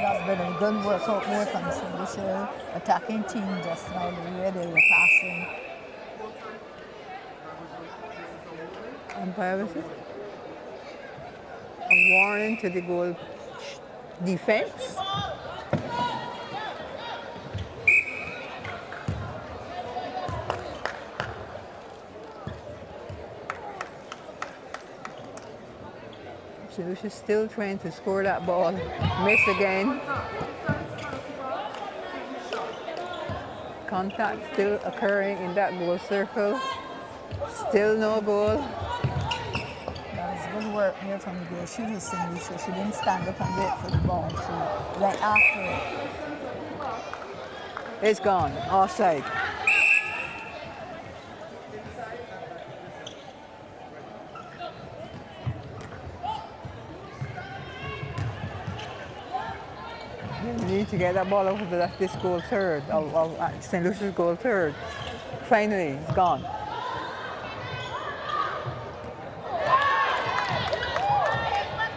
That's been a good work out there from the Lucia attacking team just now, the way they were passing. Umpire, a warning to the goal defense. Lucia's still trying to score that ball. Miss again. Contact still occurring in that goal circle. Still no goal. That was good work here from the girl. She was saying Lucia. She didn't stand up and wait for the ball. She went after it. It's gone. Offside. You need to get that ball over to this goal third, of St. Lucia's goal third. Finally, it's gone.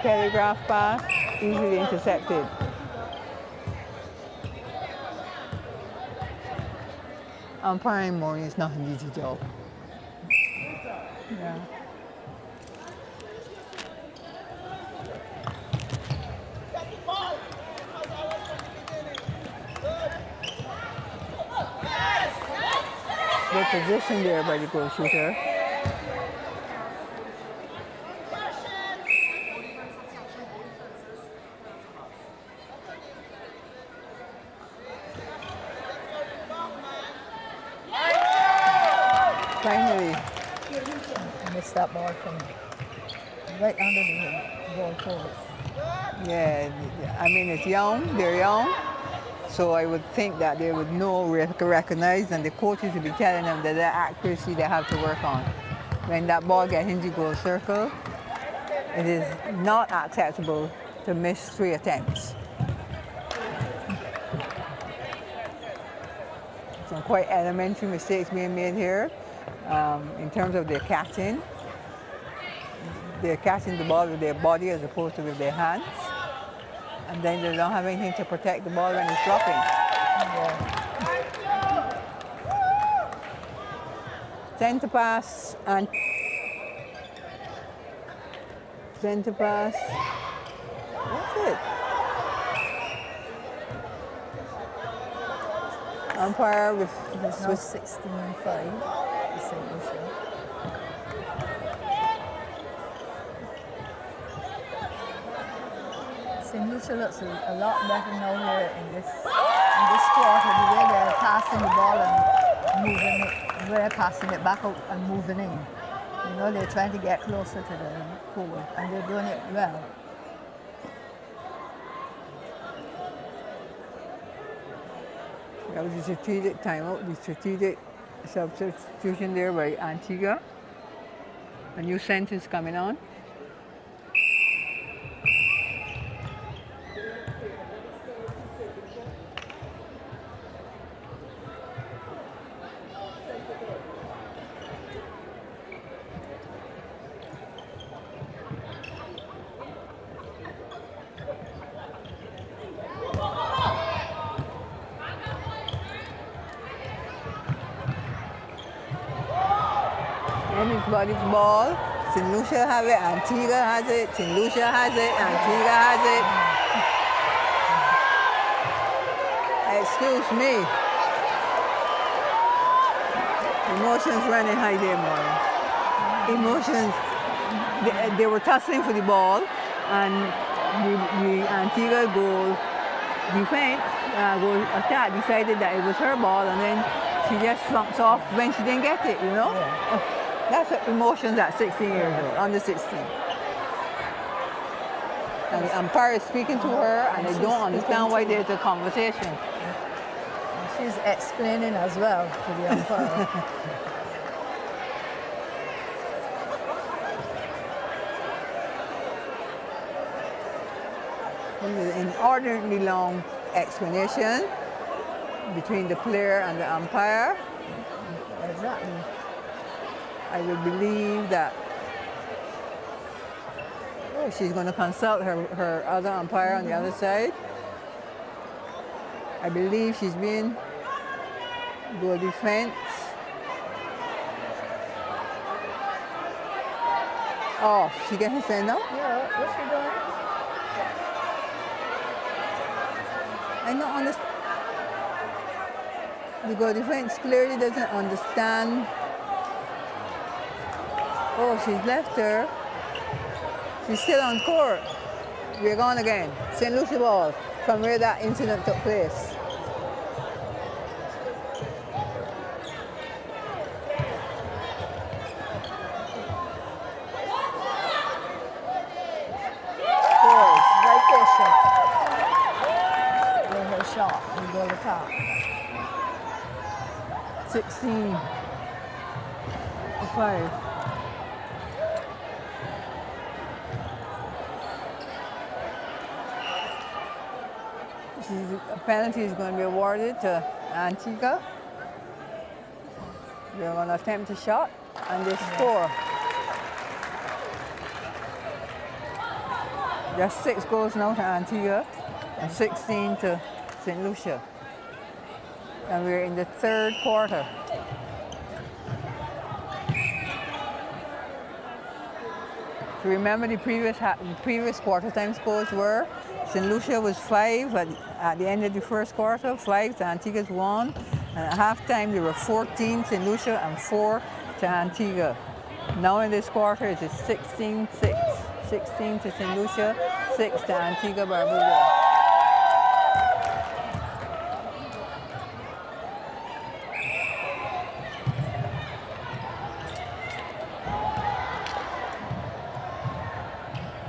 Telegraph pass, easily intercepted. Umpiring Maureen is not an easy job. Yeah. Good position there by the goal shooter. Finally, missed that ball from right under the goal post. Yeah, I mean, it's young, they're young. So I would think that they would know, recognize, and the coaches would be telling them that the accuracy they have to work on. When that ball gets into goal circle, it is not acceptable to miss 3 attempts. Some quite elementary mistakes being made here in terms of their catching. They're catching the ball with their body as opposed to with their hands. And then they don't have anything to protect the ball when it's dropping. Center pass and center pass. That's it. Umpire with It's now 16-5. St. Lucia looks a lot better now here in this quarter. The way they're passing the ball and moving it, the way they're passing it back out and moving in. You know, they're trying to get closer to the goal, and they're doing it well. That was a strategic timeout, the strategic substitution there by Antigua. A new sentence coming on. Anybody's ball. St. Lucia have it, Antigua has it, St. Lucia has it, Antigua has it. Excuse me. Emotions running high there, man. Emotions. They were tussling for the ball, and the Antigua goal defense, goal attack decided that it was her ball, and then she just slumps off when she didn't get it, you know? Yeah. That's emotions at 16 years old, under 16. And the umpire is speaking to her, and they don't understand why there's a conversation. And she's explaining as well to the umpire. This is an inordinately long explanation between the player and the umpire. Exactly. I would believe that she's going to consult her other umpire on the other side. I believe she's being goal defense. Oh, she getting sent out? Yeah, what's she doing? I don't understand. The goal defense clearly doesn't understand. Oh, she's left her. She's still on court. We're gone again. St. Lucia ball from where that incident took place. Very patient. With her shot, we go to the top. 16-5. A penalty is going to be awarded to Antigua. They're going to attempt a shot and they score. There's 6 goals now to Antigua and 16 to St. Lucia. And we're in the 3rd quarter. So remember the previous quarter time scores were St. Lucia was 5 at the end of the 1st quarter, 5 to Antigua's 1. And at halftime there were 14 St. Lucia and 4 to Antigua. Now in this quarter it is 16-6. 16 to St. Lucia, 6 to Antigua Barbuda.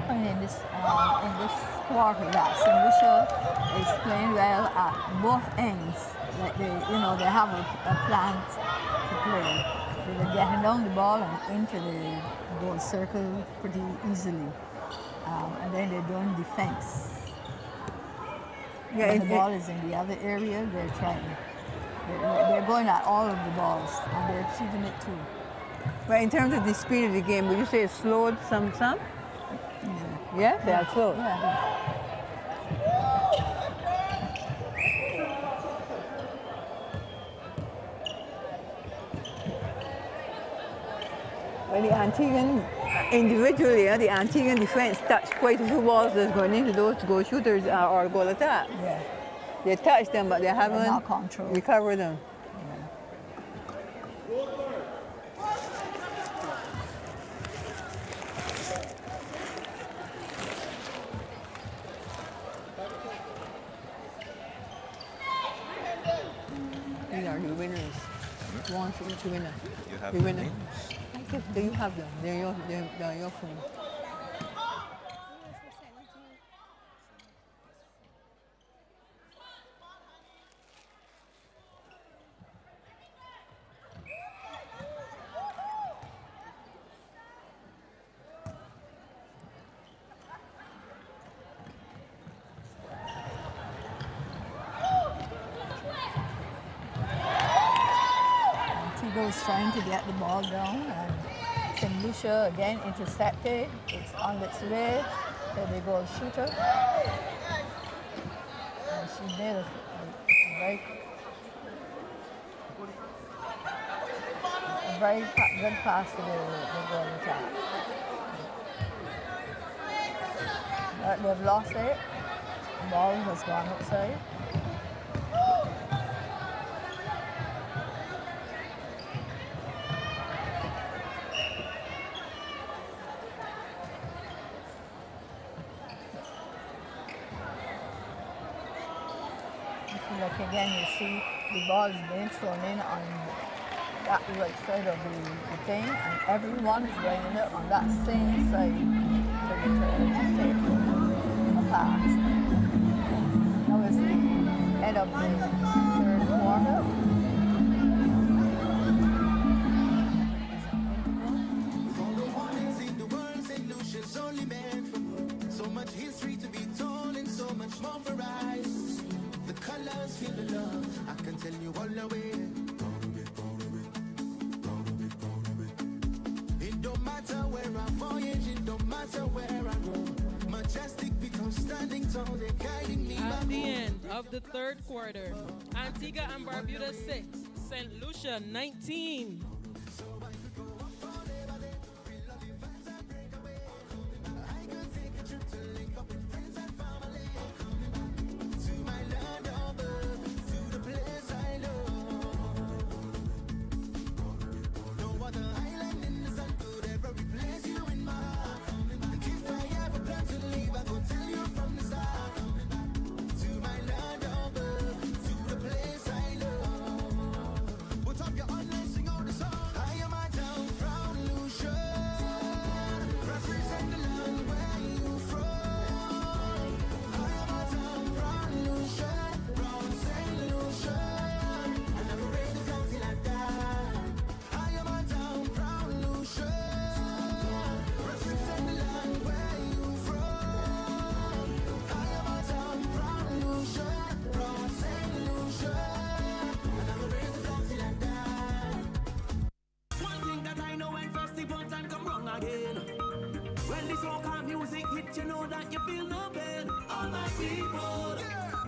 And in this part of that. St. Lucia is playing well at both ends. Like they have a plan to play. They're getting down the ball and into the goal circle pretty easily. And then they're doing defense. When the ball is in the other area, they're trying. They're going at all of the balls, and they're achieving it too. But in terms of the speed of the game, would you say it's slowed some? Yeah, they are slow. Yeah. Well, the Antiguan, individually, the Antiguan defense touched quite a few balls that's going into those goal shooters or goal attack. Yeah. They touched them, but they haven't not controlled. recovered them. These are the winners. One for each winner. You have the the winner. names? Do you have them? They're on your phone. Antigua is trying to get the ball down, and St. Lucia again intercepted. It's on its way to the goal shooter. And she made a very good pass to the goal attack. But they've lost it. The ball has gone outside. Look again, you see the ball is being thrown in on that right side of the thing, and everyone is lining up on that same side to take a pass. Now it's the end of the third quarter. So much history to be told and so much more for us. The colors feel the love, I can tell you all the way. It don't matter where I voyage, it don't matter where I go. Majestic becomes standing tall, they're guiding me. At the end of the third quarter, Antigua and Barbuda 6, St. Lucia 19.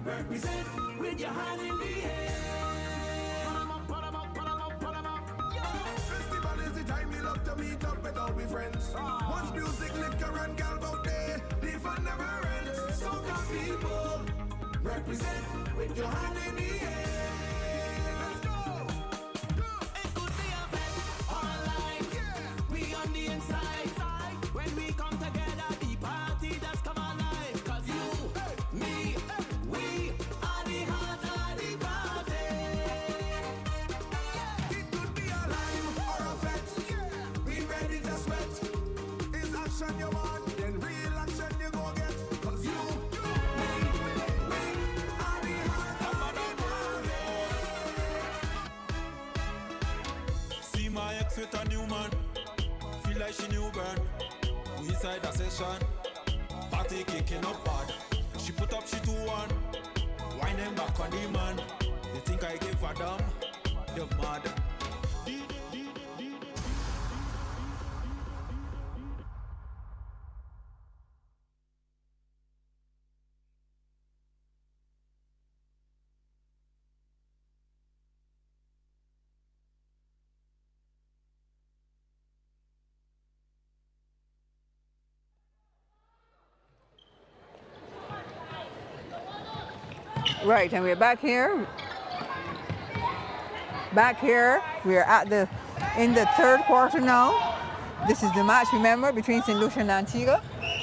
Represent with your hand in the air. Put 'em up. Festival is the time we love to meet up with all we friends. Once music, liquor, and gal out there, the fun never ends. Soca people, represent with your hand in the air. Let's go. It could be a fest online. We on the inside. When we come together, the party does come alive. 'Cause you, me, we are the heart of the party. It could be a lime or a vet. We ready to sweat. Is action you want? Then real action you go get. 'Cause you inside the session. Party kicking up bad. She put up, she 2-1. Winding back on the man. They think I give a damn. You're mad. Right, and we're back here. We're in the third quarter now. This is the match, remember, between St. Lucia and Antigua.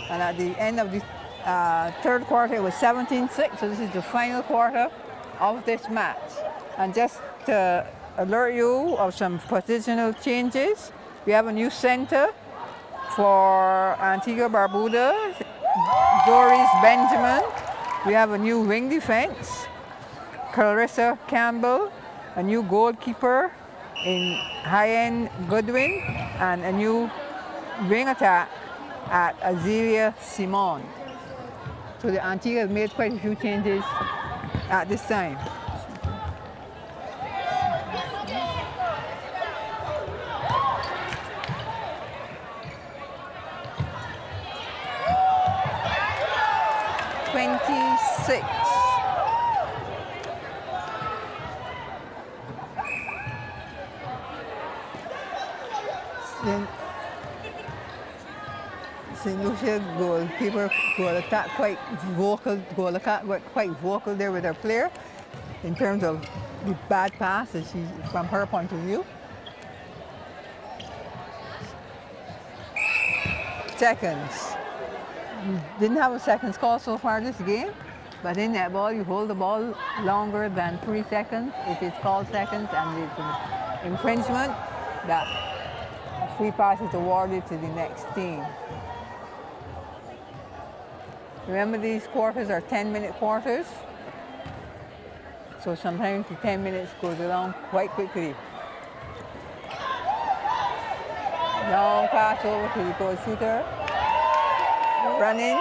And at the end of the third quarter, it was 17-6. So this is the final quarter of this match. And just to alert you of some positional changes, we have a new center for Antigua Barbuda, Doris Benjamin. We have a new wing defense, Clarissa Campbell, a new goalkeeper in High-End Goodwin, and a new wing attack at Azealia Simon. So the Antigua has made quite a few changes at this time. St. Lucia goalkeeper quite vocal there with her player in terms of the bad passes from her point of view. Seconds. Didn't have a seconds call so far this game, but in netball you hold the ball longer than 3 seconds, it is called seconds, and it's an infringement that a free pass is awarded to the next team. Remember, these quarters are 10-minute quarters, so sometimes the 10 minutes goes along quite quickly. Long pass over to the goal shooter. Running.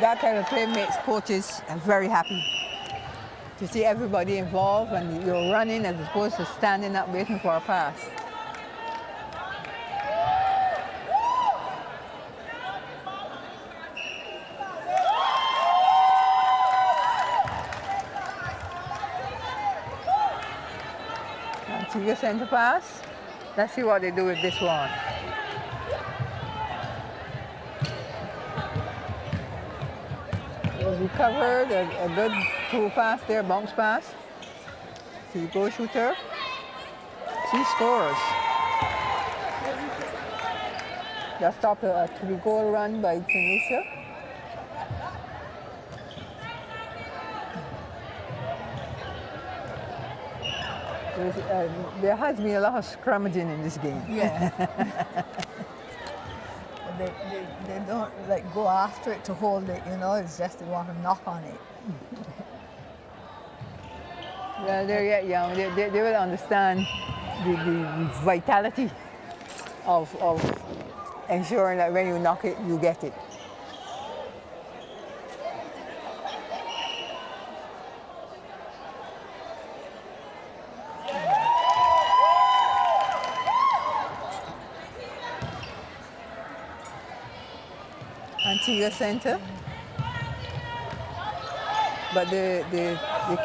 That kind of play makes coaches very happy to see everybody involved when you're running as opposed to standing up waiting for a pass. Antigua center pass. Let's see what they do with this one. Recovered, a good through pass there, bounce pass to the goal shooter. She scores. Just stopped a 3-goal run by St. Lucia. There has been a lot of scrummaging in this game. Yeah. they don't like go after it to hold it, you know, it's just they want to knock on it. Well, they're yet young. They will understand the vitality of ensuring that when you knock it, you get it. Antigua center, but they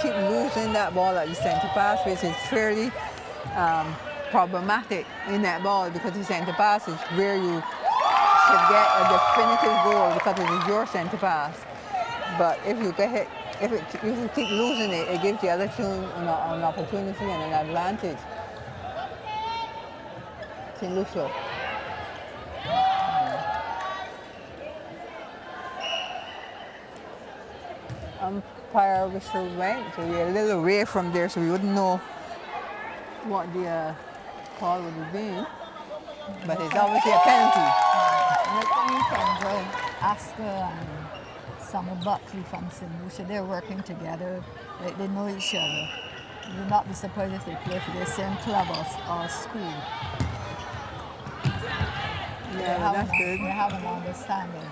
keep losing that ball at the center pass, which is fairly problematic in that ball, because the center pass is where you should get a definitive goal because it is your center pass. But if you get hit, if you keep losing it, it gives the other team an opportunity and an advantage. St. Lucia. Umpire whistle went, so we're a little away from there, so we wouldn't know what the call would have been. But it's obviously a penalty. Oscar and Summer Buckley from St. Lucia, they're working together, like they know each other. You'll not be surprised if they play for the same club or school. Yeah, well, that's good. They have an understanding.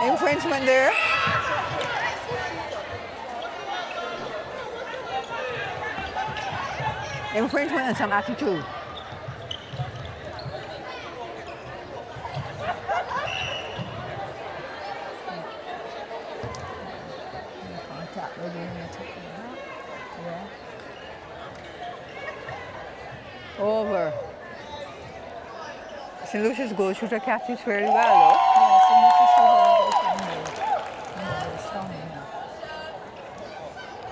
Infringement there. Infringement and some attitude. Contact with him. Yeah. Over. St. Lucia's goal shooter catches fairly well, though.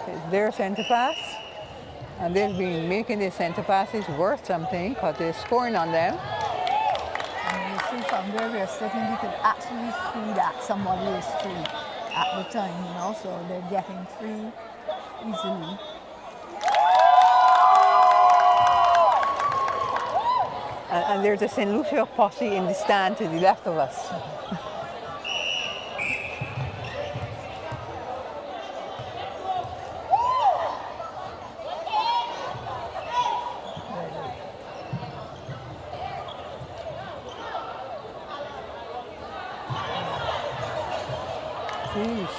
It's their centre pass. And they've been making their centre passes worth something because they're scoring on them. And you see from where we're sitting, you could actually see that somebody is free at the time, you know, so they're getting free easily. And there's a St. Lucia posse in the stand to the left of us.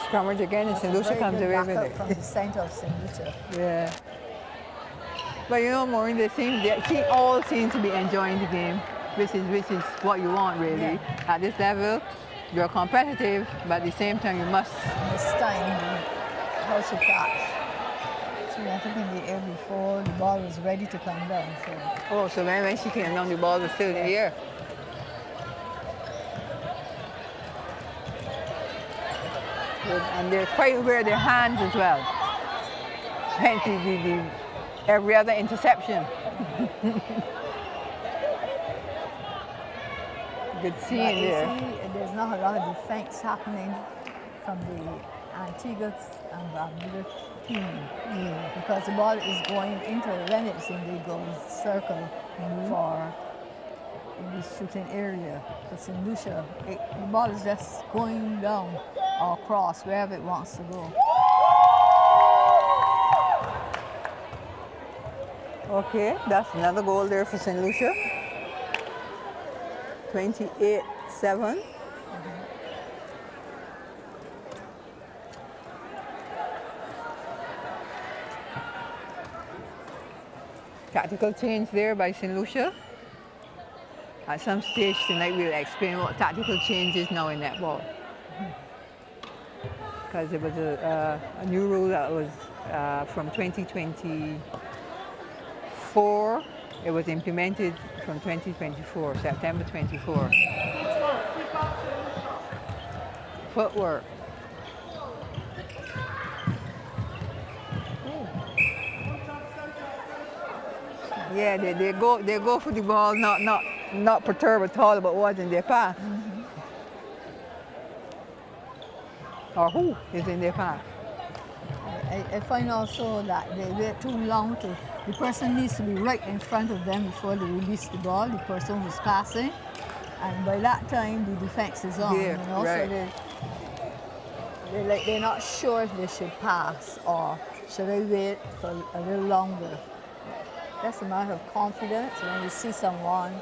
Scrummage again, and St. Lucia comes away with it. From the centre of St. Lucia. Yeah. But you know, Maureen, they all seem to be enjoying the game, which is what you want, really. Yeah. At this level, you're competitive, but at the same time, you must. This time, how to catch. She went up in the air before the ball was ready to come down. So. Oh, so when she came down, the ball was still in the air. And they're quite aware of their hands as well. Hence every other interception. Good seeing there. There's not a lot of defense happening from the Antigua and Barbuda team because the ball is going into the limits and they go circle for in the shooting area. For St. Lucia, the ball is just going down or across wherever it wants to go. Okay, that's another goal there for St. Lucia. 28-7. Tactical change there by St. Lucia. At some stage tonight we'll explain what tactical change is now in netball. Because it was a new rule that was from 2024. It was implemented from 2024, September 24. Footwork. Yeah, they go for the ball, not perturb at all about what's in their path. Or who is in their path. I find also that they wait too long the person needs to be right in front of them before they release the ball, the person who's passing. And by that time, the defense is on, yeah, you know, right. So they're not sure if they should pass or should they wait for a little longer. That's a matter of confidence. When you see someone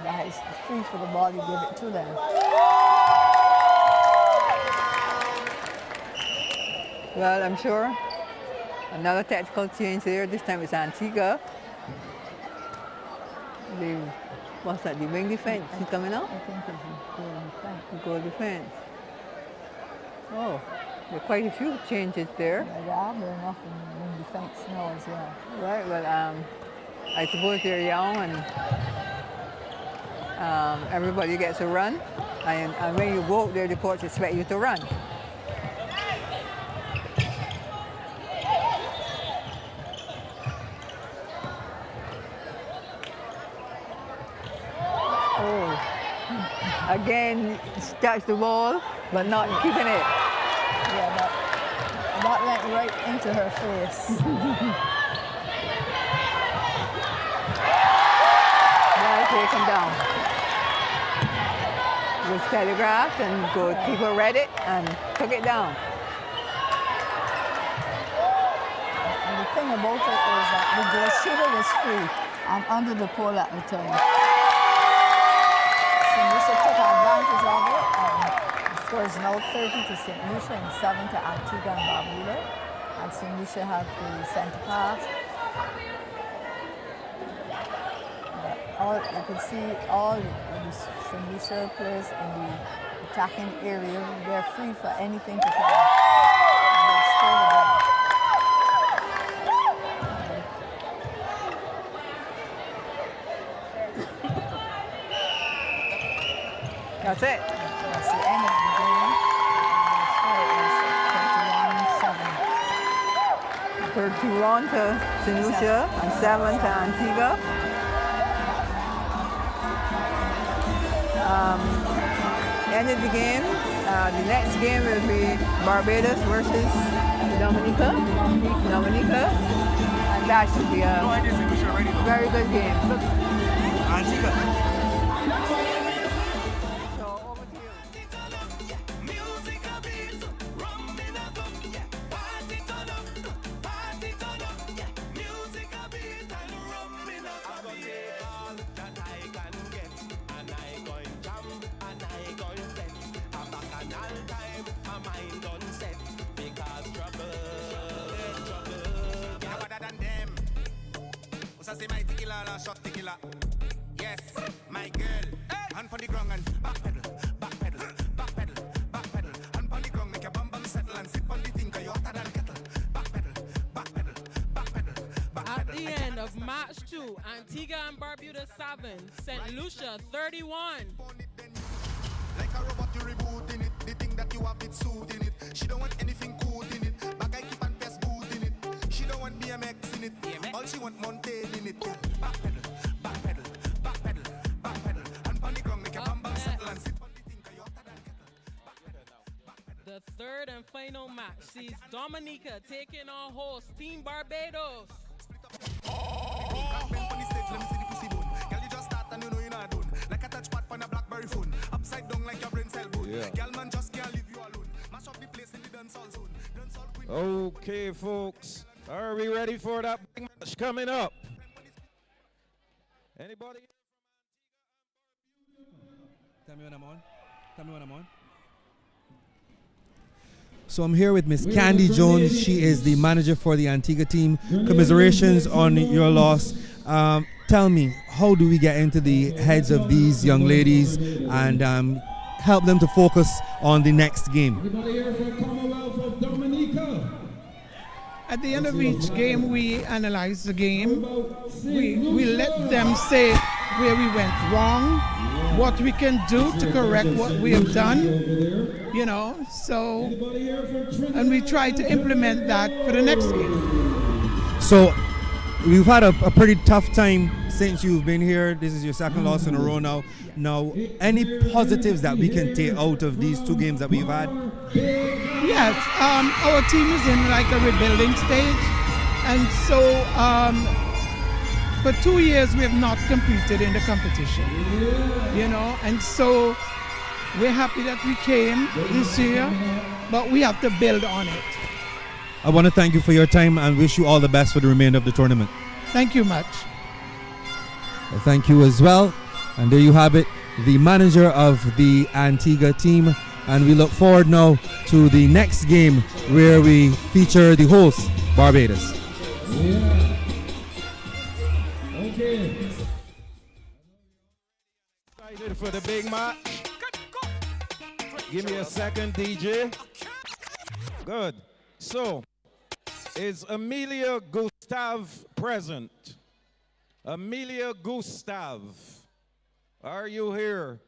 that is free for the ball, you give it to them. Well, I'm sure another tactical change there. This time it's Antigua. What's that? The wing defense is coming out? I think it's goal defense. The goal defense. Oh, there are quite a few changes there. Yeah, there are enough in wing defense now as well. Right. Well, I suppose they're young and everybody gets a run. And when you go out there, the coach expects you to run. Again, touch the ball, but not keeping it. Yeah, that went right into her face. Gotta take him down. It was telegraphed and good people read it and took it down. And the thing about it is that the goal shooter was free and under the pole at the time. St. Lucia took advantage of it, and the score is now 30 to St. Lucia and 7 to Antigua and Barbuda. And St. Lucia have the center pass. You can see all the St. Lucia players in the attacking area. They're free for anything to come. And they score the goal. That's it. That's the end of the game. The score is 31 to St. Lucia and 7 to Antigua. End of the game. The next game will be Barbados versus Dominica. And that should be a very good game. Antigua. Yes, my girl. Hand for the ground and back pedal, back pedal, back pedal, back pedal. Hand for the ground, make your bum bum settle and sit on the thing 'cause you're hotter than kettle. Back pedal, back pedal, back pedal, back pedal. At the end of match 2, Antigua and Barbuda 7, St. Lucia 31. Like a robot, you rebooting it. The thing that you have, it's suiting it. She don't want anything cool in it. Back I keep and best boot in it. She don't want BMX in it. All she want Montane in it. Back pedal, back pedal, back pedal, back pedal. And on the ground, make your bum bum settle and sit on the thing 'cause you're hotter than kettle. Back pedal, back pedal. The third and final match sees Dominica taking on host Team Barbados. Like a touchpad on a BlackBerry phone. Upside down like your brain cell bone. Girl man just can't leave you alone. Mash up the place in the dancehall zone. Okay, folks. Are we ready for that big match coming up? Anybody? Tell me when I'm on. Tell me when I'm on. So I'm here with Miss Candy Jones. She is the manager for the Antigua team. Commiserations on your loss. Tell me, how do we get into the heads of these young ladies and help them to focus on the next game? At the end of each game, we analyze the game. We let them say where we went wrong, what we can do to correct what we have done, you know, so, and we try to implement that for the next game. So we've had a pretty tough time since you've been here. This is your second loss in a row now. Now, any positives that we can take out of these 2 games that we've had? Yes, our team is in like a rebuilding stage, and so for 2 years we have not competed in the competition, you know, and so we're happy that we came this year, but we have to build on it. I want to thank you for your time and wish you all the best for the remainder of the tournament. Thank you much. Thank you as well. And there you have it, the manager of the Antigua team. And we look forward now to the next game where we feature the host, Barbados. Yeah. Okay. Excited for the big match? Give me a second, DJ. Good. So, is Amelia Gustav present? Amelia Gustav, are you here?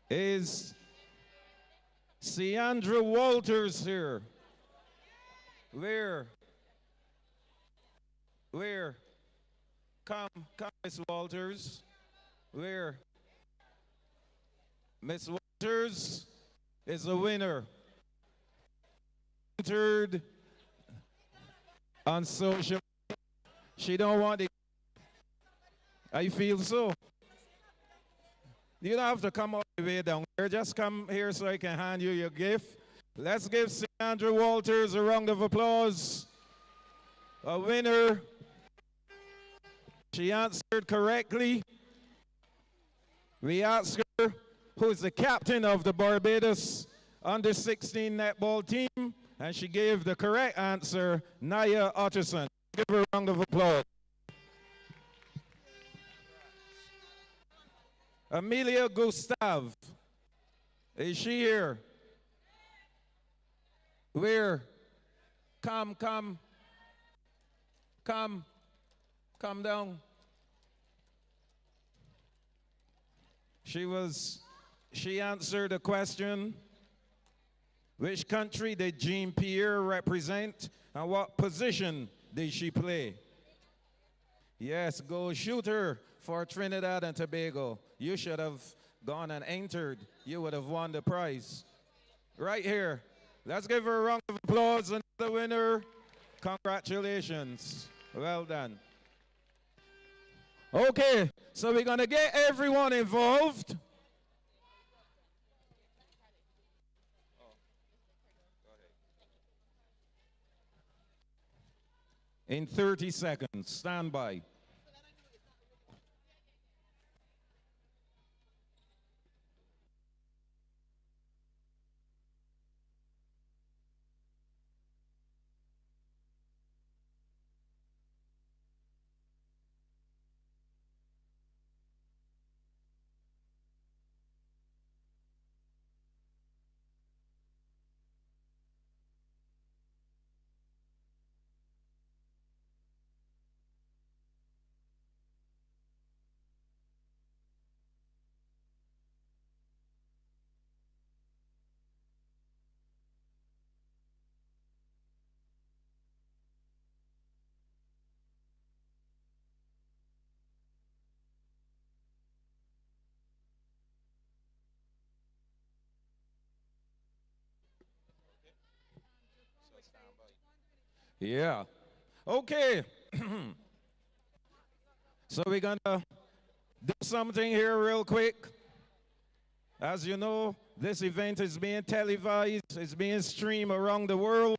Is Ciandra Walters here? Where? Come, Miss Walters. Where? Miss Walters is the winner. Entered on social. She don't want it. I feel so. You don't have to come all the way down here. Just come here so I can hand you your gift. Let's give Sandra Walters a round of applause. A winner. She answered correctly. We asked her who is the captain of the Barbados under 16 netball team, and she gave the correct answer, Naya Utterson. Give her a round of applause. Amelia Gustav, is she here? Where? Come down. She answered a question. Which country did Jean Pierre represent, and what position did she play? Yes, go shooter for Trinidad and Tobago. You should have gone and entered. You would have won the prize. Right here. Let's give her a round of applause. Another winner. Congratulations. Well done. Okay, so we're going to get everyone involved. In 30 seconds. Stand by. Yeah. Okay. So we're going to do something here real quick. As you know, this event is being televised. It's being streamed around the world.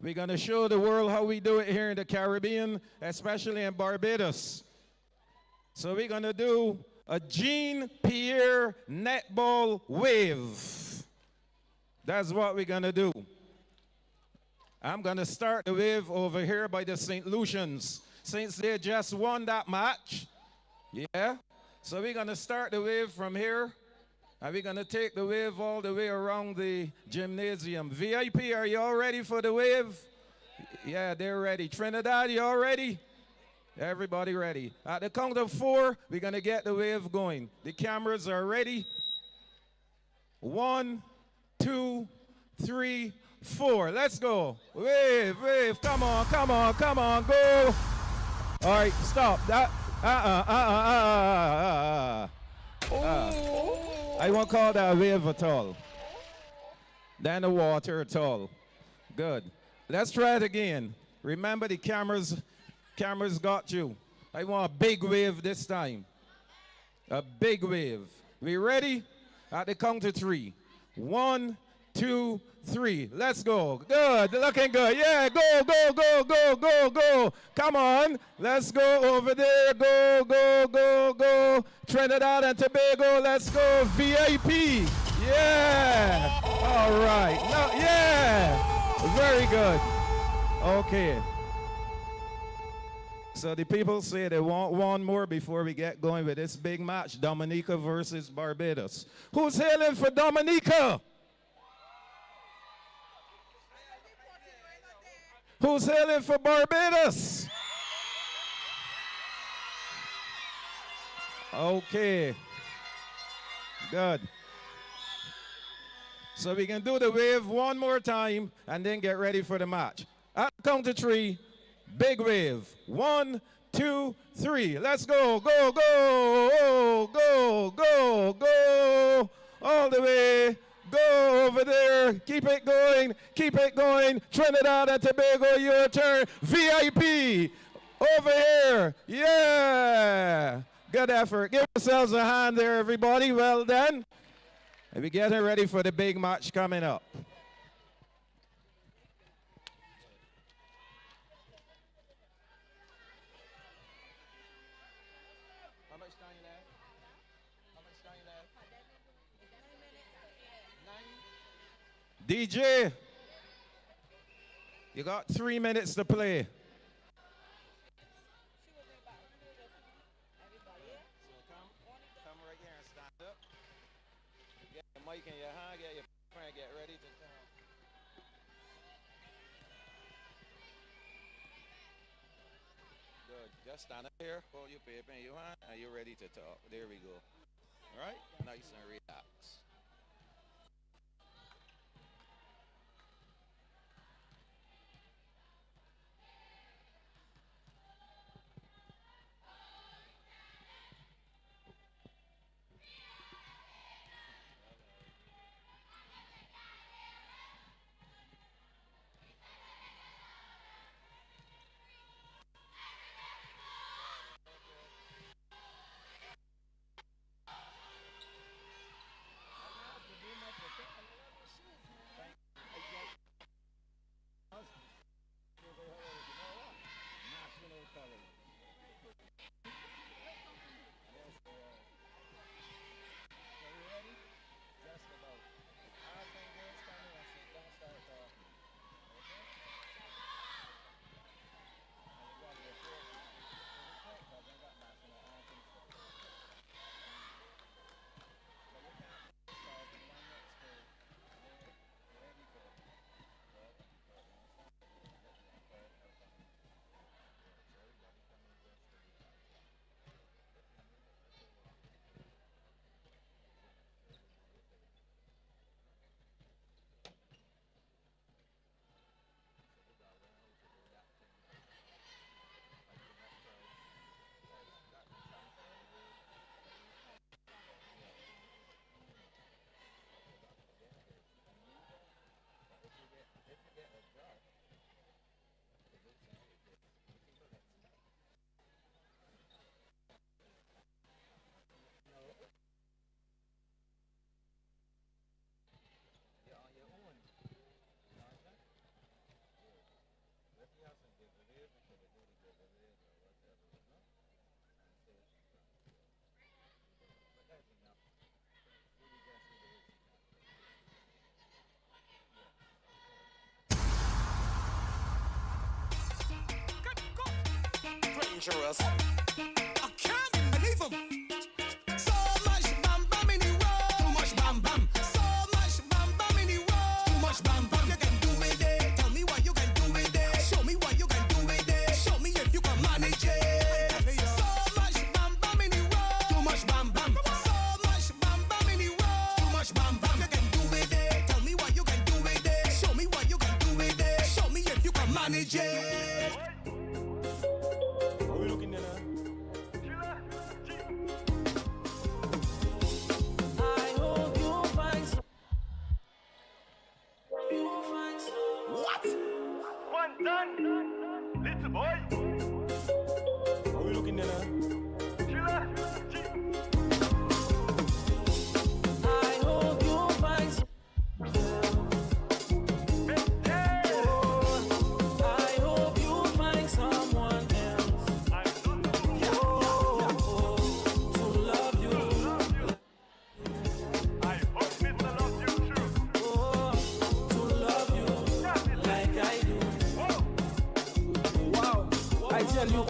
We're going to show the world how we do it here in the Caribbean, especially in Barbados. So we're going to do a Jean Pierre netball wave. That's what we're going to do. I'm going to start the wave over here by the St. Lucians, since they just won that match. Yeah? So we're going to start the wave from here, and we're going to take the wave all the way around the gymnasium. VIP, are you all ready for the wave? Yeah, they're ready. Trinidad, you all ready? Everybody ready. At the count of 4, we're going to get the wave going. The cameras are ready. 1, 2, 3, 4. Let's go. Wave, wave. Come on, come on, come on. Go. All right, stop. That. I won't call that a wave at all. Then the water at all. Good. Let's try it again. Remember, the cameras got you. I want a big wave this time. A big wave. We ready? At the count of 3. 1, 2, 3. Let's go. Good. Looking good. Yeah. Go, go, go, go, go, go. Come on. Let's go over there. Go, go, go, go. Trinidad and Tobago. Let's go. VIP. Yeah. All right. No, yeah. Very good. Okay. So the people say they want one more before we get going with this big match. Dominica versus Barbados. Who's hailing for Dominica? Who's hailing for Barbados? Okay. Good. So we can do the wave one more time and then get ready for the match. At the count of 3, big wave. 1, 2, 3. Let's go. Go, go, go, go, go. all the way. Go over there. Keep it going. Keep it going. Trinidad and Tobago, your turn. VIP over here. Yeah. Good effort. Give yourselves a hand there, everybody. Well done. And we're getting ready for the big match coming up. How much time you left? How much time you left? 9? DJ, you got 3 minutes to play. Come right here and stand up. Get the mic in your hand, get your friend, get ready to talk. Good. Just stand up here, hold your paper in your hand, and you're ready to talk. There we go. All right? Nice and relax. Dangerous. I can't believe him. So much bam bam in the road. Too much bam bam. So much bam bam in the road. Too much bam bam. You can do with it. Tell me what you can do with it. Show me what you can do with it. Show me if you can manage it. So much bam bam in the road. Too much bam bam. So much bam bam in the road. Too much bam bam. You can do with it. Tell me what you can do with it. Show me what you can do with it. Show me if you can manage it. Little boy. Are we looking there? I hope you find some. I hope you find someone else. To love you. I hope Mr. loves you too. To love you like I do. Wow, I tell you.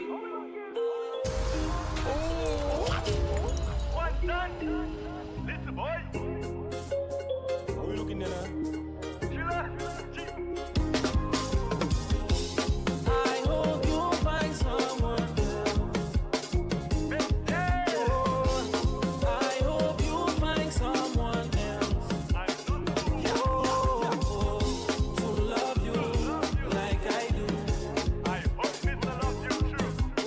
One done. Little boy. Are we looking there? I hope you find someone else. I hope you find someone else. To love you like I do. I hope Mr. loves you too.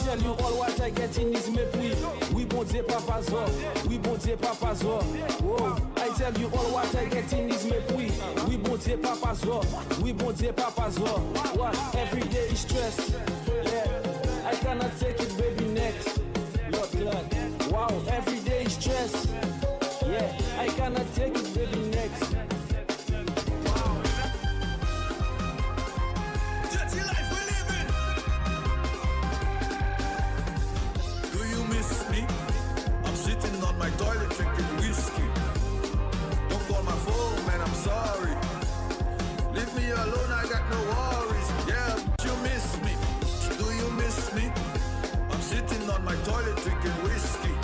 tell you all what I get in this mépris. Oui, bon Dieu, papa zo. Oui, bon Dieu, papa zo. Oh, I tell you all what I get in this mépris. Oui, bon Dieu, papa zo. Oui, bon Dieu, papa zo. What? Every day is stress. Yeah, I cannot take it, baby, next. Lord. Wow, every day is stress. Yeah, I cannot take it, baby, next. Dirty life we living. Do you miss me? I'm sitting on my toilet drinking whiskey. Don't call my phone, man, I'm sorry. Leave me alone, I got no worries. Yeah, but you miss me. Do you miss me? I'm sitting on my toilet drinking whiskey.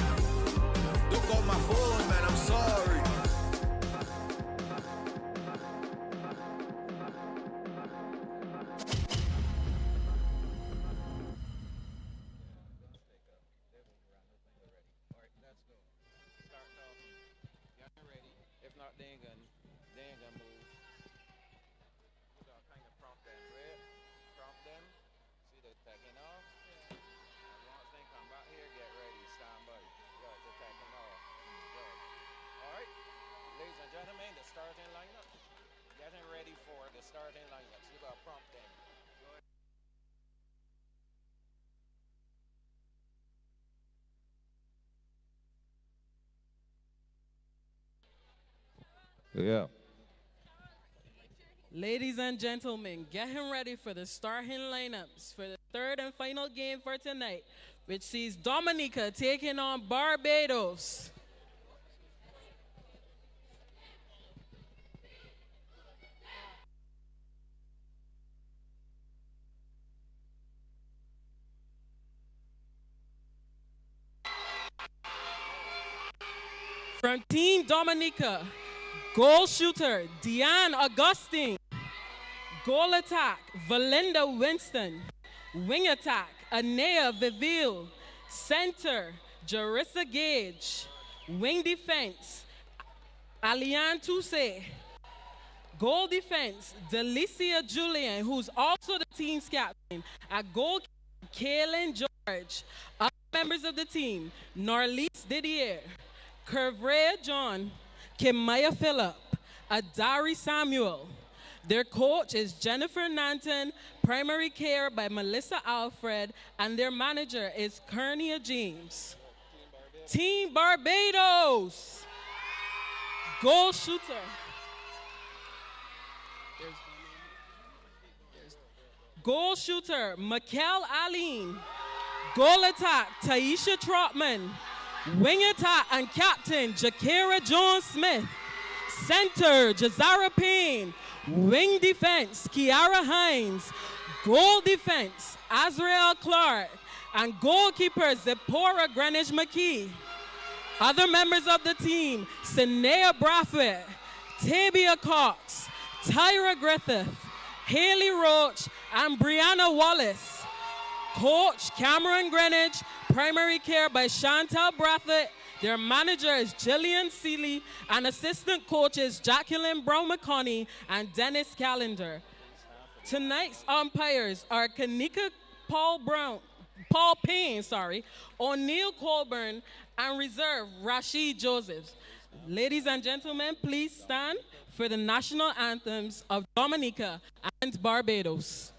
Don't call my phone, man, I'm sorry. If not, they ain't gonna move. We gotta kind of prompt them, right? Prompt them. See they're taking off. And once they come back here, get ready, stand by. Good, they're taking off. Good. All right, ladies and gentlemen, the starting lineup. Getting ready for the starting lineups. You gotta prompt them. Yeah. Ladies and gentlemen, getting ready for the starting lineups for the third and final game for tonight, which sees Dominica taking on Barbados. From Team Dominica, goal shooter, Diane Augustine. Goal attack, Valinda Winston. Wing attack, Anea Viville. Center, Jarissa Gage. Wing defense, Aliane Tousse. Goal defense, Delicia Julian, who's also the team's captain. At goal, Kaylin George. Other members of the team, Norlise Didier. Kervrea John, Kimaya Phillip, Adari Samuel. Their coach is Jennifer Nanton, primary care by Melissa Alfred, and their manager is Kernia James. Team Barbados. Goal shooter. Goal shooter, Mikel Aline. Goal attack, Taisha Trotman. Wing attack and captain, Jakira Jones-Smith. Center, Jazara Payne. Wing defense, Kiara Hines. Goal defense, Azrael Clark. And goalkeeper, Zipporah Greenwich McKee. Other members of the team, Sinea Braffett, Tabia Cox, Tyra Griffith, Haley Roach, and Brianna Wallace. Coach, Cameron Greenwich, primary care by Chantal Braffett. Their manager is Jillian Seeley, and assistant coaches Jacqueline Brown-McConney and Dennis Callender. Tonight's umpires are Kanika Paul Payne, O'Neill Colburn, and reserve Rashid Joseph. Ladies and gentlemen, please stand for the national anthems of Dominica and Barbados.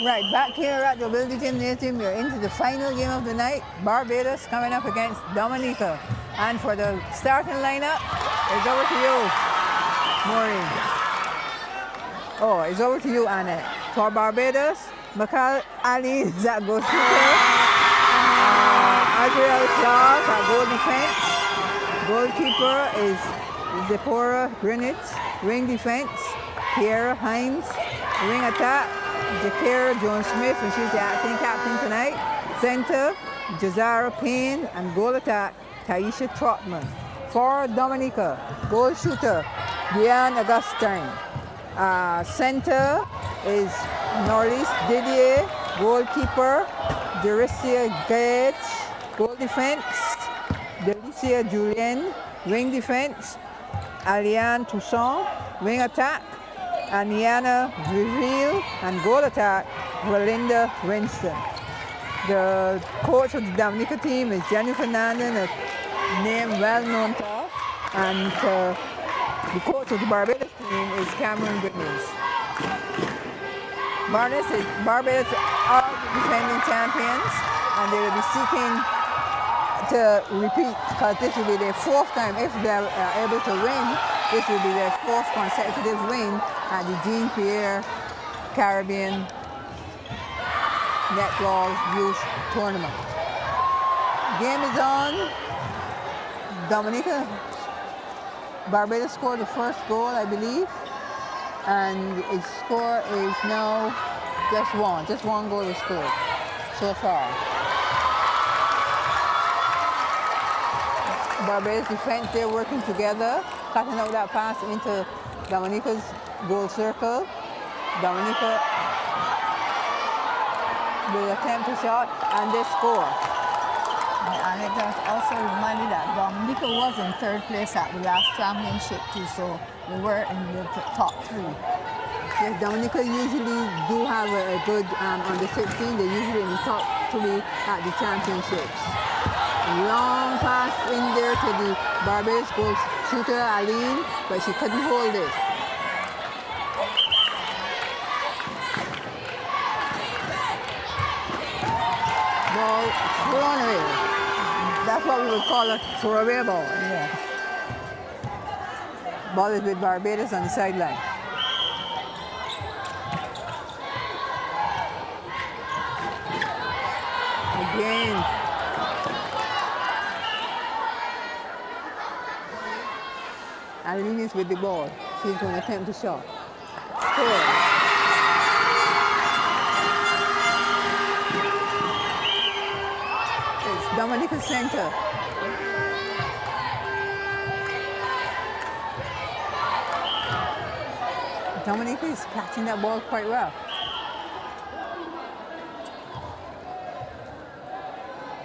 Right, back here at the Ability Gymnasium, we're into the final game of the night. Barbados coming up against Dominica. And for the starting lineup, it's over to you, Maureen. Oh, it's over to you, Annette. For Barbados, Michael Ali is at goalkeeper. Adriel Clark at goal defense. Goalkeeper is Zipporah Greenwich. Wing defense, Pierre Hines. Wing attack, Jakira Jones-Smith, and she's the acting captain tonight. Center, Jazara Payne, and goal attack, Taisha Trotman. For Dominica, goal shooter, Diane Augustine. Center is Norris Didier, goalkeeper, Dericia Gage, goal defense, Delicia Julien, wing defense, Aliane Toussaint, wing attack, Aniana Vriville, and goal attack, Valinda Winston. The coach of the Dominica team is Jenny Fernandez, a name well known to us, and the coach of the Barbados team is Cameron Goodness. Barbados are the defending champions, and they will be seeking to repeat, because this will be their fourth time. If they are able to win, this will be their fourth consecutive win at the Jean-Pierre Caribbean Netball Youth Tournament. Game is on. Dominica, Barbados scored the first goal, I believe, and its score is now just one. Just one goal is scored so far. Barbados defense, they're working together, cutting out that pass into Dominica's goal circle. Dominica will attempt a shot, and they score. And it has also reminded that Dominica was in third place at the last championship too, so we were in the top three. Yes, Dominica usually do have a good under 16. They're usually in the top three at the championships. Long pass in there to the Barbados goal shooter Aline, but she couldn't hold it. Ball thrown away. That's what we would call a throwaway ball. Yeah. Ball is with Barbados on the sideline. Again. Aline is with the ball. She's going to attempt the shot. Score. Dominica center. Dominica is catching that ball quite well.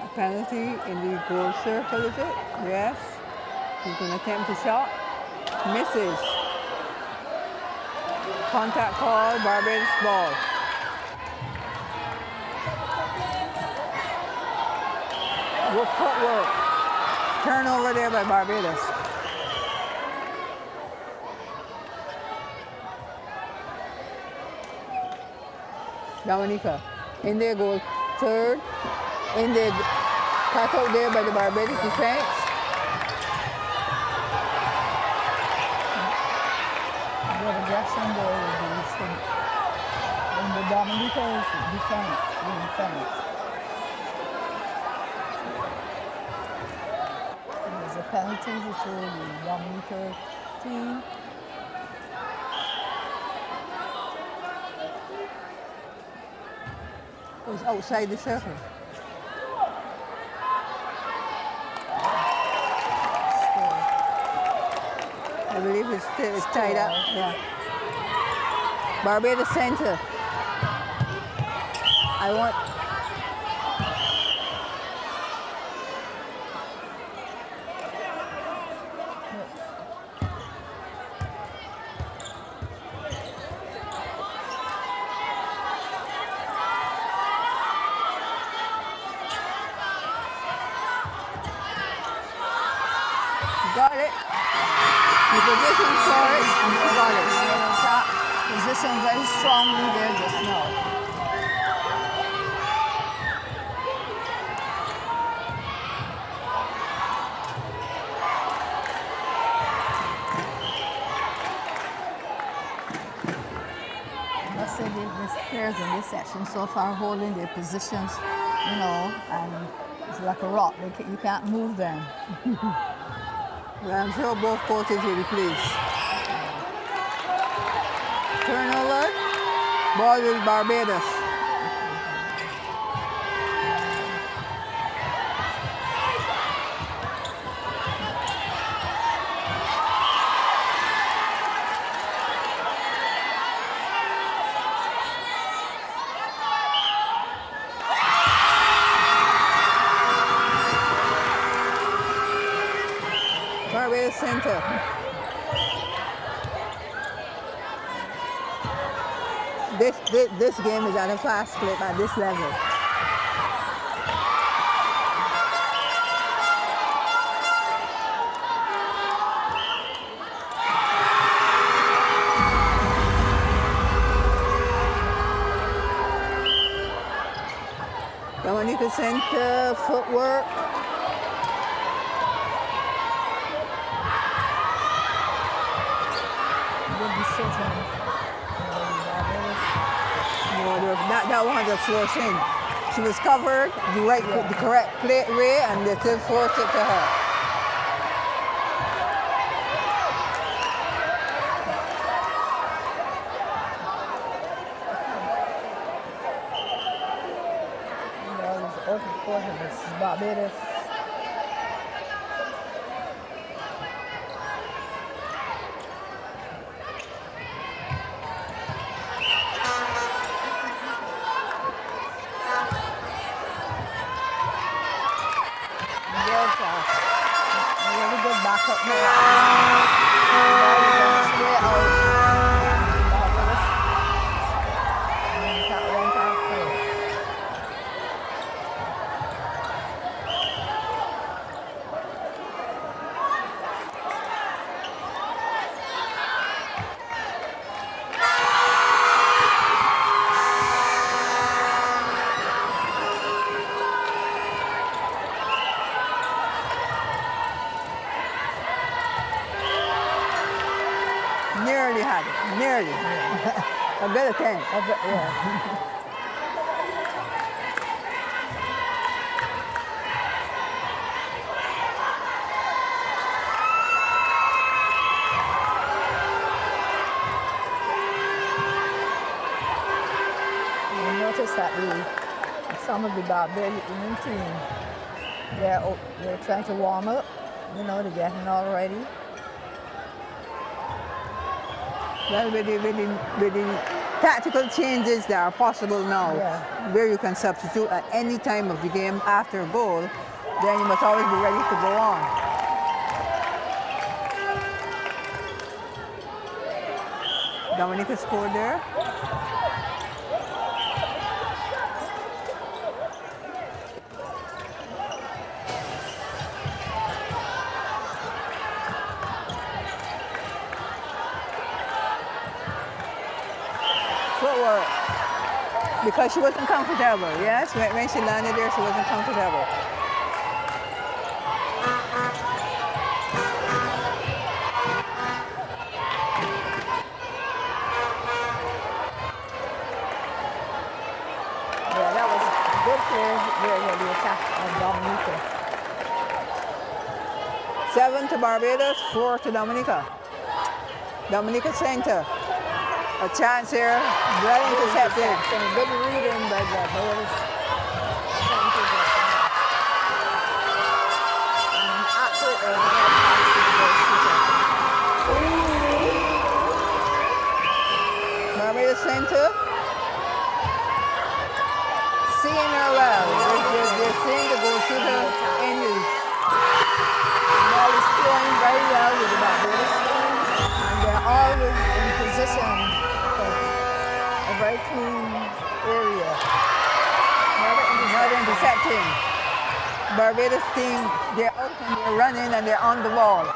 A penalty in the goal circle, is it? Yes. He's going to attempt a shot. Misses. Contact call, Barbados ball. Good footwork. Turnover there by Barbados. Dominica in their goal, third. In their cut out there by the Barbados defense. Good aggression there in the Dominica's defense. Penalty to the Dominica team. It was outside the circle. I believe it's tied up. Yeah. Barbados center. I want. Got it. The position for it, and he got it. Position very strongly there just now. said, the players in this section so far holding their positions, you know, and it's like a rock. You can't move them. Well, I'm sure both coaches will be pleased. Turnover, ball with Barbados. Barbados center. This game is at a fast clip at this level. Dominica center, footwork. That one just forced in. She was covered the correct way, and they still forced it to her. This is Barbados. Really good backup Nearly had it, nearly. A good attempt. Yeah. You notice that some of the Barbadian team, they're trying to warm up. You know, they're getting all ready. Well, with the tactical changes that are possible now, where you can substitute at any time of the game after a goal, then you must always be ready to go on. Dominica scored there. Footwork. Because she wasn't comfortable, yes? When she landed there, she wasn't comfortable. Yeah, that was a good play there, the attack of Dominica. 7 to Barbados, 4 to Dominica. Dominica center. A chance here, well intercepted. Good reading by the Barbados. Barbados center. Seeing her well. They're seeing the goal shooter in you. Ball is flowing very well with the Barbados team, and they're always in position for a very clean area. Not intercepting. Barbados team, they're out and they're running and they're on the ball.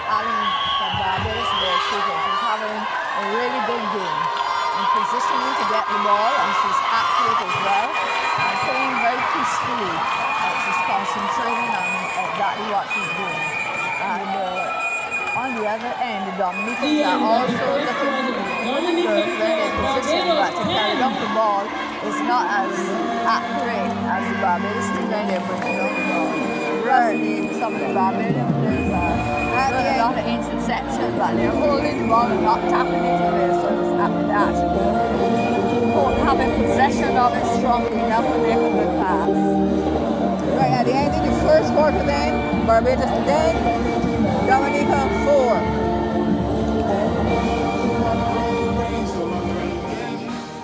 Allen from Barbados, they're having a really good game. In positioning to get the ball, and she's accurate as well, and playing very peacefully. She's concentrating on exactly what she's doing. And on the other end, the Dominicans are also looking to learn their position, but to carry down the ball is not as accurate as the Barbados team when they're bringing down the ball. Some of the Barbadian players are doing a lot of interception, but they're holding the ball and not tapping it away, so it's after that. Having possession of it strongly enough to make a good pass. Right, at the end of the first quarter then, Barbados 10, Dominica 4.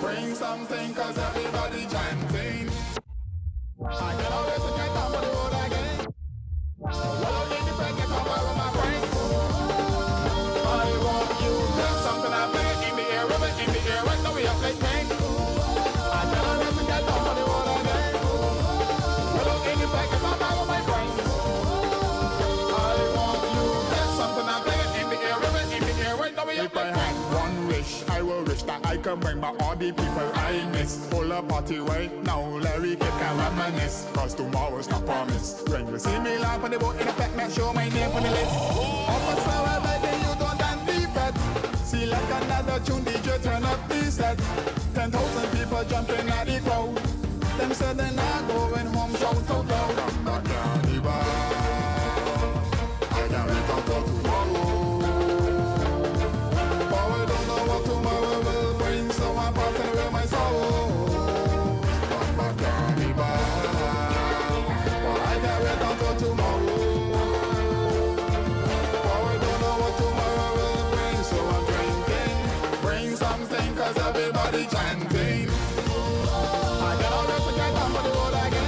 Bring something, cause everybody chanting. I get all this and get down on the road again. Well, in the break, get over with my friends. I want you to do something I play in the air, river in the air, right now we are playing. I get all this and get down on the road again. Well, in the break, get over with my friends. I want you to do something I play in the air, river in the air, right now we are playing. If I had one wish, I will wish that I can bring back all the people I miss. Full of party right now, Larry Kid can reminisce. Cause tomorrow's not promised. When you see me laugh on the boat in effect, not show my name on the list. Officer, I beg you don't anti-fed. See like another tune, DJ turn up the set. 10,000 people jumping at the crowd. Them said they're not going home, shout out loud. Come back down the bar. I can't wait until tomorrow. But we don't know what tomorrow will bring, so I'm parting away my sorrow. Come back down the bar. But I can't wait until tomorrow. But we don't know what tomorrow will bring, so I'm drinking. Bring something, cause everybody chanting. I get all this to get down on the road again.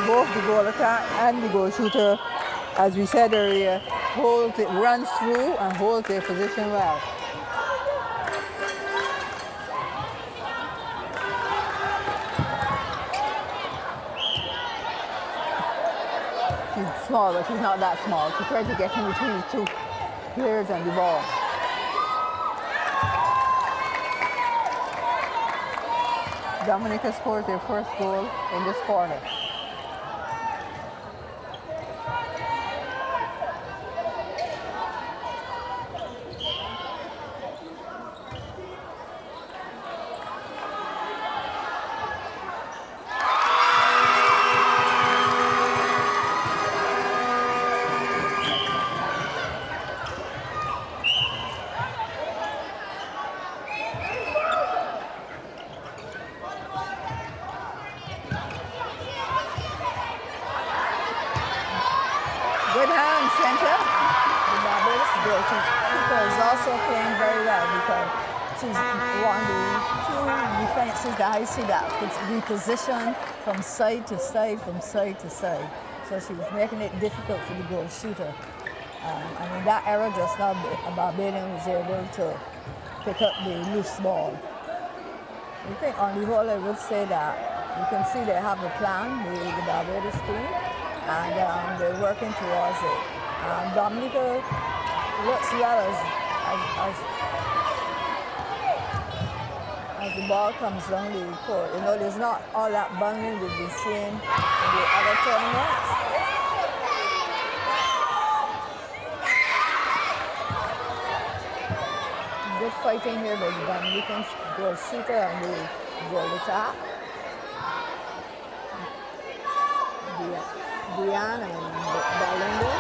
both the goal attack and the goal shooter, as we said earlier, runs through and holds their position well. She's small, but she's not that small. She tried to get in between the two players and the ball. Dominica scores their first goal in this quarter. Good hand, center. The Barbados goalkeeper is also playing very well because she's one of the few defensive guys that could reposition from side to side, from side to side. So she's making it difficult for the goal shooter. And in that era just now, Barbadian was able to pick up the loose ball. I think on the whole, I would say that you can see they have a plan, the Barbados team, and they're working towards it. Dominica looks well as the ball comes down the court. You know, there's not all that bungling we've been seeing in the other tournaments. Good fighting here by the Dominican goal shooter and the goal attack. Brian and Balinda.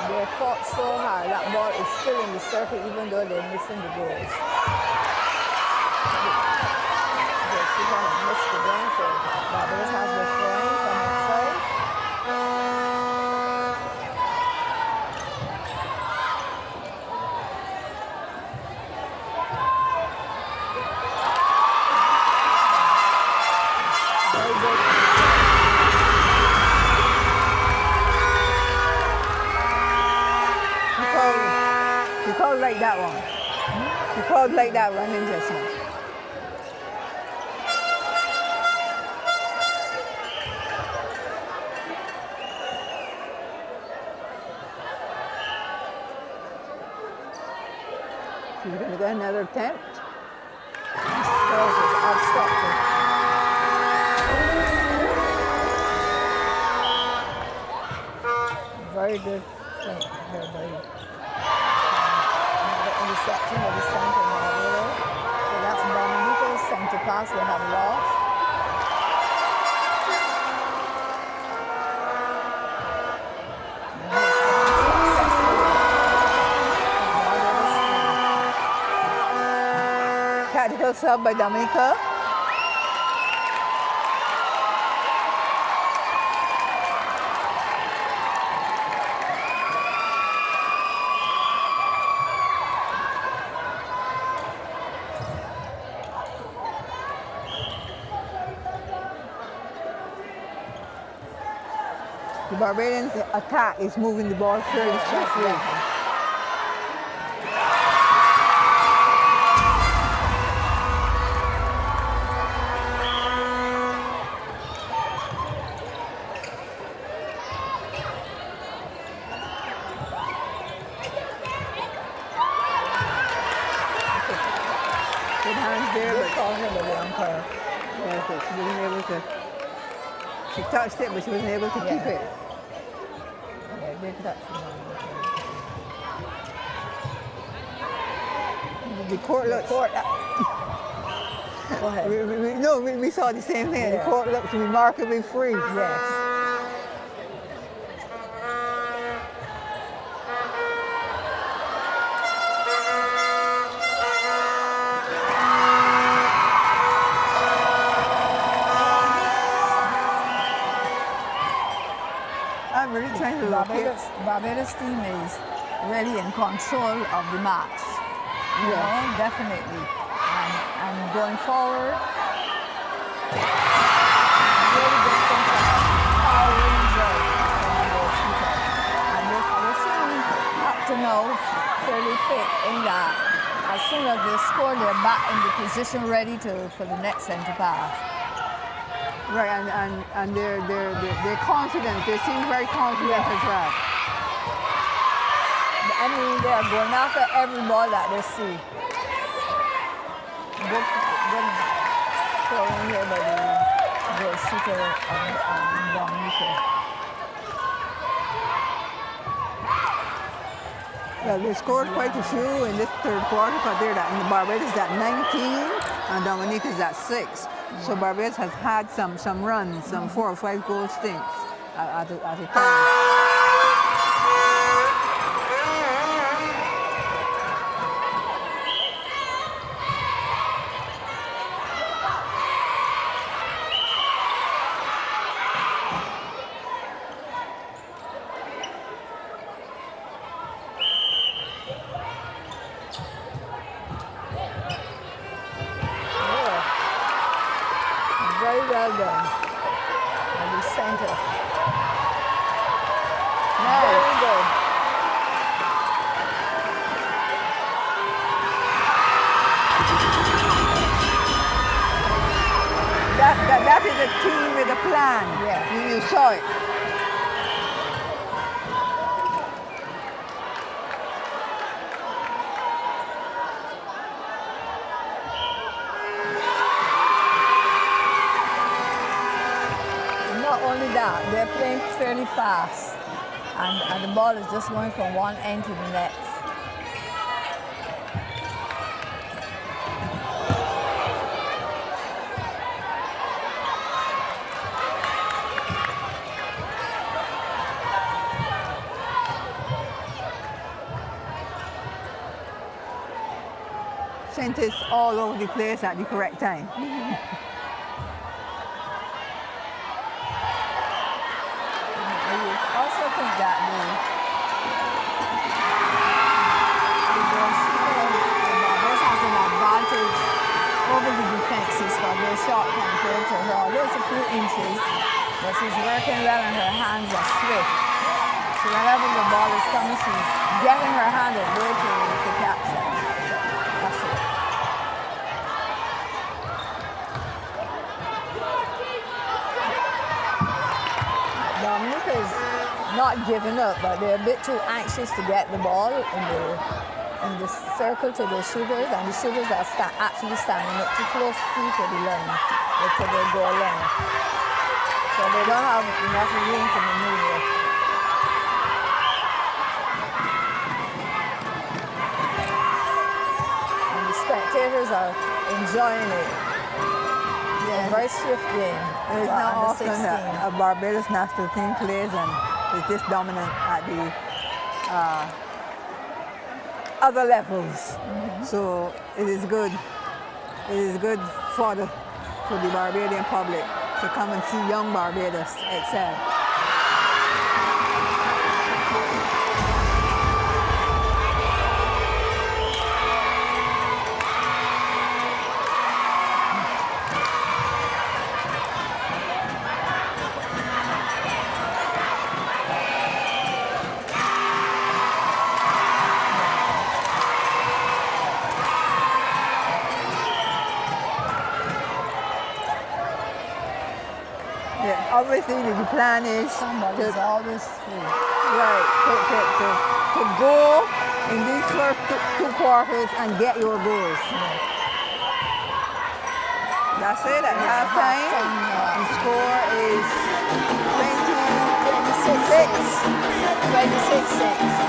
They fought so hard. That ball is still in the circle even though they're missing the goals. The shooter has missed again, so Barbados has the throwing from outside. Very good. You called like that one. You called like that running just now. She's going to get another attempt. I've stopped her. Very good thing. Very interception of the center Barbados. So that's Dominica's center pass they have lost. Tactical sub by Dominica. The Barbadians' attack is moving the ball fairly swiftly. Good hands there, but calling by the umpire. Yeah, so she wasn't able to. She touched it, but she wasn't able to keep it. Yeah, big touch. The court looks. Go ahead. We saw the same thing. Yeah. The court looks remarkably free. Yes. I'm really trying to Barbados team is really in control of the match. You know, definitely. And going forward, really good things. position ready for the next center pass. Right, and they're confident. They seem very confident as well. I mean, they are going after every ball that they see. Good throwing here by the shooter on Dominica. Well, they scored quite a few in this third quarter, but they're at Barbados is at 19 and Dominica is at 6. So Barbados has had some runs, some 4 or 5 goal stints at a time. Very well done. And the center. Nice. Very good. That is a team with a plan. Yeah. You saw it. Not only that, they're playing fairly fast. And the ball is just going from one end to the next. Centers all over the place at the correct time. I also think that Barbados has an advantage over the defenses for their shot compared to her. There's a few inches, but she's working well and her hands are swift. So whenever the ball is coming, she's getting her hand at way to capture. That's it. Dominica's not giving up, but they're a bit too anxious to get the ball in the circle to the shooters, and the shooters are actually standing up too close to the line, to the goal line. So they don't have enough room to maneuver. And the spectators are enjoying it. Yeah. A very swift game. It's not Under often 16. a Barbados national team plays and is this dominant at the other levels. So it is good. It is good for the Barbadian public to come and see young Barbados excel. Obviously, the plan is somebody's always free. Right, to go in these first two quarters and get your goals. That's it at halftime. The score is 26-6. 26-6.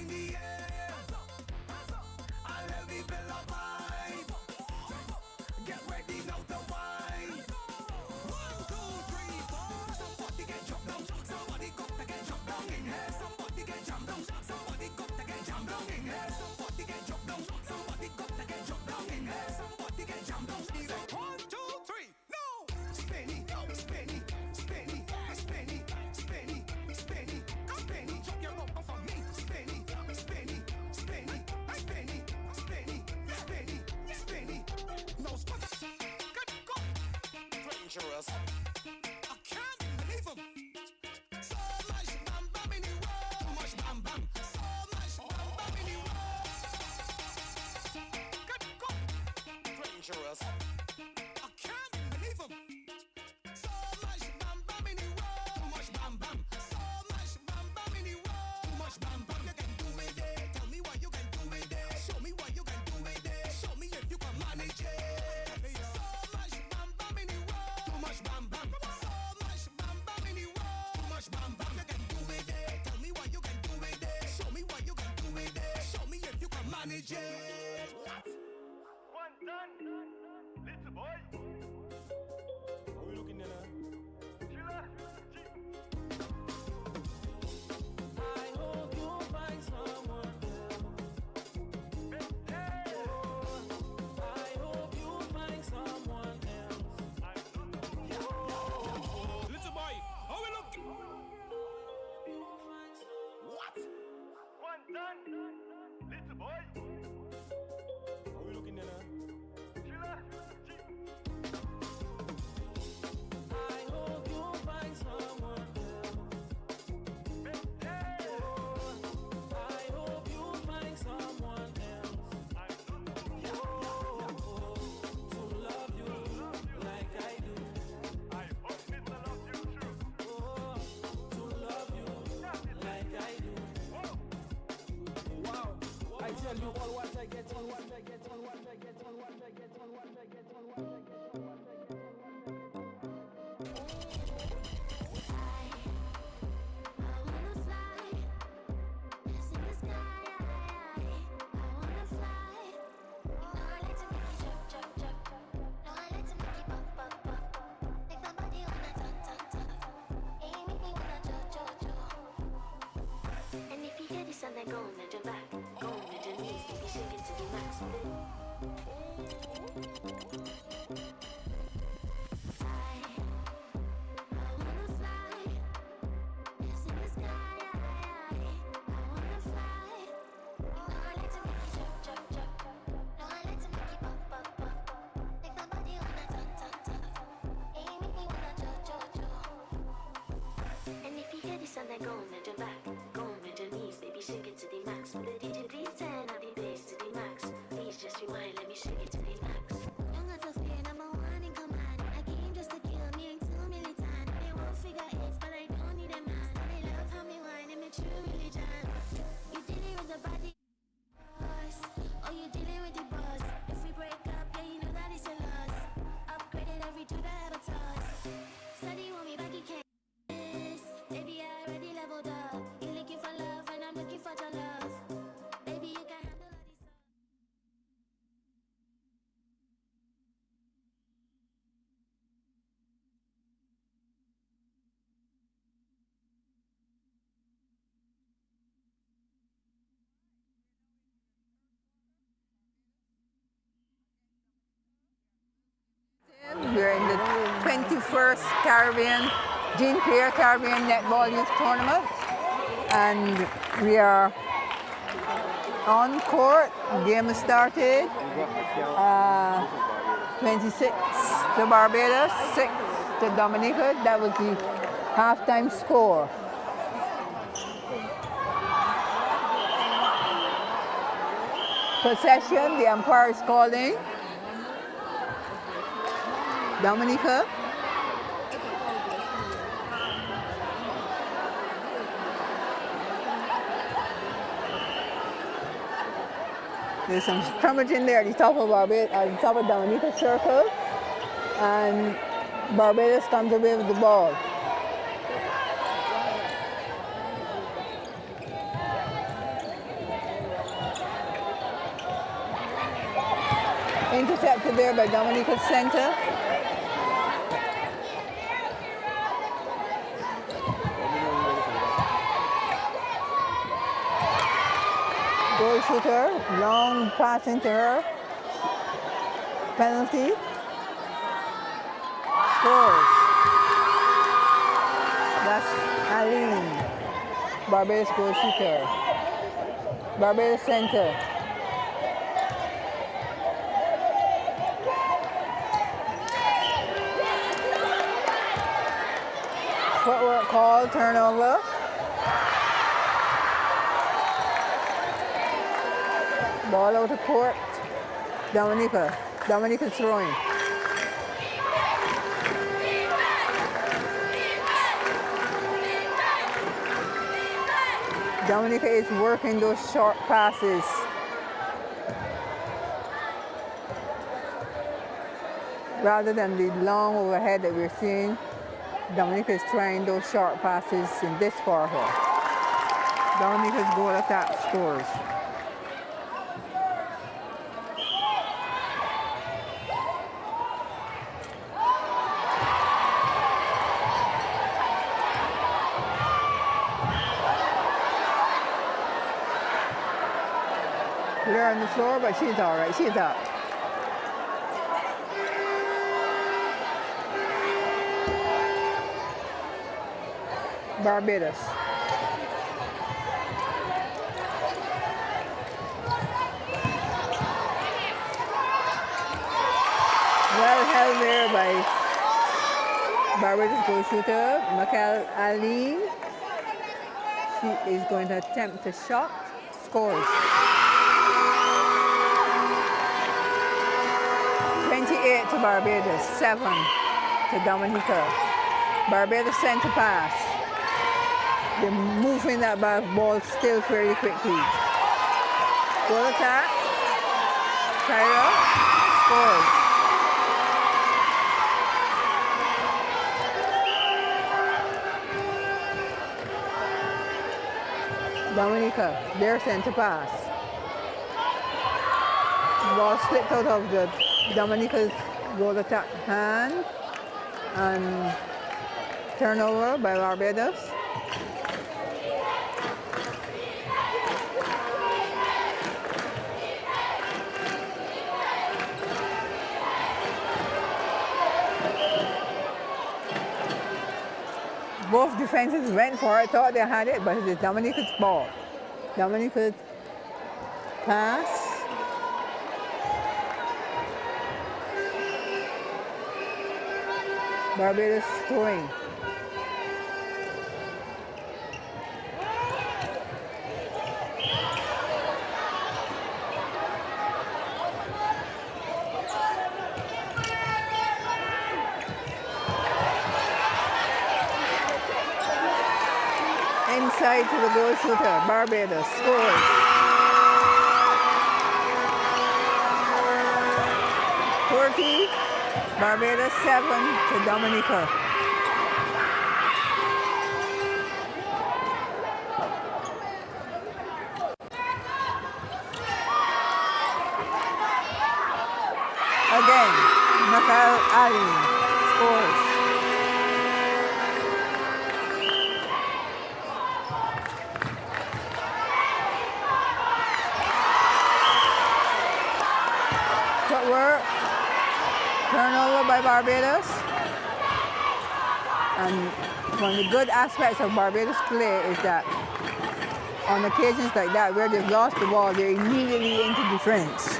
in the air. And let me build a vibe. Get ready now to wine. 1, 2, 3, 4. Somebody get jumped down. Somebody got to get jumped down in here. Somebody get jumped down. Somebody got to get jumped down in here. Somebody get jumped down. Somebody got to get jumped down in here. Somebody get jumped down. 1, 2, 3, no. Spinny, spinny, spinny, spinny, spinny, spinny, spinny. Jump your bumper for me. Spinny, spinny, spinny, spinny, spinny, spinny, spinny. No spot. Go. Dangerous. I can't believe him. So much bam bam in the world. Too much bam bam. So much bam bam in the world. Go. Dangerous. I can't believe him. So much bam bam in the world. Too much bam bam. So much bam bam in the world. Too much bam bam. You can do it there. Tell me what you can do it there. Show me what you can do it there. Show me if you can manage it. So much bam bam in the world. Too much bam bam. So much bam bam in the world. Too much bam bam. You can do it there. Tell me what you can do it there. Show me what you can do it there. Show me if you can manage it. One done, little boy. How we looking there now? Chilla. I hope you find someone else. I hope you find someone else. Little boy, how we looking? What? One done, little boy. How we looking there now? I hope you find someone else. I hope you find someone else. To love you like I do. I hope me to love you true. To love you like I do. Wow. I tell you all what I get on, what I get on, what I get on, what I get on, what I get on, what I get on, what I get on. And if you hear this and then go on your back, go on your knees, baby, shake it to the max. And if you hear this and then go on your back, go on your knees, baby, shake it to the max. Will the DJ please turn up the bass to the max? Please just rewind, let me shake it to the max. Young out of fear, number one in command. I came just to kill me, ain't too militant. They won't figure it, but I don't need a man. They love how me whine and me true religion. You dealing with the body boss, or you dealing with the boss. If we break up, yeah, you know that it's a loss. Upgraded every two that I ever tossed. Said he want me back, he can't. Baby, I already leveled up. You're looking for love, and I'm looking for your love. Baby, you can handle all these. We're in the 21st Caribbean, Pierre Caribbean Netball Youth Tournament. And we are on court. Game has started. 26 to Barbados, 6 to Dominica. That was the halftime score. Possession, the umpire is calling. Dominica. There's some scrummaging there at the top of Barbados, at the top of Dominica circle, and Barbados comes away with the ball. Intercepted there by Dominica's center. Goal shooter, long pass into her. Penalty. Scores. That's Aline, Barbados goal shooter. Barbados center. Footwork call, turnover. Ball out of court. Dominica. Dominica's throwing. Dominica is working those short passes. Rather than the long overhead that we're seeing, Dominica is trying those short passes in this quarter. Dominica's goal attack scores. Clear on the floor, but she's all right. She's up. Barbados. Well held there by Barbados goal shooter, Michael Aline. She is going to attempt a shot. Scores. 28 to Barbados, 7 to Dominica. Barbados center pass. They're moving that ball still fairly quickly. Goal attack. Tyra scores. Dominica, their center pass. Ball slipped out of the Dominica's goal attack hand and turnover by Barbados. Both defenses went for it, thought they had it, but it's Dominica's ball. Dominica's pass. Barbados throwing. Inside to the goal shooter, Barbados scores. Barbados 7 to Dominica. Again, Michael Ali scores. Footwork, turnover by Barbados. And one of the good aspects of Barbados play is that on occasions like that where they've lost the ball, they're immediately into defense.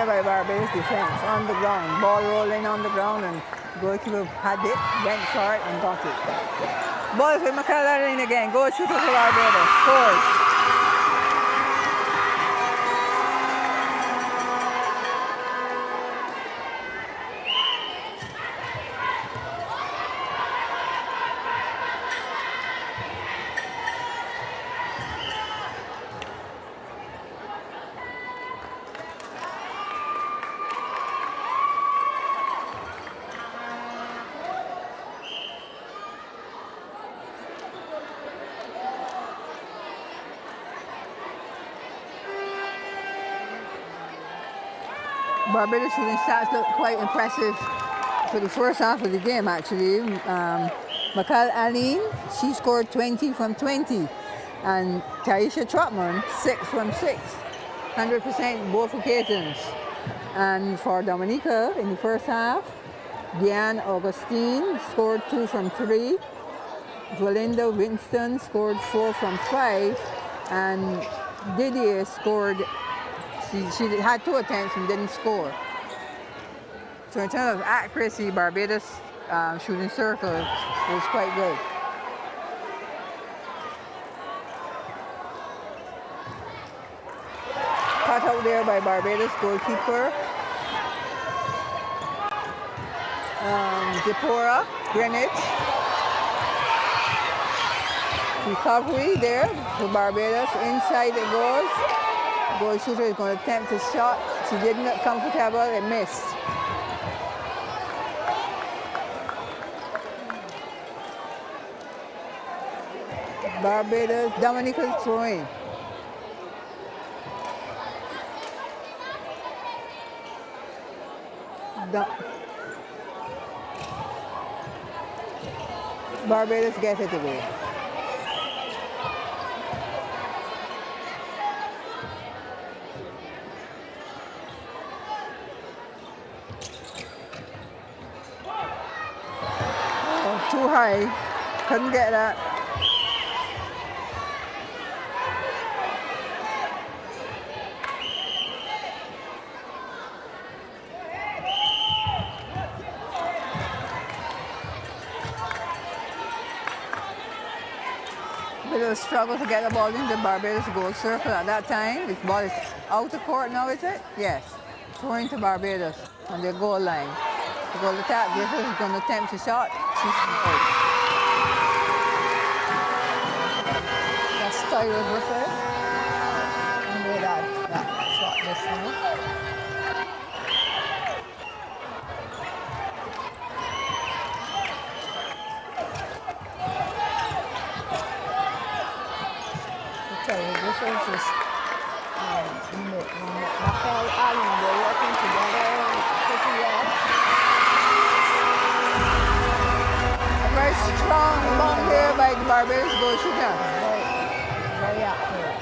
By Barbados defense on the ground, ball rolling on the ground, and goalkeeper had it, went for it and got it. Ball with McCallum again. Goal shooter for Barbados. Scores. Barbados shooting stats look quite impressive for the first half of the game, actually. Makal Aline, she scored 20 from 20. And Taisha Trotman, 6 from 6. 100% both occasions. And for Dominica, in the first half, Diane Augustine scored 2 from 3. Valinda Winston scored 4 from 5. And Didier scored, she had 2 attempts and didn't score. So in terms of accuracy, Barbados shooting circle was quite good. Cut out there by Barbados goalkeeper. Zipporah Greenwich. Recovery there for Barbados. Inside it goes. Goal shooter is going to attempt a shot. She did not comfortable and missed. Barbados, Dominica's throwing. Barbados gets it away. Oh, too high. Couldn't get that. Struggle to get the ball into Barbados goal circle at that time. This ball is out of court now, is it? Yes. Throwing to Barbados on their goal line. The goal attack, Griffith is going to attempt a shot. She's out. That's Tyler Griffith. And with that shot this now. Just Rafael Allen, they're working together pretty well. A very strong ball here by the Barbados goal shooter. Very accurate.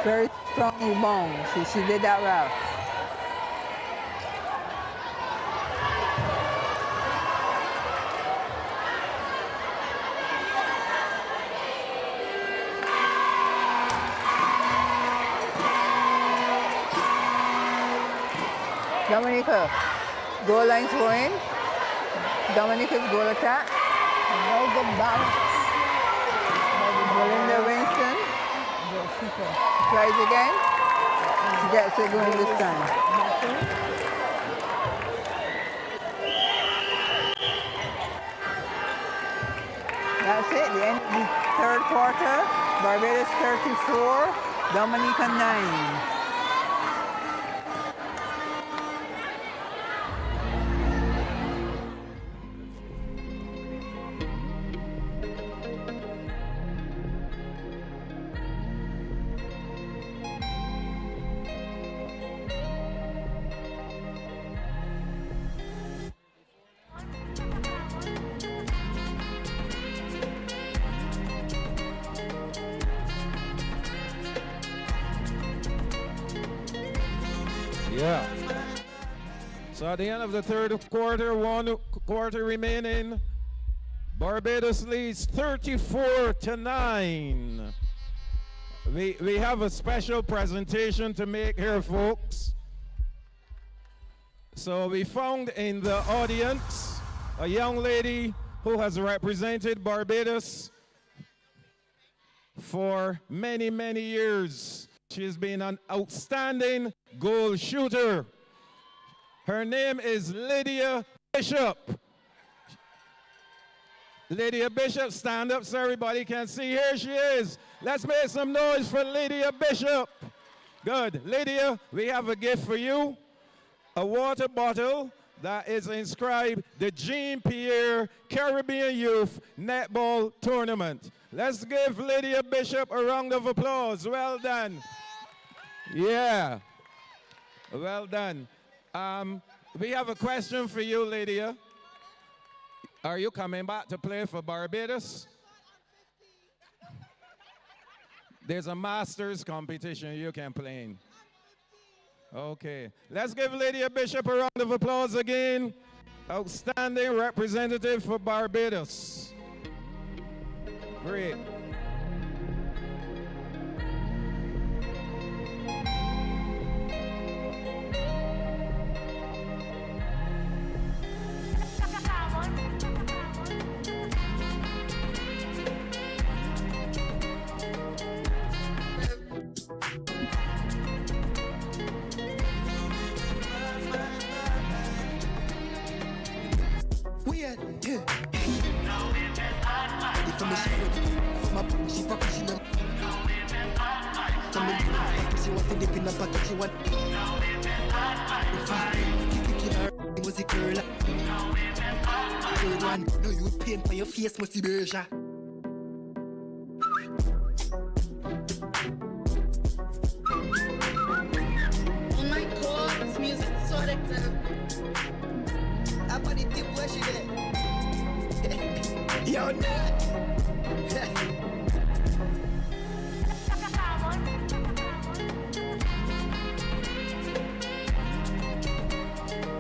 Very strong rebound. She did that well. Dominica, goal line throwing. Dominica's goal attack. Very good balance. Belinda Winston. Tries again. She gets it going this time. That's it, the end of the third quarter. Barbados 34, Dominica 9. Yeah. So at the end of the third quarter, 1 quarter remaining, Barbados leads 34-9. We have a special presentation to make here, folks. So we found in the audience a young lady who has represented Barbados for many, many years. She has been an outstanding goal shooter. Her name is Lydia Bishop. Lydia Bishop, stand up so everybody can see. Here she is. Let's make some noise for Lydia Bishop. Good. Lydia, we have a gift for you. A water bottle that is inscribed the Jean-Pierre Caribbean Youth Netball Tournament. Let's give Lydia Bishop a round of applause. Well done. Yeah. Well done. We have a question for you, Lydia. Are you coming back to play for Barbados? There's a Masters competition you can play in. Okay. Let's give Lydia Bishop a round of applause again. Outstanding representative for Barbados. Great. No, you paint for your face, must be beja. Oh my god, this music is so addictive. Apa di tip where she there? Yo, nut.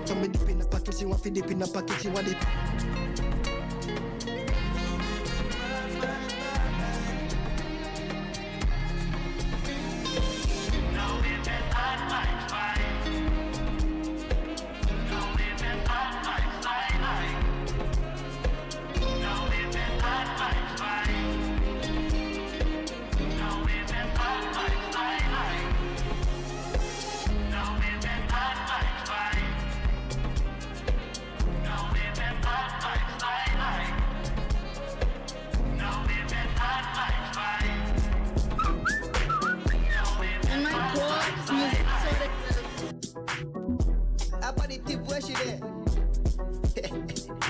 Come dip in the package, you want to dip in the package, you want it.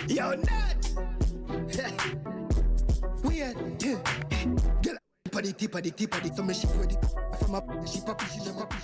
Yo, nut! Weird. Get paddy, so me she ready. From up, she poppy, she poppy.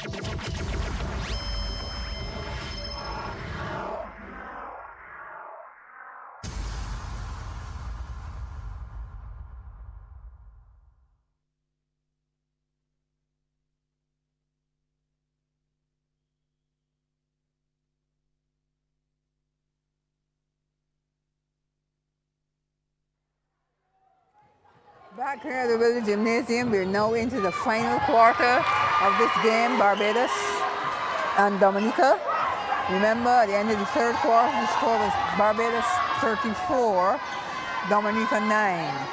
Back here at the Village Gymnasium, we're now into the final quarter of this game, Barbados and Dominica. Remember, at the end of the third quarter, the score was Barbados 34, Dominica 9.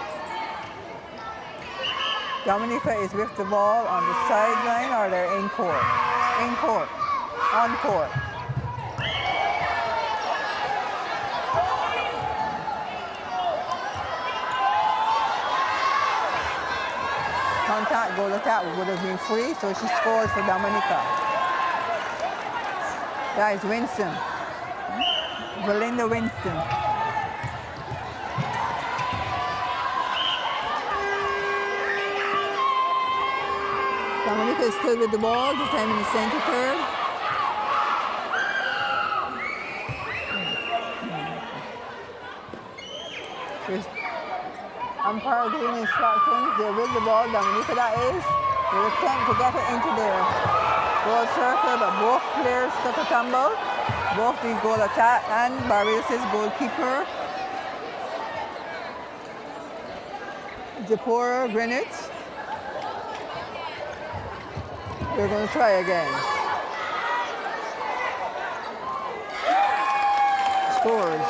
Dominica is with the ball on the sideline, or they're in court. In court. On court. Contact, goal attack would have been free, so she scores for Dominica. That is Winston. Belinda Winston. Dominica is still with the ball, this time in the center third. Umpire giving instructions. They're with the ball, Dominica that is. They attempt to get it into their goal circle, but both players took a tumble. Both the goal attack and Barbados' goalkeeper, Japora Greenwich. They're going to try again. Scores.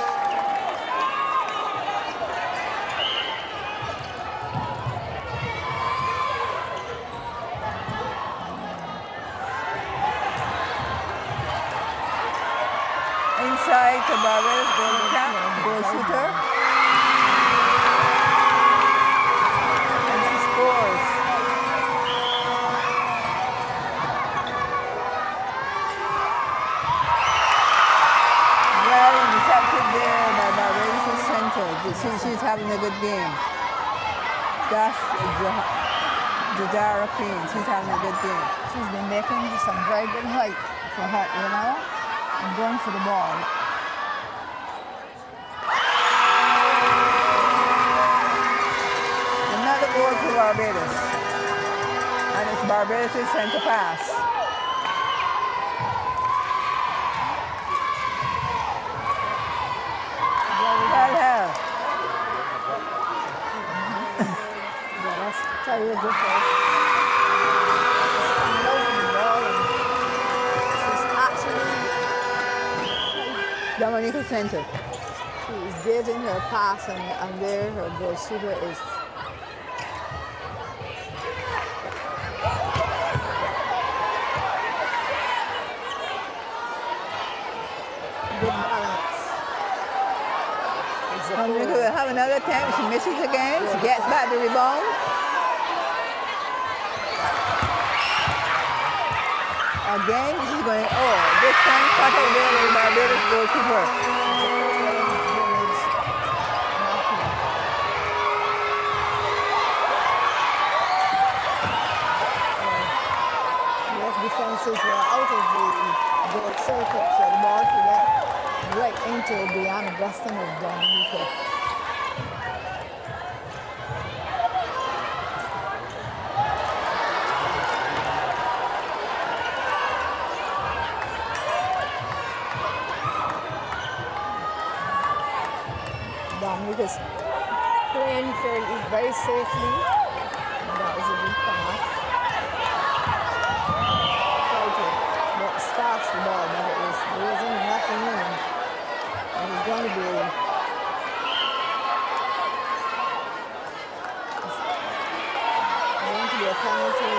she's having a good game. That's Jadara Payne. She's having a good game. She's been making some very good height for her, you know, and going for the ball. Another goal for Barbados. And it's Barbados' center pass. Well held. Yeah, that's tell you a good thing. She's coming over the ball and she's actually Dominica center. she's getting her pass and there her goal shooter is good balance. Dominica will have another attempt. She misses again. She gets back the rebound. Again, she's going, this time cut out there with Barbados goalkeeper. Both defenses were out of the goal circle, so the ball went right into Brianna Guston of Dominica. Dominica's playing very safely. And that was a good pass. Tried to sparks the ball, but there wasn't nothing in it. It was going to be a penalty.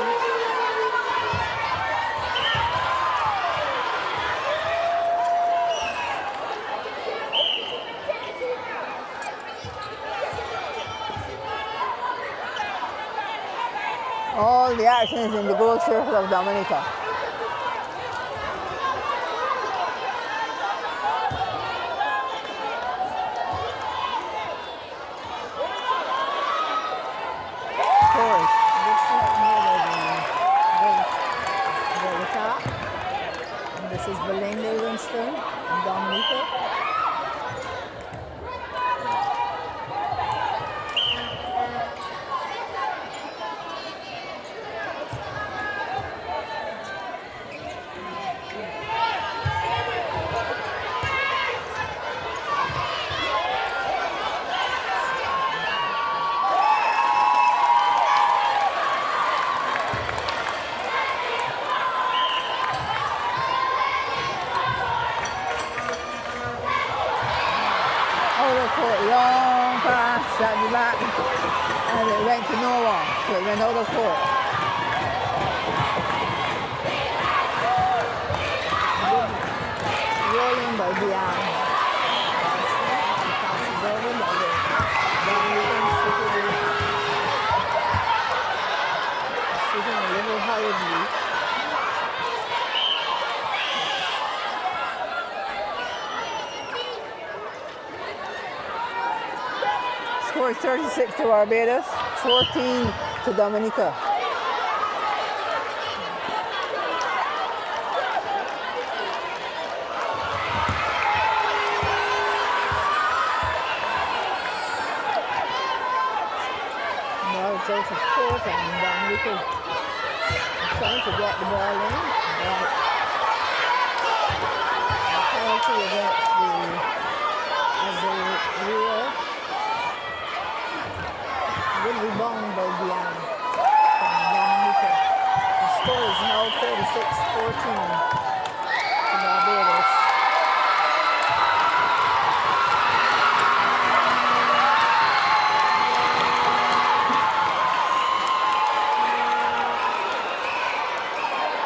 All the action is in the goal circle of Dominica. This is Belinda Winston and Dominica. Long pass at the back, and it went to no one, so it went out of court. Rolling by Diane. She passes over by the Dominican sitting a little hurriedly. Score is 36 to Barbados, 14 to Dominica. Now it's out of court and Dominica trying to get the ball in. But the penalty against the rear. Good rebound by Diane from Dominica. The score is now 36-14 to Barbados.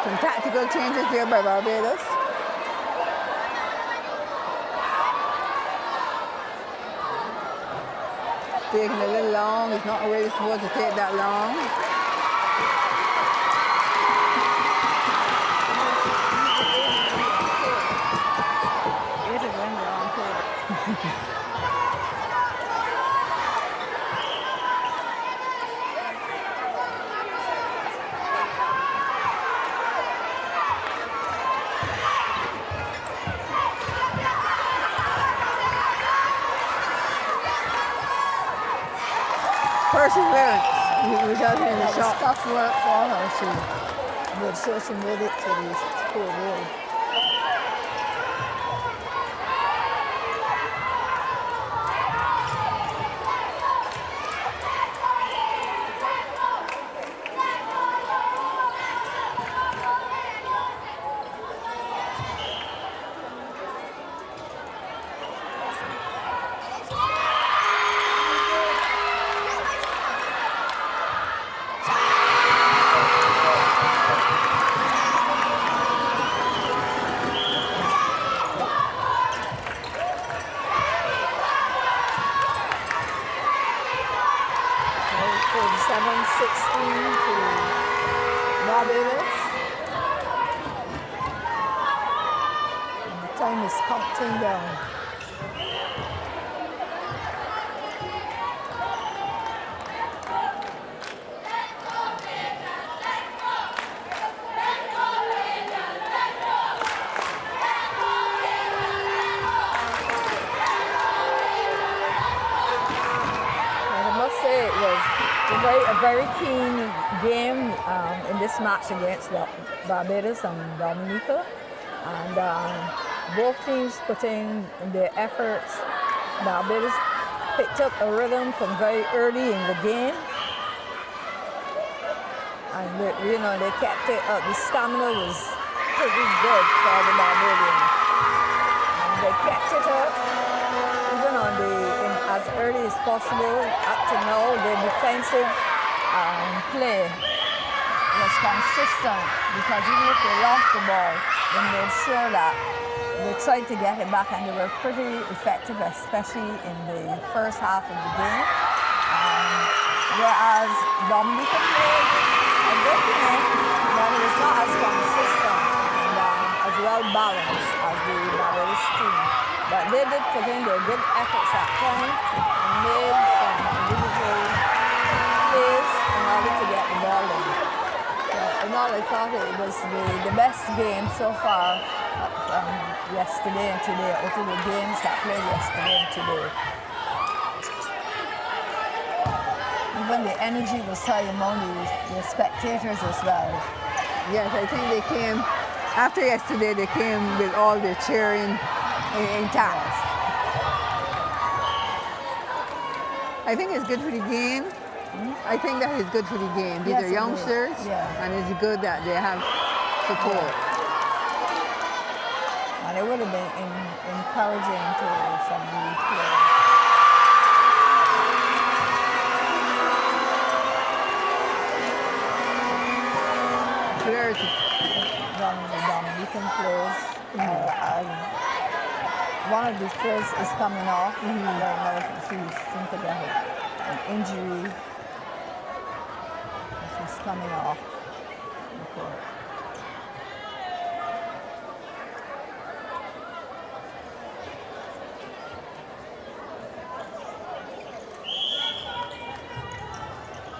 Some tactical changes here by Barbados. Taking a little long. It's not really supposed to take that long. It went wrong too. perseverance. We got in the That was shot. tough work for her. She made sure she made it to the scoreboard. Barbados. And the time is counting down. I must say it was a very keen game in this match against Barbados and Dominica. And both teams put in their efforts. Barbados picked up a rhythm from very early in the game. And they kept it up. The stamina was pretty good for the Barbadians. And they kept it up even as early as possible. Up to now, their defensive play was consistent because even if they lost the ball, they made sure that they tried to get it back, and they were pretty effective, especially in the first half of the game. Whereas Dominica played a good game, but it was not as consistent and as well balanced as the Barbados team. But they did put in their good efforts at times and made some individual plays in order to get the ball in. So in all, I thought it was the best game so far from yesterday and today, out of the games that played yesterday and today. Even the energy was high among the spectators as well. Yes, I think they came, after yesterday, they came with all the cheering intact. I think it's good for the game. I think that is good for the game. These Yes, are it is. youngsters, Yeah. and it's good that they have support. And it would have been encouraging to some of the players. The Dominican players. One of these players is coming off. Right now, she seems to get an injury. She's coming off. Okay.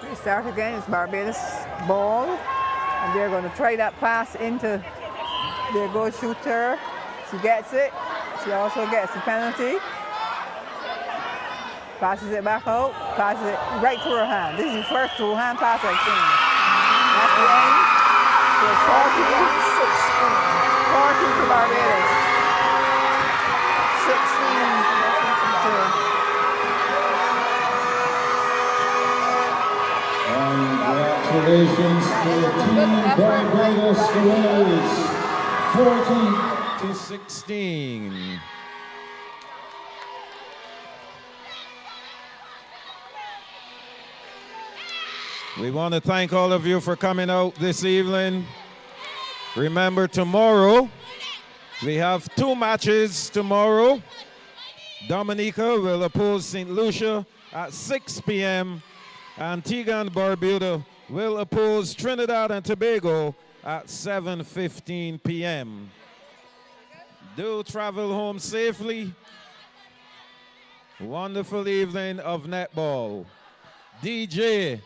We start again. It's Barbados ball, and they're going to try that pass into their goal shooter. She gets it. She also gets the penalty. Passes it back out. Passes it right through her hand. This is the first through hand pass I've seen. That's the end. So 40 to Barbados. 16 to Congratulations to Team Barbados, the winners, 40 to 16. We want to thank all of you for coming out this evening. Remember, tomorrow, we have 2 matches tomorrow. Dominica will oppose St. Lucia at 6 p.m. Antigua and Barbuda will oppose Trinidad and Tobago at 7:15 p.m. Do travel home safely. Wonderful evening of netball. DJ.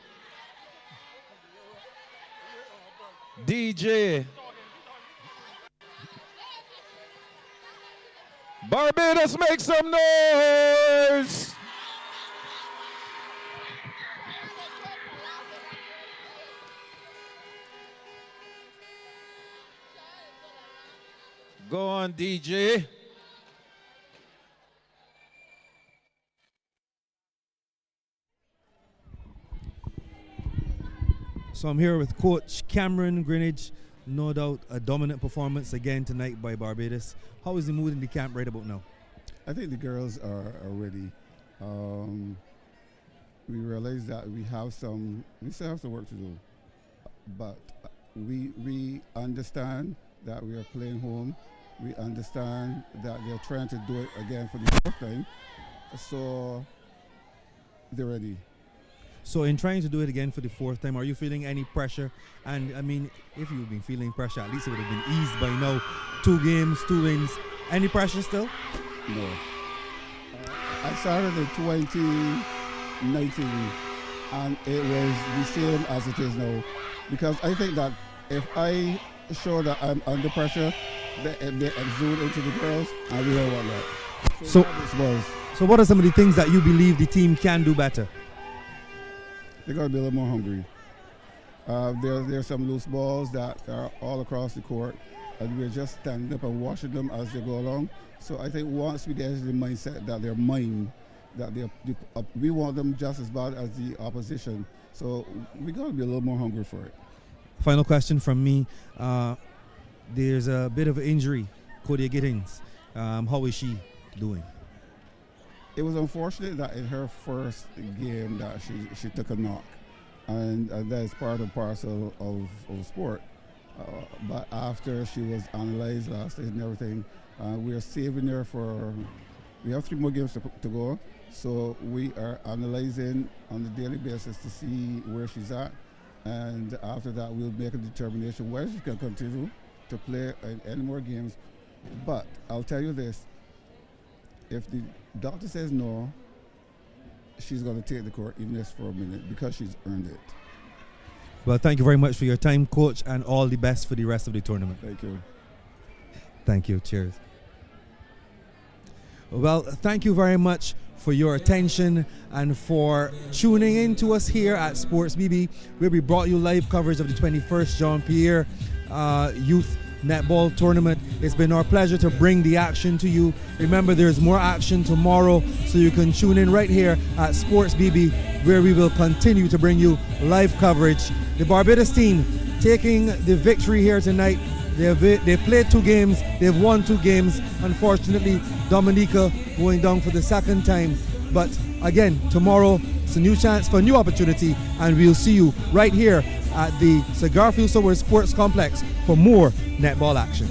Barbados, make some noise! Go on, DJ. So I'm here with Coach Cameron Greenidge. No doubt a dominant performance again tonight by Barbados. How is the mood in the camp right about now? I think the girls are ready. We realize that we still have some work to do, but we understand that we are playing home. We understand that they're trying to do it again for the fourth time, so they're ready. So in trying to do it again for the fourth time, are you feeling any pressure? And I mean, if you've been feeling pressure, at least it would have been eased by now. 2 games, 2 wins. Any pressure still? No. I started in 2019 and it was the same as it is now. Because I think that if I show that I'm under pressure, they exude into the girls and we don't want that. So what are some of the things that you believe the team can do better? They got to be a little more hungry. There's some loose balls that are all across the court, and we're just standing up and watching them as they go along. So I think once we get into the mindset that they're mine, that we want them just as bad as the opposition. So we got to be a little more hungry for it. Final question from me. There's a bit of an injury, Kodia Giddings. How is she doing? It was unfortunate that in her first game that she took a knock, and that is part and parcel of sport. But after she was analyzed last night and everything, we are saving her we have 3 more games to go, so we are analyzing on a daily basis to see where she's at, and after that we'll make a determination whether she can continue to play in any more games. But I'll tell you this, if the doctor says no, she's going to take the court even just for a minute because she's earned it. Well, thank you very much for your time, Coach, and all the best for the rest of the tournament. Thank you. Thank you. Cheers. Well, thank you very much for your attention and for tuning in to us here at Sports BB, where we brought you live coverage of the 21st John Pierre Youth Netball Tournament. It's been our pleasure to bring the action to you. Remember, there's more action tomorrow, so you can tune in right here at Sports BB, where we will continue to bring you live coverage. The Barbados team taking the victory here tonight. They've played 2 games, they've won 2 games. Unfortunately, Dominica going down for the 2nd time. But again, tomorrow it's a new chance for a new opportunity, and we'll see you right here at the Garfield Sower Sports Complex for more netball action.